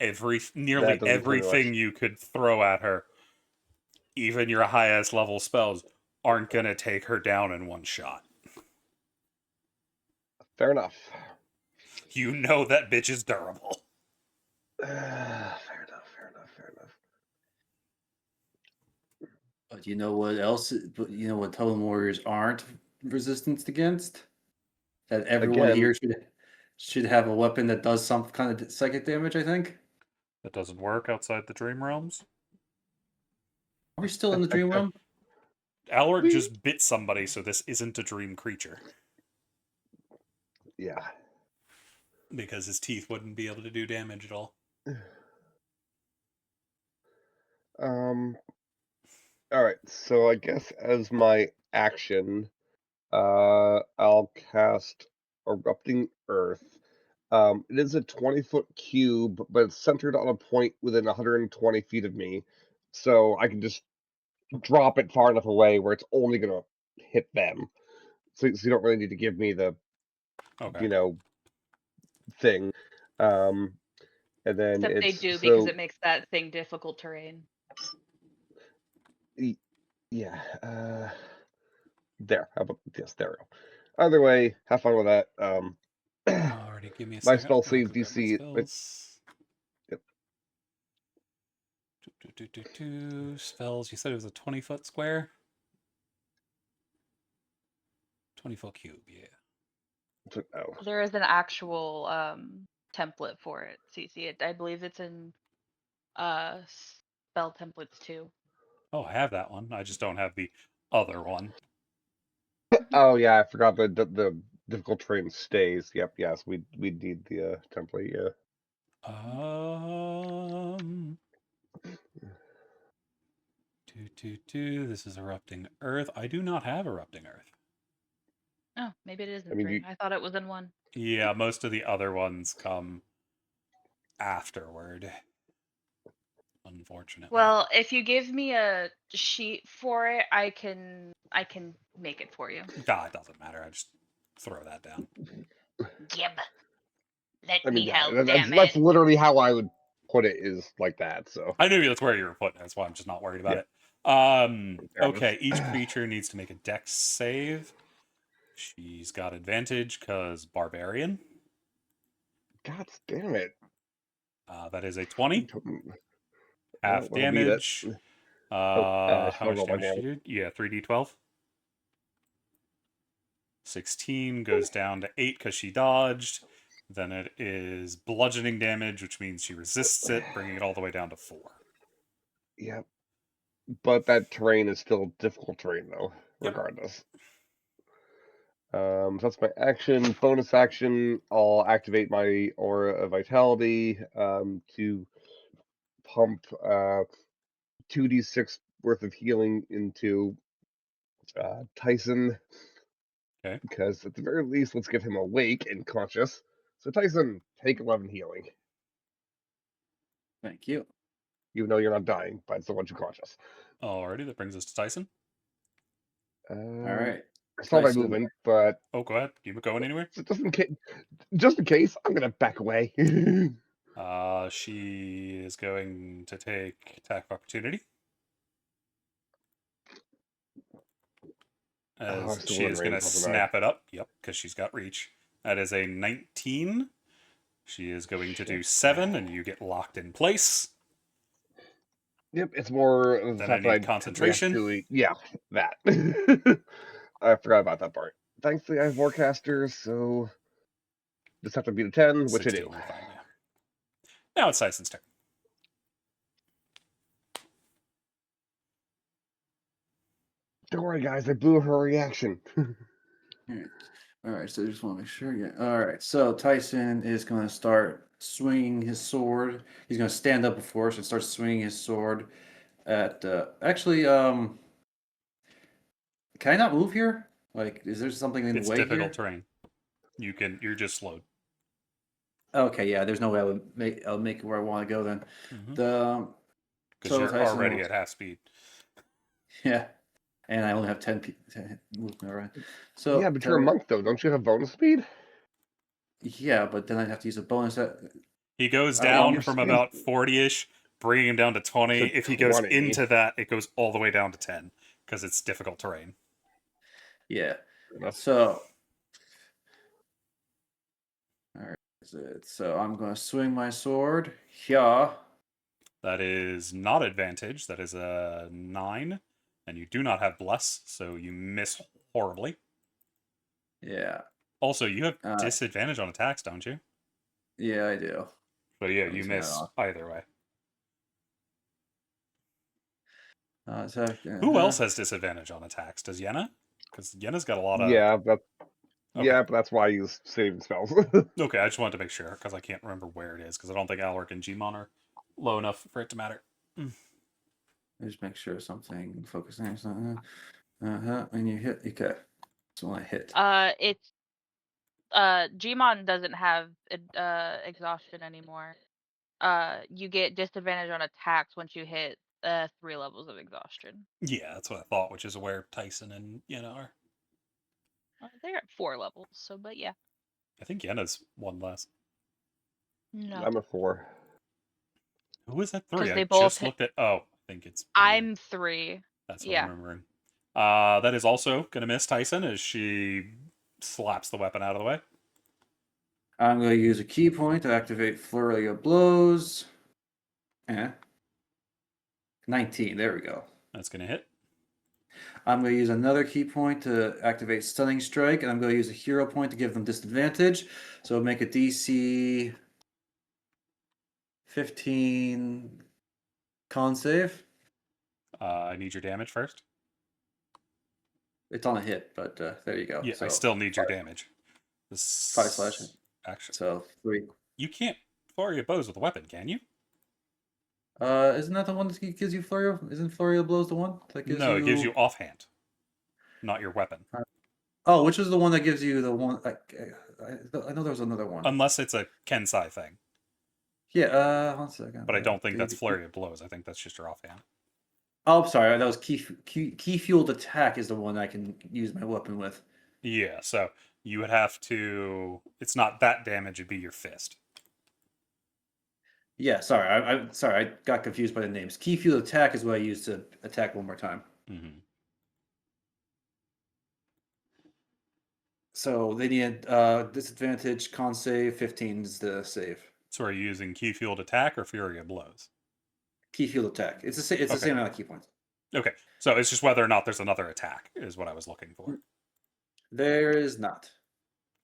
Nearly doesn't tell me everything much. you could throw at her, even your highest level spells, aren't going to take her down in one shot. Fair enough. You know that bitch is durable. Fair enough. But you know what else? But you know what totem warriors aren't resistant against? That everyone Again, here should have a weapon that does some kind of psychic damage, I think. That doesn't work outside the Dream Realms. Are we still in the dream realm? Alaric just bit somebody, so this isn't a dream creature. Yeah. Because his teeth wouldn't be able to do damage at all. Alright, so I guess as my action, I'll cast Erupting Earth. It is a 20-foot cube, but it's centered on a point within 120 feet of me. So I can just drop it far enough away where it's only going to hit them. So you don't really need to give me the, Okay. thing. And then Except they it's do so because it makes that thing difficult terrain. yeah. There. How about yes? There we go. Either way, have fun with that. Alrighty, give me a My second. spell I'll save go grab my DC. spells. Yep. Spells. You said it was a 20-foot square? 20-foot cube, yeah. Oh. There is an actual template for it, CC. I believe it's in spell templates too. Oh, I have that one. I just don't have the other one. Oh yeah, I forgot the difficult terrain stays. Yep, yes, we'd need the template. Yeah. This is erupting earth. I do not have erupting earth. Oh, maybe it is in I mean, 3. I thought it was in 1. Yeah, most of the other ones come afterward. Unfortunately. Well, if you give me a sheet for it, I can make it for you. It doesn't matter. I just throw that down. Gib. Let I mean, me yeah, help, that's damn it. literally how I would put it. Is like that. So I knew that's where you were putting it. That's why I'm just not worried about Yeah. it. Fair Okay, enough. each creature needs to make a dex save. She's got advantage because barbarian. God damn it! That is a 20. Half That'll beat it. damage. Should How I much roll my damage did you do? Yeah, 3d12. 16 goes down to 8 because she dodged. Then it is bludgeoning damage, which means she resists it, bringing it all the way down to 4. Yep. But that terrain is still difficult terrain, though, Yep. regardless. So that's my action. Bonus action, I'll activate my Aura of Vitality to pump 2d6 worth of healing into Tyson. Okay. Because at the very least, let's give him awake and conscious. So Tyson, take 11 healing. Thank you. Even though you're not dying, but I still want you conscious. Alrighty, that brings us to Tyson. All right. I saw my Tyson. movement, but Oh, go ahead. Keep it going anywhere. just in case, I'm gonna back away. She is going to take attack of opportunity. I As still she in is going to range, wasn't I? snap it up. Yep, because she's got reach. That is a 19. She is going to do 7, and you get locked in place. Yep, it's more the Then I fact that need I concentration. yeah, that. I forgot about that part. Thankfully, I have Warcasters, so just have to beat a 10, which I 16, do. you're fine, yeah. Now it's Tyson's turn. Don't worry, guys, I blew her reaction. All right, so I just want to make sure. Yeah. All right, so Tyson is going to start swinging his sword. He's going to stand up before us and start swinging his sword at. Actually, can I not move here? Like, is there something in the It's way difficult here? terrain. You're just slowed. Okay, yeah. There's no way I'll make it where I want to go then. The Because so you're Tyson already will- at half speed. yeah, and I only have 10 movement around. So Yeah, but you're a monk, though. Don't you have bonus speed? Yeah, but then I'd have to use a bonus. He goes I don't know. down Your from speed about 40-ish, bringing him down to 20. to If he goes 20. into that, it goes all the way down to 10, because it's difficult terrain. Yeah. Enough. So, all right. So I'm going to swing my sword. Yeah. That is not advantage. That is a 9. And you do not have bless, so you miss horribly. Yeah. Also, you have disadvantage on attacks, don't you? Yeah, I do. But yeah, Let me you turn that miss off. either way. Attack. Who else has disadvantage on attacks? Does Yenna? Because Yenna's got a lot of... Yeah, Okay. but that's why I use saving spells. Okay, I just wanted to make sure, because I can't remember where it is, because I don't think Alaric and Gmon are low enough for it to matter. Just make sure something focusing or something. And you hit. Okay. So when I hit. It's Gmon doesn't have exhaustion anymore. You get disadvantage on attacks once you hit 3 levels of exhaustion. Yeah, that's what I thought, which is where Tyson and Yenna are. They're at 4 levels, so but yeah. I think Yenna's one less. No. I'm a 4. Who was at 3? 'Cause I they both just looked at... Oh, I think it's... I'm 3. That's what Yeah. I'm remembering. That is also going to miss Tyson as she slaps the weapon out of the way. I'm going to use a key point to activate Flurry of Blows. 19. There we go. That's going to hit. I'm going to use another key point to activate Stunning Strike, and I'm going to use a hero point to give them disadvantage. So make a DC 15 con save. I need your damage first. It's on a hit, but there you go. Yeah, so, I still need your damage. This 5 slashing. Actually, So 3. you can't flurry of blows with a weapon, can you? Isn't that the one that gives you flurry? Isn't flurry of blows the one that gives No, you? it gives you offhand, not your weapon. Oh, which is the one that gives you the one? I know there was another one. Unless it's a Kensai thing. Yeah. 1 second. But I don't think that's flurry of blows. I think that's just your offhand. Oh, I'm sorry. That was key fueled attack is the one I can use my weapon with. Yeah, so you would have to. It's not that damage, it'd be your fist. Yeah, sorry. I'm sorry. I got confused by the names. Key fueled attack is what I use to attack one more time. Mm-hmm. So they need disadvantage, con save, 15 is the save. So are you using key fueled attack or fury of blows? Key fueled attack. It's the Okay. same amount of key points. Okay, so it's just whether or not there's another attack is what I was looking for. There is not.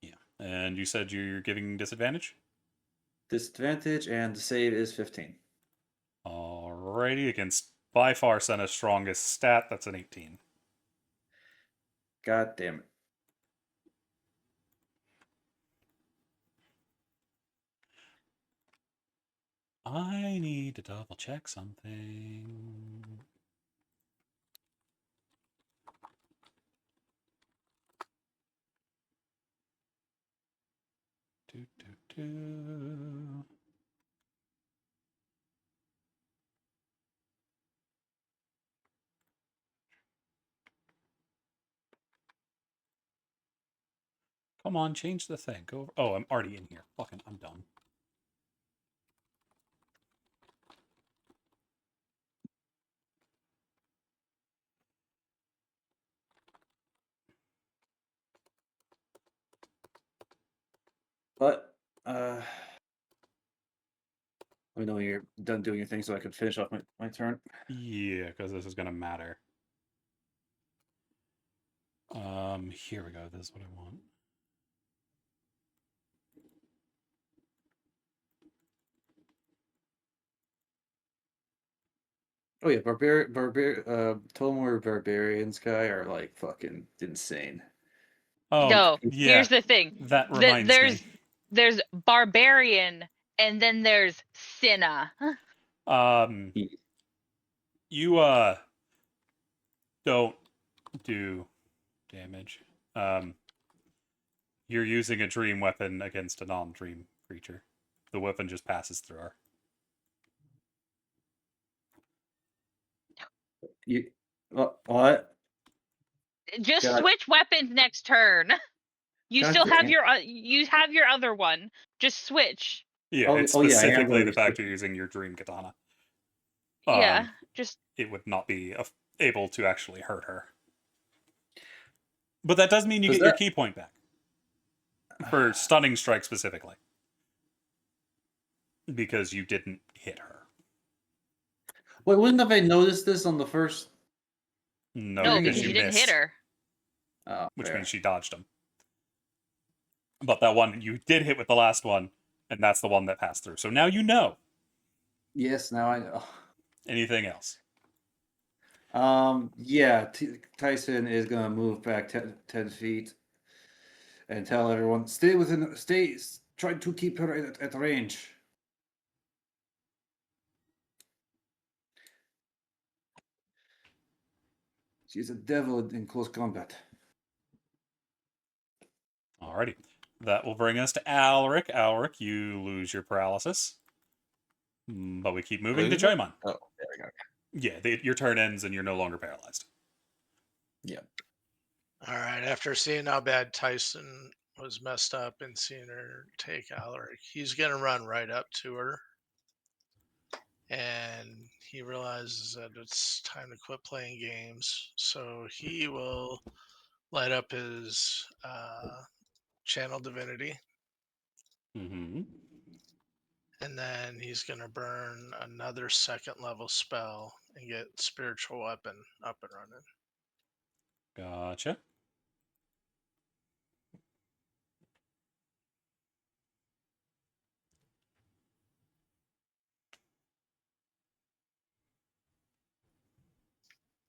Yeah, and you said you're giving disadvantage? Disadvantage, and the save is 15. Alrighty, against by far Senna's strongest stat, that's an 18. God damn it. I need to double check something. Do, do, do. Come on, change the thing. Go over. Oh, I'm already in here. Fucking, I'm done. But, let me know when you're done doing your thing so I can finish off my turn. Yeah, because this is gonna matter. Here we go. This is what I want. Oh yeah, Total Barbarians guy are like fucking insane. Oh, No, yeah. here's the thing. That reminds me. There's barbarian and then there's Cinna. You don't do damage. You're using a dream weapon against a non-dream creature. The weapon just passes through her. What? Just God. switch weapons next turn. You God still have damn. your other one. Just switch. Yeah, it's yeah, I am specifically going the to fact switch. you're using your dream katana. Yeah, just It would not be able to actually hurt her. But that does mean you get your key point back. For stunning strike specifically. Because you didn't hit her. Wait, wouldn't have I noticed this on the first? no, because you didn't hit missed, her. Oh, which fair. means she dodged him. But that one you did hit with the last one, and that's the one that passed through. So now you know. Yes, now I know. Anything else? Yeah, Tyson is gonna move back 10 feet and tell everyone try to keep her at range. She's a devil in close combat. Alrighty. That will bring us to Alric. Alric, you lose your paralysis. But we keep moving to Jaimon. Oh, there we go. Yeah, your turn ends and you're no longer paralyzed. Yeah. All right. After seeing how bad Tyson was messed up and seeing her take Alaric, he's going to run right up to her. And he realizes that it's time to quit playing games. So he will light up his channel divinity. Mm-hmm. And then he's going to burn another 2nd level spell and get spiritual weapon up and running. Gotcha.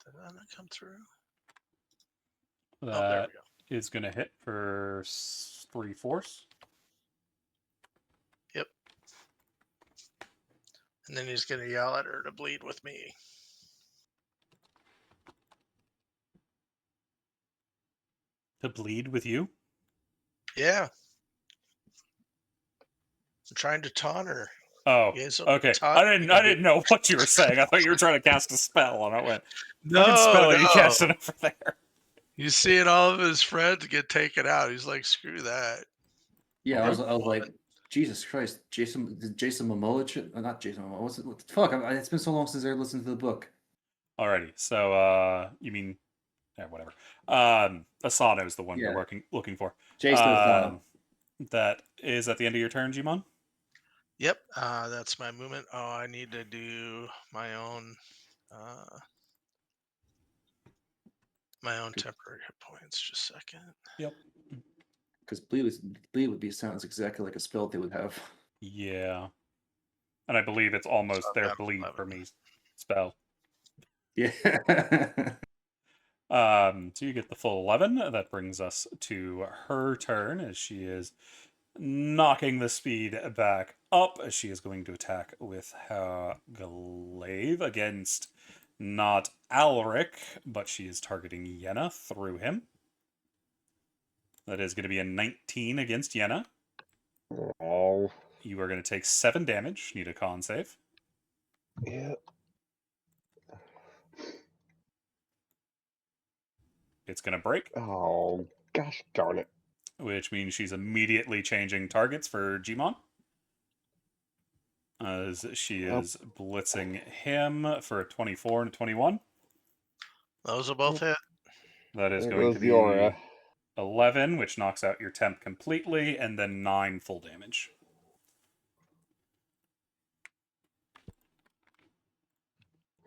Did that not come through? That there we go. is going to hit for 3 force. Yep. And then he's going to yell at her to bleed with me. To bleed with you? Yeah. I'm trying to taunt her. Oh, You guys don't okay. taunt I me. didn't know what you were saying. I thought you were trying to cast a spell, and I went, fucking No, spell you no. casting over there. You seeing all of his friends get taken out. He's like, screw that. Yeah, Okay. I was like, Jesus Christ, Jason Momoa, not Jason Momoa. What the fuck? It's been so long since I listened to the book. Alrighty. So, you mean, yeah, whatever. Asano is the one Yeah. you're looking for. Jason Asano. That is at the end of your turn, Gmon? Yep, that's my movement. Oh, I need to do my own temporary hit points. Just a second. Yep. Because bleed would be sounds exactly like a spell they would have. Yeah. And I believe it's almost So I've their got bleed 11. for me spell. Yeah. So you get the full 11. That brings us to her turn as she is knocking the speed back up as she is going to attack with her glaive against not Alric, but she is targeting Yenna through him. That is going to be a 19 against Yenna. Oh, You are going to take 7 damage. Need a con save. yeah. It's going to break, Oh, gosh darn it. which means she's immediately changing targets for Gmon. As she is blitzing him for a 24 and a 21. Those will both hit. That is There going goes to the be aura. 11, which knocks out your temp completely, and then 9 full damage.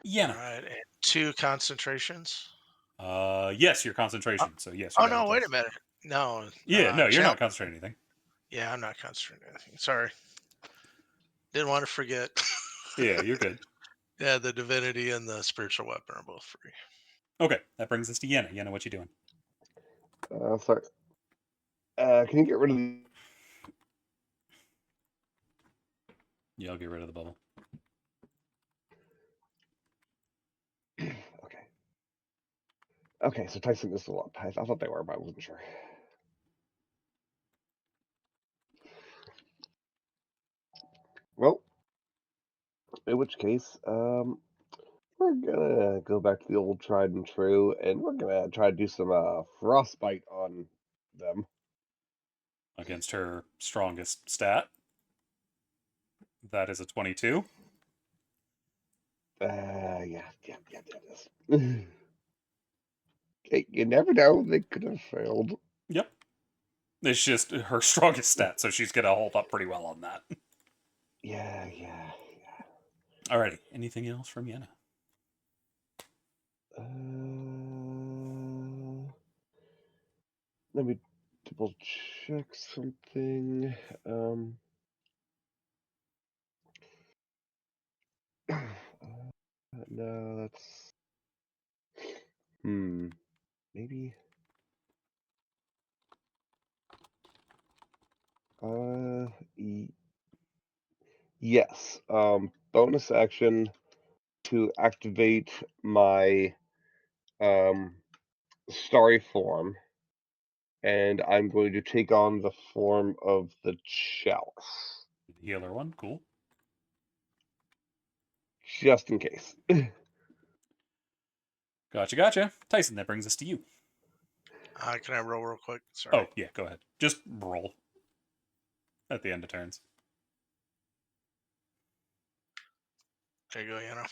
All Yenna. right, and 2 concentrations. Yes, your concentration. So yes, you Oh got no, it. wait a minute. No. Yeah, no, you're not Challenge. concentrating anything. Yeah, I'm not concentrating anything. Sorry. Didn't want to forget. Yeah, you're good. Yeah, the divinity and the spiritual weapon are both free. Okay, that brings us to Yenna. Yenna, what you doing? Sorry. Can you get rid of the... Yeah, I'll get rid of the bubble. Okay. Okay, so Tyson is still up. I thought they were, but I wasn't sure. Well, in which case, we're gonna go back to the old tried and true, and we're gonna try to do some frostbite on them. Against her strongest stat. That is a 22. Yeah, it is. Hey, you never know; they could have failed. Yep. It's just her strongest stat, so she's going to hold up pretty well on that. Yeah. Alrighty, anything else from Yenna? Let me double check something. No, that's maybe. Yes. Bonus action to activate my starry form, and I'm going to take on the form of the chalice, The healer one, cool. just in case. Gotcha. Tyson, that brings us to you. Can I roll real quick? Sorry. Oh, yeah, go ahead. Just roll at the end of turns. There you go, Yana.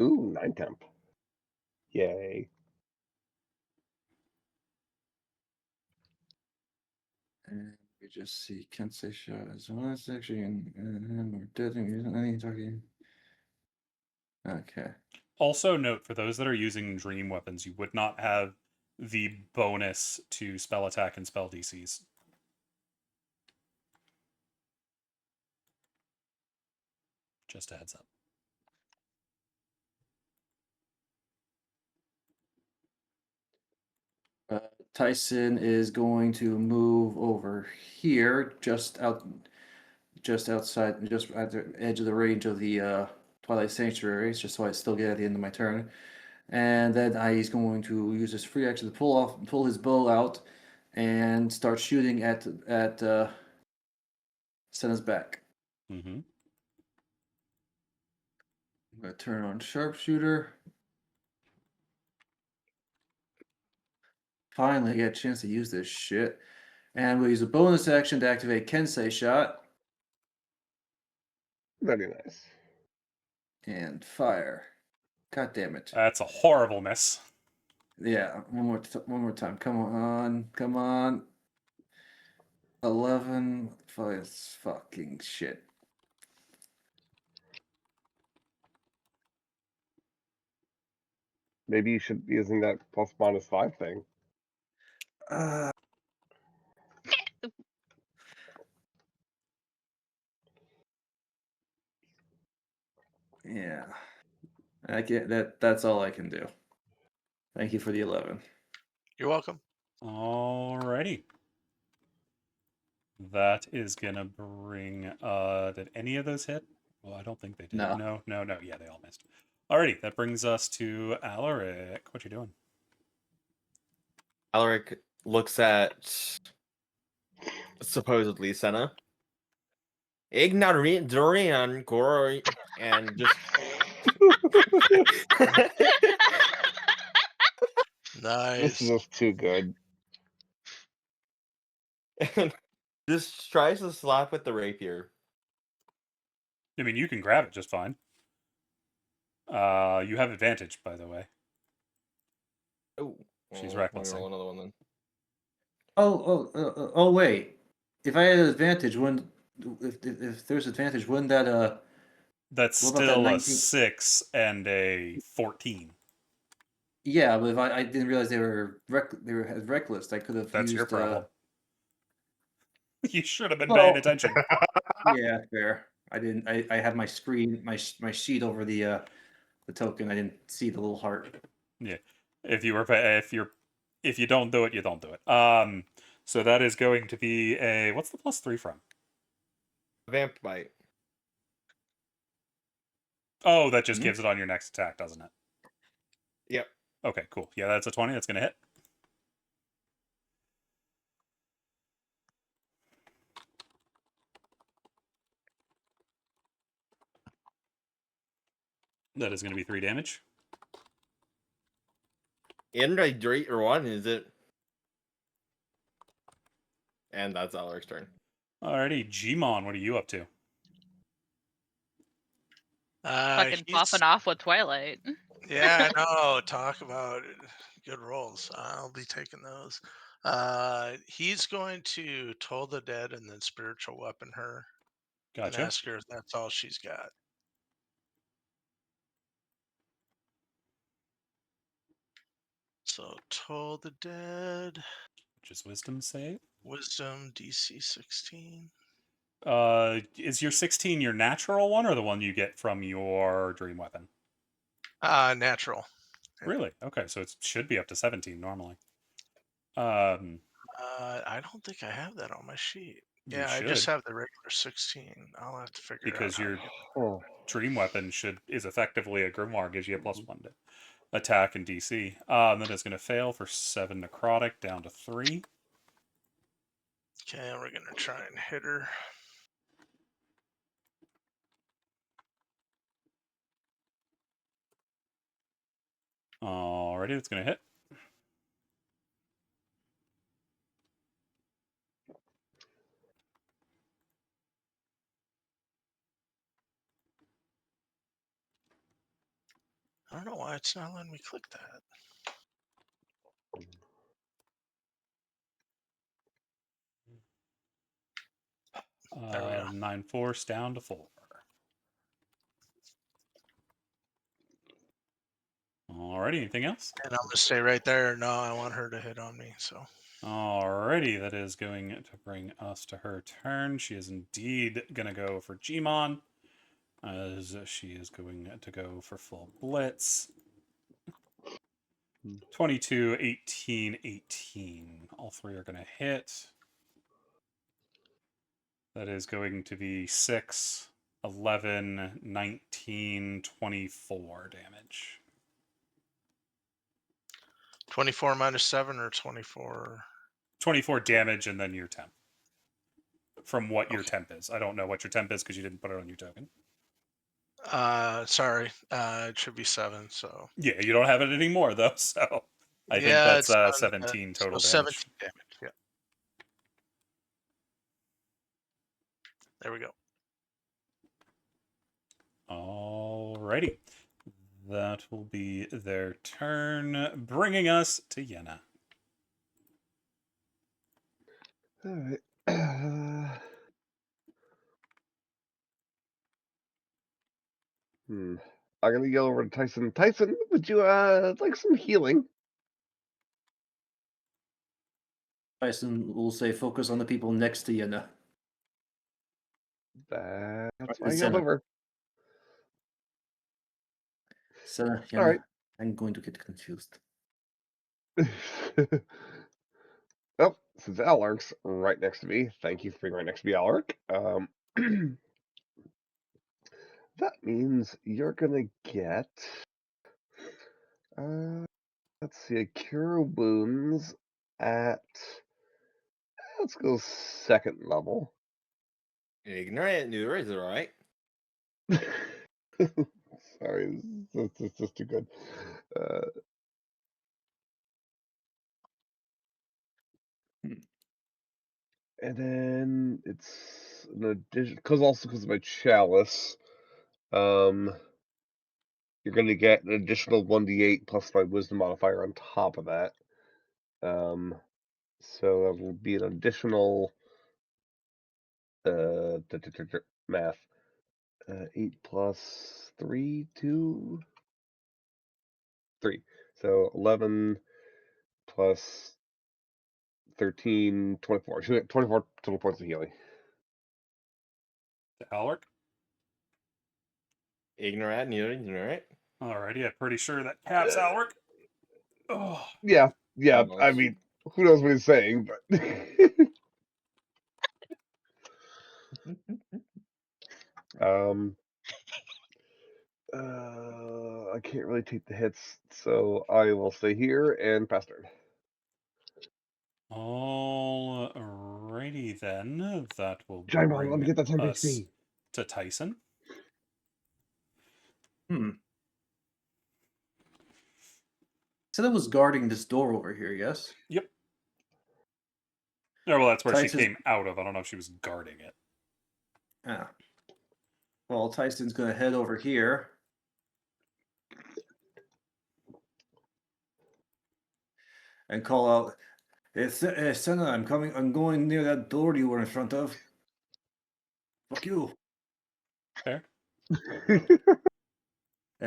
Ooh, 9 temp. Yay. And we just see can't say shot as well as actually or doesn't any talking. Okay. Also note, for those that are using dream weapons, you would not have the bonus to spell attack and spell DCs. Just a heads up. Tyson is going to move over here, just outside, just at the edge of the range of the Twilight Sanctuary, just so I still get at the end of my turn. And then he's going to use his free action to pull his bow out, and start shooting at Senna's back. Mm-hmm. I'm gonna turn on sharpshooter. Finally, I get a chance to use this shit. And we'll use a bonus action to activate Kensei shot Very nice. and fire. God damn it. That's a horrible miss. Yeah, one more time. Come on. 11. Fucking shit. Maybe you should be using that +/-5 thing. Uh, yeah. I can't. That's all I can do. Thank you for the 11. You're welcome. Alrighty. That is gonna bring. Did any of those hit? Well, I don't think they did. No. No. Yeah, they all missed. Alrighty, that brings us to Alaric. What you doing? Alaric looks at supposedly Senna. Ignorant Dorian Goro and just This Nice. is just too good. and just tries to slap with the rapier. I mean, you can grab it just fine. You have advantage, by the way. Oh, She's let me recklessing. roll another one then. Oh, wait. If I had an advantage, wouldn't if there's advantage, wouldn't that That's what about that still a 19? 6 and a 14. Yeah, but if I didn't realize they were reckless, I could have That's used your problem. You should have been Well- paying attention. Yeah, fair. I didn't. I had my screen, my sheet over the token. I didn't see the little heart. Yeah. If you don't do it, you don't do it. So that is going to be a what's the +3 from? Vamp bite. Oh, that just Mhm. gives it on your next attack, doesn't it? Yep. Okay, cool. Yeah, that's a 20. That's gonna hit. That is gonna be 3 damage. In a great one, is it? And that's Alaric's turn. Alrighty, Gmon, what are you up to? Fucking He's popping off with Twilight. yeah, I know. Talk about good rolls. I'll be taking those. He's going to Toll the Dead and then spiritual weapon her and Gotcha. ask her if that's all she's got. So Toll the Dead, Which is wisdom save. Wisdom DC 16. Is your 16 your natural one or the one you get from your dream weapon? Natural. Yeah. Really? Okay, so it should be up to 17 normally. I don't think I have that on my sheet. You Yeah, I just should, have the regular 16. I'll have to figure because out how to your get Oh, dream weapon is effectively a grimoire, gives you a +1 to attack and DC. Then it's going to fail for 7 necrotic, down to 3. Okay, we're gonna try and hit her. Alrighty, that's going to hit. I don't know why it's not letting me click that. There we go. 9 force down to 4. Alrighty, anything else? And I'm gonna stay right there. No, I want her to hit on me. So Alrighty, that is going to bring us to her turn. She is indeed going to go for Gmon, as she is going to go for full blitz. 22, 18, 18. All three are going to hit. That is going to be 6, 11, 19, 24 damage. 24 minus 7 or 24? 24 damage and then your temp. From what your Okay. temp is. I don't know what your temp is because you didn't put it on your token. Sorry. It should be 7, so. Yeah, you don't have it anymore though, so I think Yeah, that's it's not 17 total so damage. 17 damage. Yeah. There we go. Alrighty. That will be their turn, bringing us to Yenna. All right. I'm gonna go over to Tyson. Tyson, would you like some healing? Tyson will say, focus on the people next to Yenna. That's why I It's yelled Senna. over. Senna, All Yenna. right. I'm going to get confused. Well, since Alark's right next to me, thank you for being right next to me, Alark. That means you're gonna get let's see, a cure wounds at let's go second level. Ignorant neuter is alright. Sorry, this is just too good. And then it's an addition because of my chalice. You're gonna get an additional 1d8 plus my wisdom modifier on top of that. So that will be an additional math. 8 plus 3, 2, 3. So 11 plus 13, 24. So 24 total points of healing. To Alaric. Ignorant neuter ignorant. Alrighty, I'm pretty sure that caps Alaric. Oh, Yeah, I Almost. mean, who knows what he's saying, but. I can't really take the hits, so I will stay here and pass turn. alrighty then. That will Giant Bomb, let me bring get that 10 us HP. to Tyson. Senna was guarding this door over here, yes? Yep. Oh, well, that's where she Tyson's- came out of. I don't know if she was guarding it. Ah. Well, Tyson's going to head over here. And call out, Senna, I'm going near that door you were in front of. Fuck you. Fair. And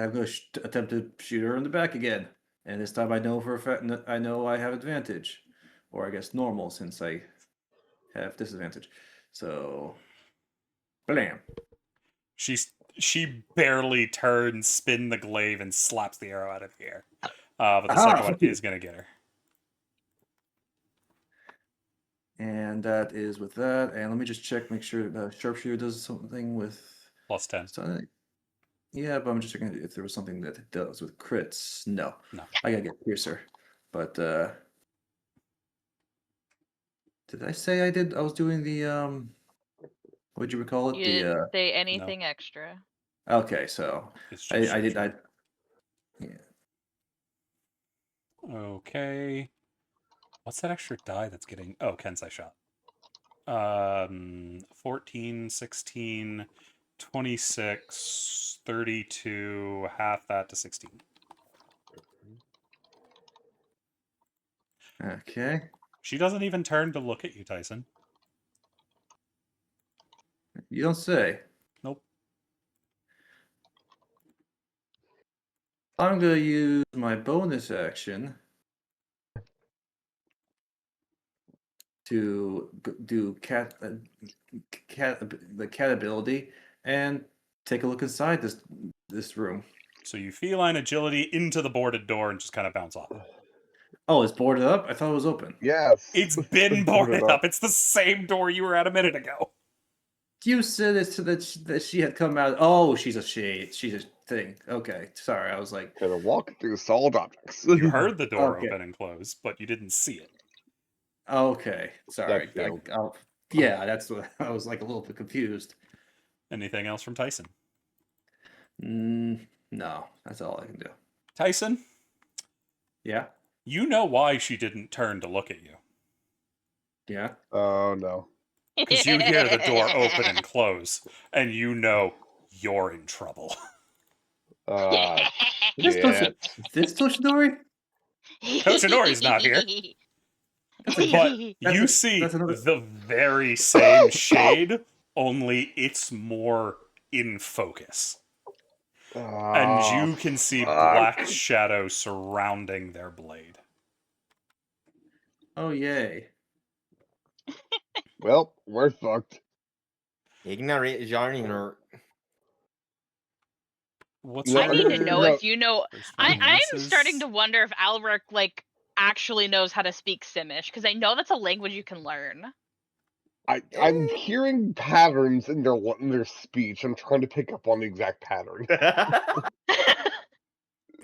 I'm going to attempt to shoot her in the back again. And this time I know for a fact, I know I have advantage. Or I guess normal, since I have disadvantage. So, blam. She barely turns, spin the glaive, and slaps the arrow out of the air. But the Aha, second one fuck you. is going to get her. And that is with that. And let me just check, make sure the sharpshooter does something with Plus 10. stunning. Yeah, but I'm just checking if there was something that it does with crits. No. No. I gotta get piercer. But did I say I was doing the what'd you recall it? You The didn't say anything extra. okay, so It's just I did sharpshooter. yeah. Okay. What's that extra die that's getting... Oh, Kensai shot. 14, 16, 26, 32, half that to 16. Okay. She doesn't even turn to look at you, Tyson. You don't say. Nope. I'm gonna use my bonus action to do the cat ability and take a look inside this room. So you feline agility into the boarded door and just kind of bounce off. Oh, it's boarded up? I thought it was open. Yes. It's been boarded up. It's the same door you were at a minute ago. You said it to that she had come out. Oh, she's a shade. She's a thing. Okay, sorry. I was like, Gonna walk through solid objects. You heard the door Okay. open and close, but you didn't see it. okay, sorry. failed. Yeah, that's what I was like a little bit confused. Anything else from Tyson? No, that's all I can do. Tyson, Yeah, you know why she didn't turn to look at you. yeah. Oh no. Because you hear the door open and close, and you know you're in trouble. This Toshinori? Toshinori's not here. But you That's see another. the very same shade, only it's more in focus. And you can see black shadow surrounding their blade. Oh yay! Well, we're fucked. Ignore Jarniner. What's No, I need to know no. if you know. First one I'm misses. starting to wonder if Alric like actually knows how to speak Simish, because I know that's a language you can learn. I'm hearing patterns in their speech. I'm trying to pick up on the exact pattern.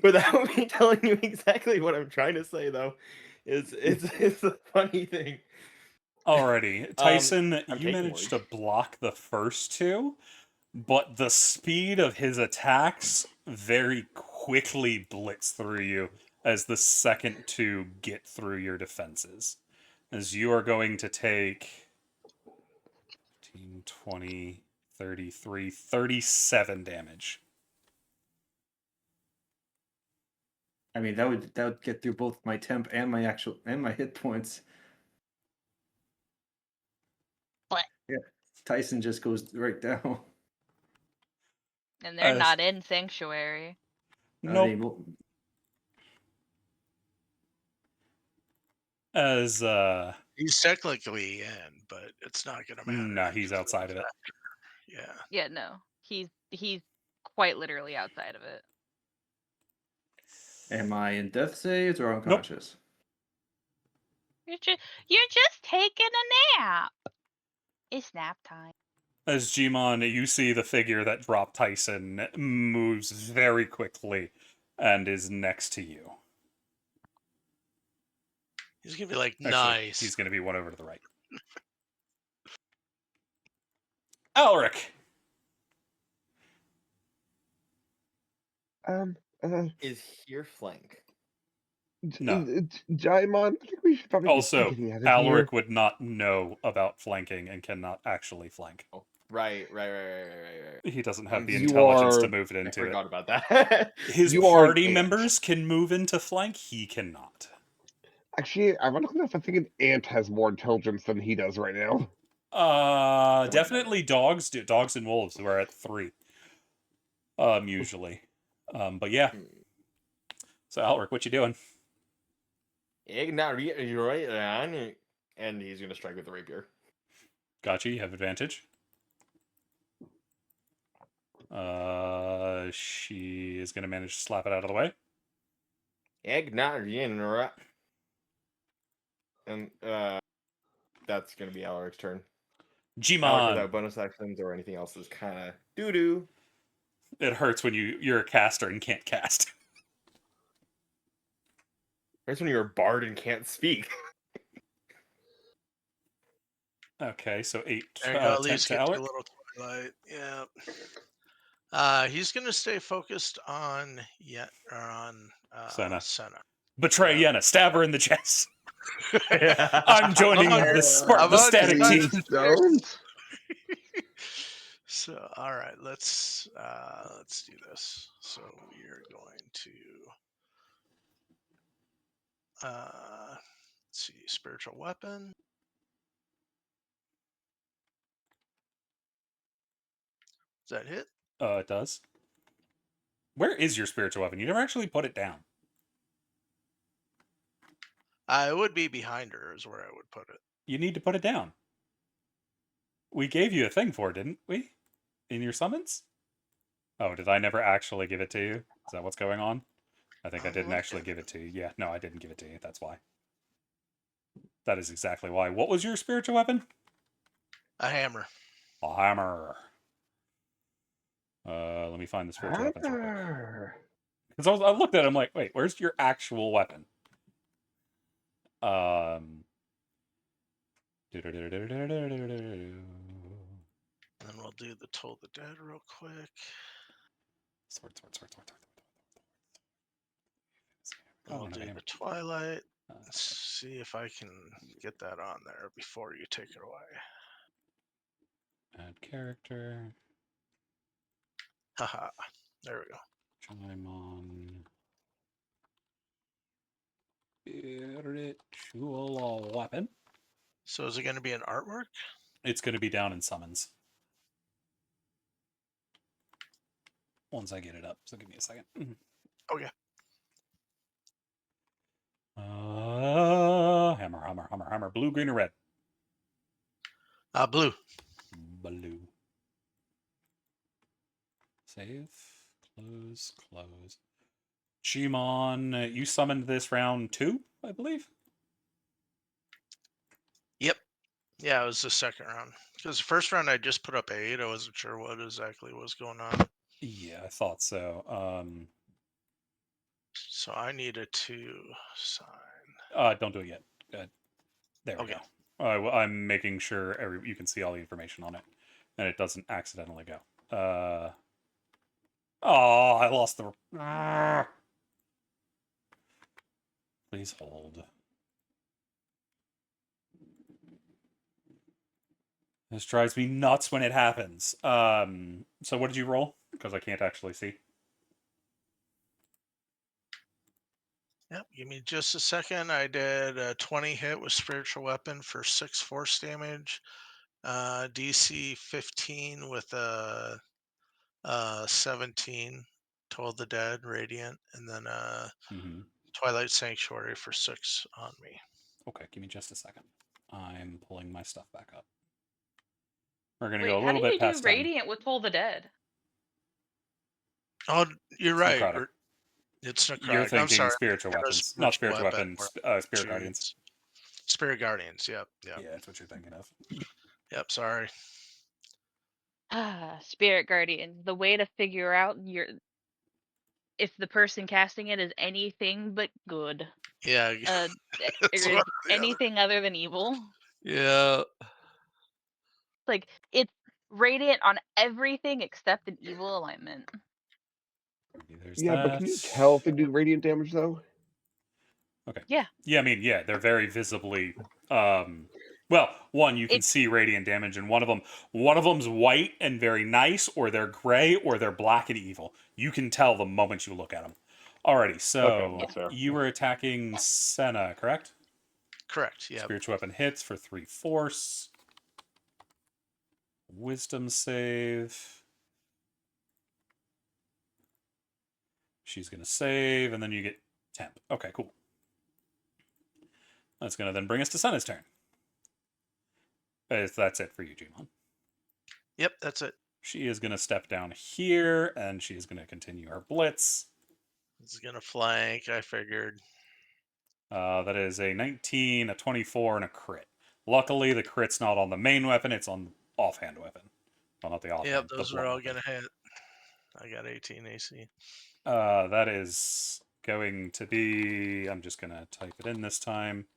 Without me telling you exactly what I'm trying to say, though, it's a funny thing. Alrighty, Tyson, I'm you taking managed to words. block the first two, but the speed of his attacks very quickly blitz through you as the second two get through your defenses. As you are going to take 15, 20, 33, 37 damage. I mean, that would get through both my temp and my hit points. What? Yeah, Tyson just goes right down. And they're not in Sanctuary. Nope. Unable. As He's technically in, but it's not gonna matter. no, he's 'cause outside of it. Yeah. Yeah, no, he's quite literally outside of it. Am I in death saves or unconscious? You're just taking a nap. It's nap time. As Gmon, you see the figure that dropped Tyson moves very quickly and is next to you. He's gonna be like, Actually, nice. he's going to be one over to the right. Alric! Is here flank? No. Jaimon, I think we should probably Also, be getting out of Alaric here. would not know about flanking and cannot actually flank. Oh, right. He doesn't have the You intelligence are- to move it I into it. forgot about that. His You are an party ant. members can move into flank, he cannot. Actually, ironically enough, I think an ant has more intelligence than he does right now. Definitely dogs do. Dogs and wolves were at 3. Usually. But yeah. So Alric, what you doing? Ignore you're right, and he's gonna strike with the rapier. Gotcha, you have advantage. She is gonna manage to slap it out of the way. Ignore and that's gonna be Alaric's turn. Alaric Gmon! without bonus actions or anything else is kind of doo-doo. It hurts when you're a caster and can't cast. Hurts when you're a bard and can't speak. Okay, so 8 There you go. At 10 least to get to a Alaric. little twilight. Yeah. He's gonna stay focused on Senna. Senna. Betray Yeah. Yenna, stab her in the chest. Yeah. I'm joining I'm the on static your team. side. Don't. So, all right, let's do this. So we are going to let's see, spiritual weapon. Does that hit? It does. Where is your spiritual weapon? You never actually put it down. It would be behind her is where I would put it. You need to put it down. We gave you a thing for it, didn't we? In your summons? Oh, did I never actually give it to you? Is that what's going on? I think I I'm didn't actually looking. give it to you. Yeah, no, I didn't give it to you. That's why. That is exactly why. What was your spiritual weapon? A hammer. A hammer. Let me find the spiritual weapons real quick. Hammer. Because I looked at it, I'm like, wait, where's your actual weapon? And we'll do the Toll the Dead real quick. Sword. And we'll do the Twilight. Let's see if I can get that on there before you take it away. Add character. Haha. There we go. Chimon. Spiritual weapon. So is it going to be an artwork? It's going to be down in summons. Once I get it up. So give me a second. Okay. Hammer. Blue, green, or red? Blue. Blue. Save. Close. Chimon, you summoned this round 2, I believe? Yep. Yeah, it was the second round. Because the first round I just put up 8. I wasn't sure what exactly was going on. Yeah, I thought so. So I needed to sign. Don't do it yet. There we Okay. go. I'm making sure you can see all the information on it, and it doesn't accidentally go. Oh, I lost the. Please hold. This drives me nuts when it happens. So what did you roll? Because I can't actually see. Yep, give me just a second. I did a 20 hit with Spiritual Weapon for 6 force damage. DC 15 with a 17 Toll the Dead Radiant, and then Twilight Sanctuary for 6 on me. Okay, give me just a second. I'm pulling my stuff back up. We're gonna Wait, go a how little do bit you do past time. Radiant with Toll the Dead? Oh, you're It's right. necrotic. It's necrotic. You're I'm thinking sorry. spiritual weapons, not spiritual weapons. Spirit guardians. Spirit Guardians. Yep. Yeah, that's what you're thinking of. Yep. Sorry. Spirit Guardian. The way to figure out if the person casting it is anything but good. Yeah. Or is anything other than evil. Yeah. Like, it's Radiant on everything except an evil alignment. Yeah, but can you tell if they do radiant damage though? Okay. Yeah. Yeah, I mean, yeah, they're very visibly. Well, one you can see radiant damage, and one of them's white and very nice, or they're gray, or they're black and evil. You can tell the moment you look at them. Alrighty, so Okay, that's fair. you were attacking Senna, correct? Correct. Yeah. Spiritual weapon hits for 3 force. Wisdom save. She's gonna save, and then you get temp. Okay, cool. That's gonna then bring us to Senna's turn. That's it for you, Jimon. Yep, that's it. She is gonna step down here, and she's gonna continue her blitz. It's gonna flank. I figured. That is a 19, a 24, and a crit. Luckily, the crit's not on the main weapon; it's on the offhand weapon. Well, not the offhand. Yep, those are all weapon. gonna hit. I got 18 AC. That is going to be. I'm just gonna type it in this time.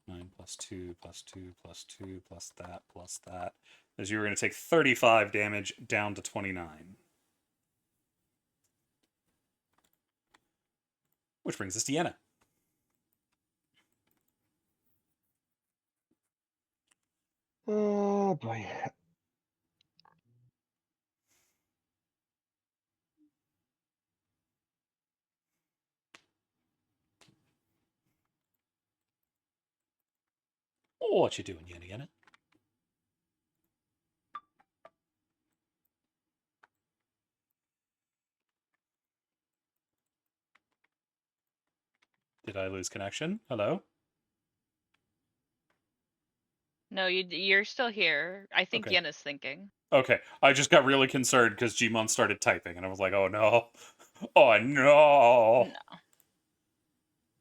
9 plus 2 plus 2 plus 2 plus that. As you were going to take 35 damage down to 29. Which brings us to Yenna. Oh boy. Oh, what you doing, Yenna? Did I lose connection? Hello? No, you're still here. I think Okay. Yenna's thinking. Okay, I just got really concerned because Gmon started typing, and I was like, oh no. Oh no.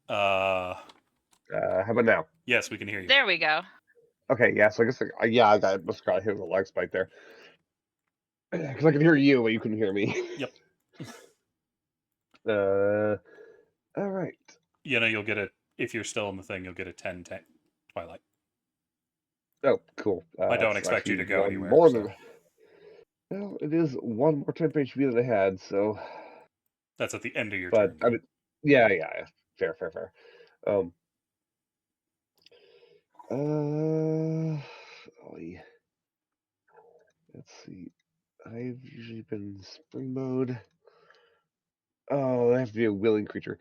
No. How about now? Yes, we can hear you. There we go. Okay, yeah. So I guess I must have got hit with a lag spike there because I can hear you, but you couldn't hear me. Yep. All right. You'll get it if you're still in the thing. You'll get a 10 Twilight. Oh, cool. I don't That's expect you actually to go one anywhere. more So. than. Well, it is one more temp HP than I had, so. That's at the end of your But turn. I mean, yeah. Fair. Um. Oh, yeah. Let's see. I've usually been spring mode. Oh, I have to be a willing creature.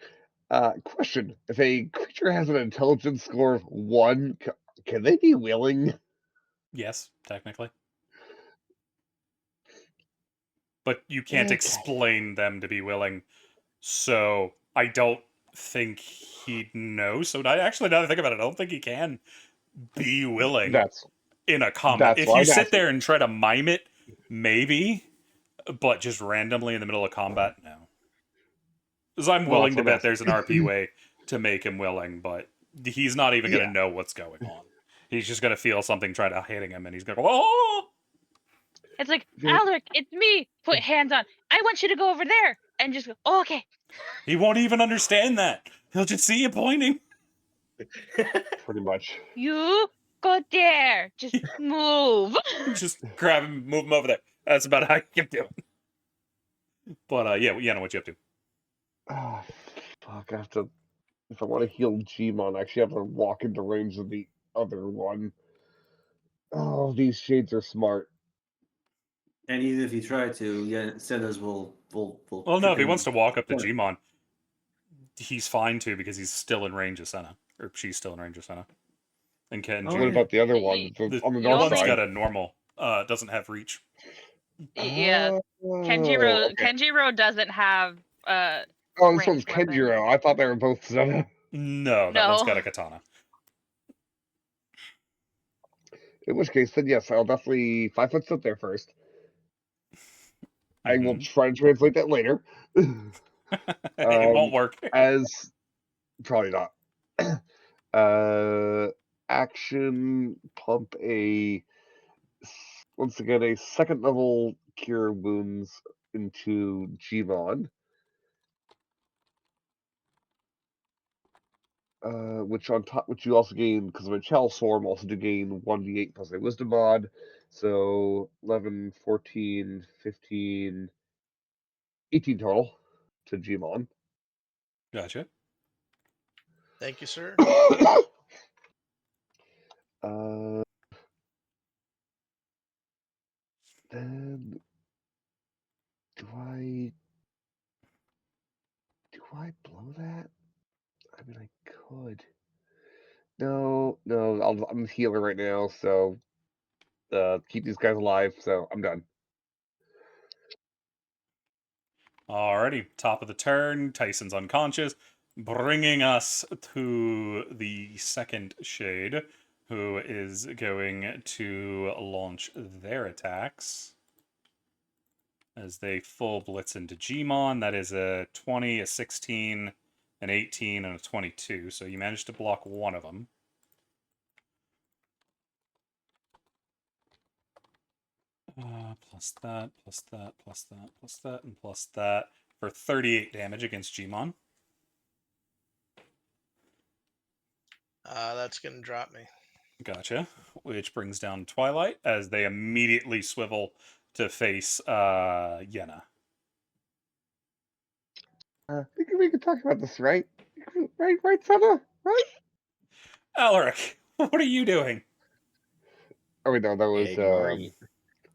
Question: if a creature has an intelligence score of 1, can they be willing? Yes, technically. But you can't Okay. explain them to be willing. So I don't think he'd know. So actually, now that I think about it, I don't think he can be willing That's in a combat. If why you I'm sit asking. there and try to mime it, maybe. But just randomly in the middle of combat, no. Because I'm Well, willing that's to what I'm bet asking. there's an RP way to make him willing, but he's not even going to Yeah. know what's going on. He's just going to feel something try to hitting him, and he's going to go, oh! It's like, Yeah. Alaric, it's me. Put hands on. I want you to go over there. And just go, oh, okay. He won't even understand that. He'll just see you pointing. Pretty much. You go there. Just move. Just grab him, move him over there. That's about how you can do it. But yeah, know what you have to. Ah, fuck. I have to. If I want to heal Gmon, I actually have to walk into range of the other one. Oh, these shades are smart. And even if you try to, yeah, Sennas will Well, no, if he frickin' wants to walk up to point. Gmon, he's fine to because he's still in range of Senna. Or she's still in range of Senna. And Kenji. Oh, What yeah. about the other one on the You north one's only- got side? a normal, doesn't have reach. Yeah. Oh, Kenjiro okay. Kenjiro doesn't have Oh, this one's ranged weapon. Kenjiro. I thought they were both Senna. No, that No. one's got a katana. In which case, then yes, I'll definitely 5-foot sit there first. I will try to translate that later. It won't work. As probably not. Action pump once again a second level cure wounds into Gmon. Which you also gain because of a Chalice Swarm, also do gain 1d8 plus a Wisdom mod. So 11, 14, 15, 18 total to Gmon. Thank Gotcha. you, sir. Then do I blow that? I mean, I could. No, I'm a healer right now, so keep these guys alive. So I'm done. Alrighty, top of the turn. Tyson's unconscious, bringing us to the second shade, who is going to launch their attacks as they full blitz into Gmon. That is a 20, a 16, an 18, and a 22. So you managed to block one of them. Plus that, plus that, plus that, plus that, and plus that for 38 damage against Gmon. That's gonna drop me. Gotcha. Which brings down Twilight as they immediately swivel to face Yenna. We can talk about this, right? Right, Senna? Right? Alaric, what are you doing? Oh wait, no, that was Ignoring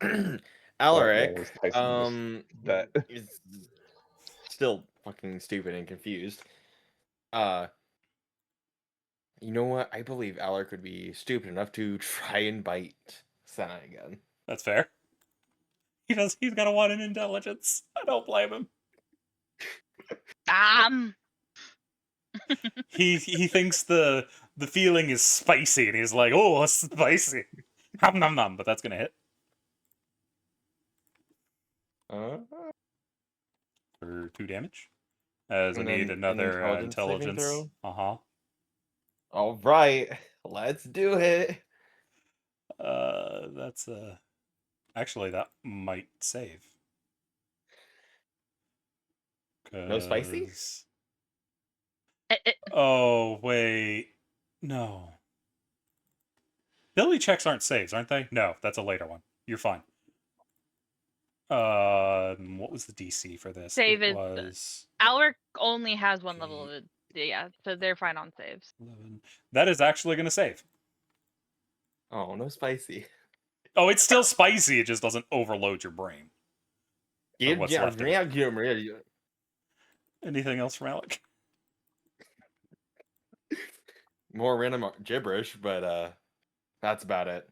that Alaric, was Tyson. That is still fucking stupid and confused. You know what? I believe Alaric would be stupid enough to try and bite Senna again. That's fair. He's gonna want an intelligence. I don't blame him. He thinks the feeling is spicy, and he's like, oh, it's spicy. Nom nom nom, but that's gonna hit. for 2 damage. As I And need then an another intelligence saving intelligence. throw? All right, let's do it. That's actually that might save. No spicy? 'Cause- Oh wait, no. Ability checks aren't saves, aren't they? No, that's a later one. You're fine. What was the DC for this? Save It is was Alric only has one level Okay. of yeah, so they're fine on saves. 11. That is actually going to save. Oh, no spicy. Oh, it's still spicy. It just doesn't overload your brain. Or what's left of it. Anything else from Alec? More random gibberish, but that's about it.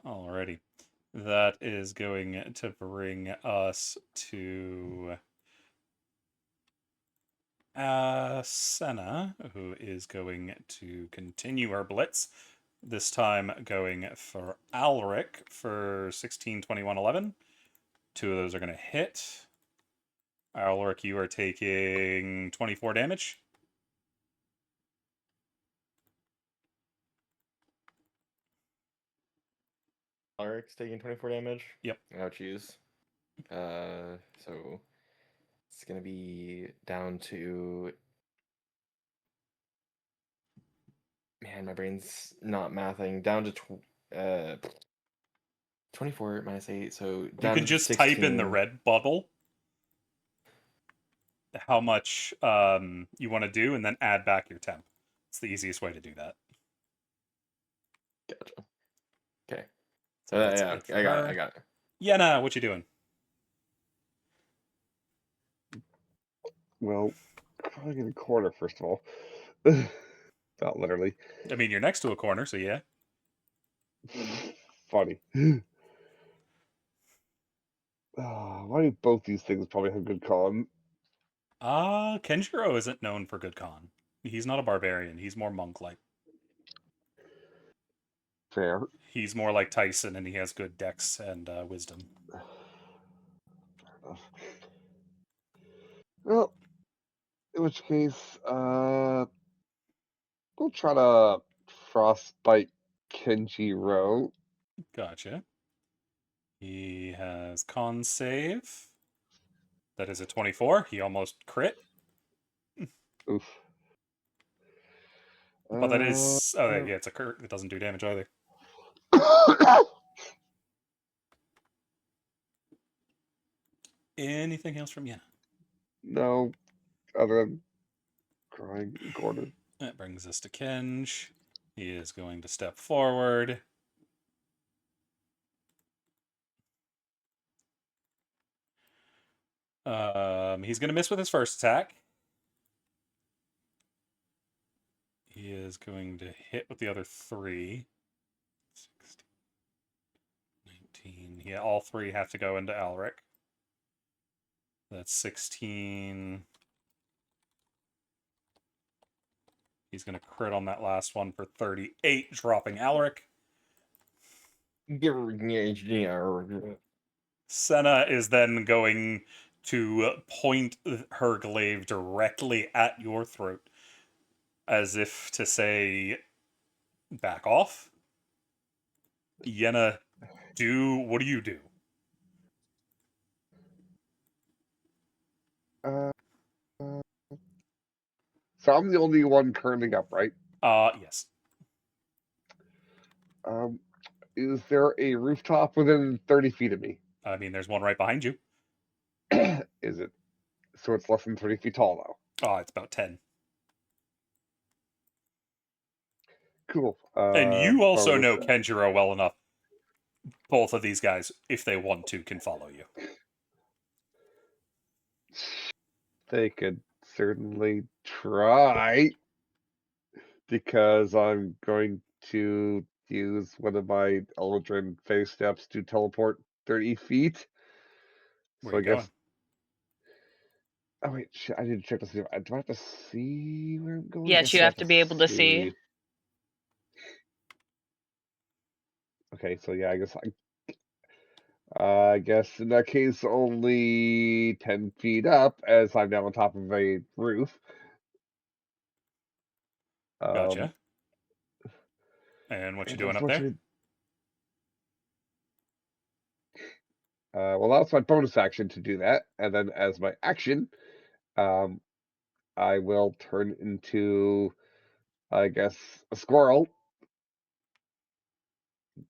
Alrighty. That is going to bring us to Senna, who is going to continue her blitz. This time going for Alric for 16, 21, 11. 2 of those are going to hit. Alric, you are taking 24 damage. Alric's taking 24 damage? Yep. Ouchies. So it's gonna be down to... Man, my brain's not mathing. Down to 24 minus 8, so You down can to just 16. type in the red bubble how much you want to do and then add back your temp. It's the easiest way to do that. Gotcha. Okay. So that's yeah, it for I got her. it. I got it. Yenna, what you doing? Well, probably in a corner, first of all. Not literally. I mean, you're next to a corner, so yeah. Funny. Why do both these things probably have good con? Kenjiro isn't known for good con. He's not a barbarian. He's more monk-like. Fair. He's more like Tyson, and he has good dex and wisdom. Fair enough. Well, in which case, we'll try to frostbite Kenjiro. Gotcha. He has con save. That is a 24. He almost crit. Oof. But that is... Oh, yeah, it's a crit. It doesn't do damage either. Anything else from Yenna? No, other than crying in the corner. That brings us to Kenj. He is going to step forward. He's going to miss with his first attack. He is going to hit with the other 3. 16, 19. Yeah, all 3 have to go into Alric. That's 16. He's going to crit on that last one for 38, dropping Alric. Senna is then going to point her glaive directly at your throat, as if to say, back off. Yenna, what do you do? So I'm the only one curling up, right? Yes. Is there a rooftop within 30 feet of me? I mean, there's one right behind you. Is it? So it's less than 30 feet tall now. Oh, it's about 10. Cool. And you also bonus. know Kenjiro well enough. Both of these guys, if they want to, can follow you. They could certainly try. Because I'm going to use one of my Eldrin phase steps to teleport 30 feet. Where So you I guess. going? Oh wait, shit, I need to check to see. Do I have to see where I'm going? Yes, you have to be able to see. Okay, so yeah, I guess I guess in that case, only 10 feet up, as I'm now on top of a roof. Gotcha. And what you And doing up there? unfortunately, well, that's my bonus action to do that, and then as my action, um, I will turn into, I guess, a squirrel,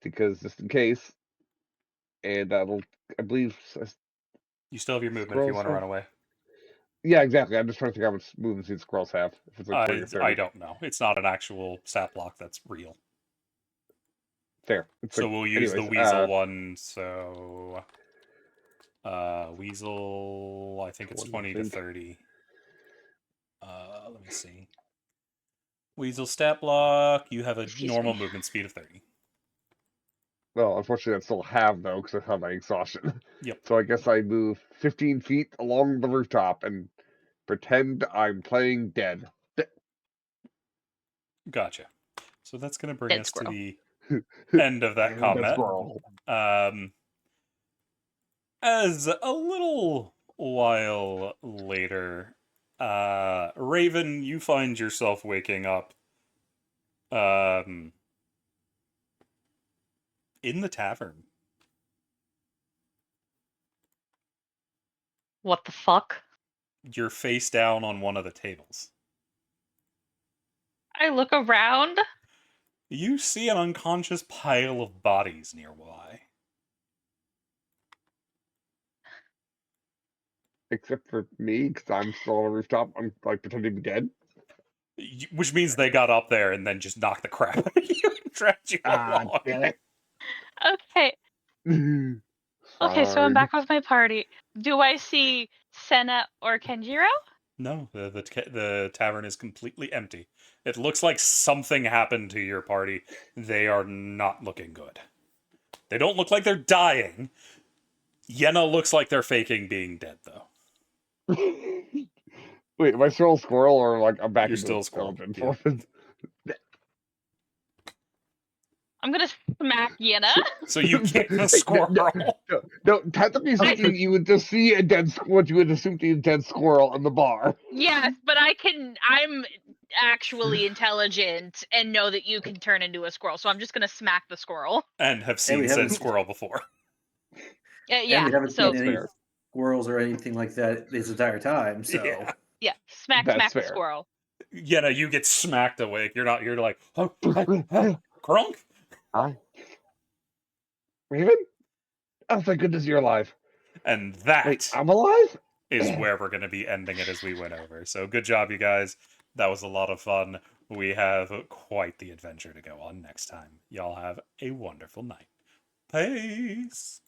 because just in case, and that'll, I believe, You still have your movement if you squirrels want to run have. away. Yeah, exactly. I'm just trying to think how much movement speed squirrels have. If it's like 20 or I 30. don't know. It's not an actual stat block that's real. Fair. It's So like, we'll use the anyways, weasel one. So weasel, I think it's 20, I 20 to think. 30. Let me see. Weasel stat block. You have a Excuse normal me. movement speed of 30. Well, unfortunately, I still have, though, because I have my exhaustion. Yep. So I guess I move 15 feet along the rooftop and pretend I'm playing dead. Gotcha. So that's going to bring Dead us to squirrel. the end of that Dead combat. squirrel. As a little while later, Raven, you find yourself waking up in the tavern. What the fuck? You're face down on one of the tables. I look around. You see an unconscious pile of bodies nearby. Except for me, because I'm still on a rooftop. I'm like pretending to be dead. Which means they got up there and then just knocked the crap out of you and dragged you Ah, along. damn it. Okay. Okay, so I'm Fine. back with my party. Do I see Senna or Kenjiro? No, the tavern is completely empty. It looks like something happened to your party. They are not looking good. They don't look like they're dying. Yenna looks like they're faking being dead, though. Wait, am I still a squirrel or like I'm back You're into still the a squirrel. skeleton Yeah. form? I'm gonna smack Yenna. So you kick the Hey, squirrel. no, technically speaking, you would just see a dead what you would assume to be a dead squirrel in the bar. Yes, but I'm actually intelligent and know that you can turn into a squirrel, so I'm just gonna smack the squirrel. And have And seen we said haven't squirrel before. Yeah, and yeah. we haven't So seen That's any fair. squirrels or anything like that this entire time. Yeah. So yeah, smack That's the fair. squirrel. Yenna, you get smacked awake. You're like, oh, Krunk? Hi. Raven? Oh, thank goodness you're alive. And Wait, that I'm alive? is where we're going to be ending it as we went over. So good job, you guys. That was a lot of fun. We have quite the adventure to go on next time. Y'all have a wonderful night. Peace.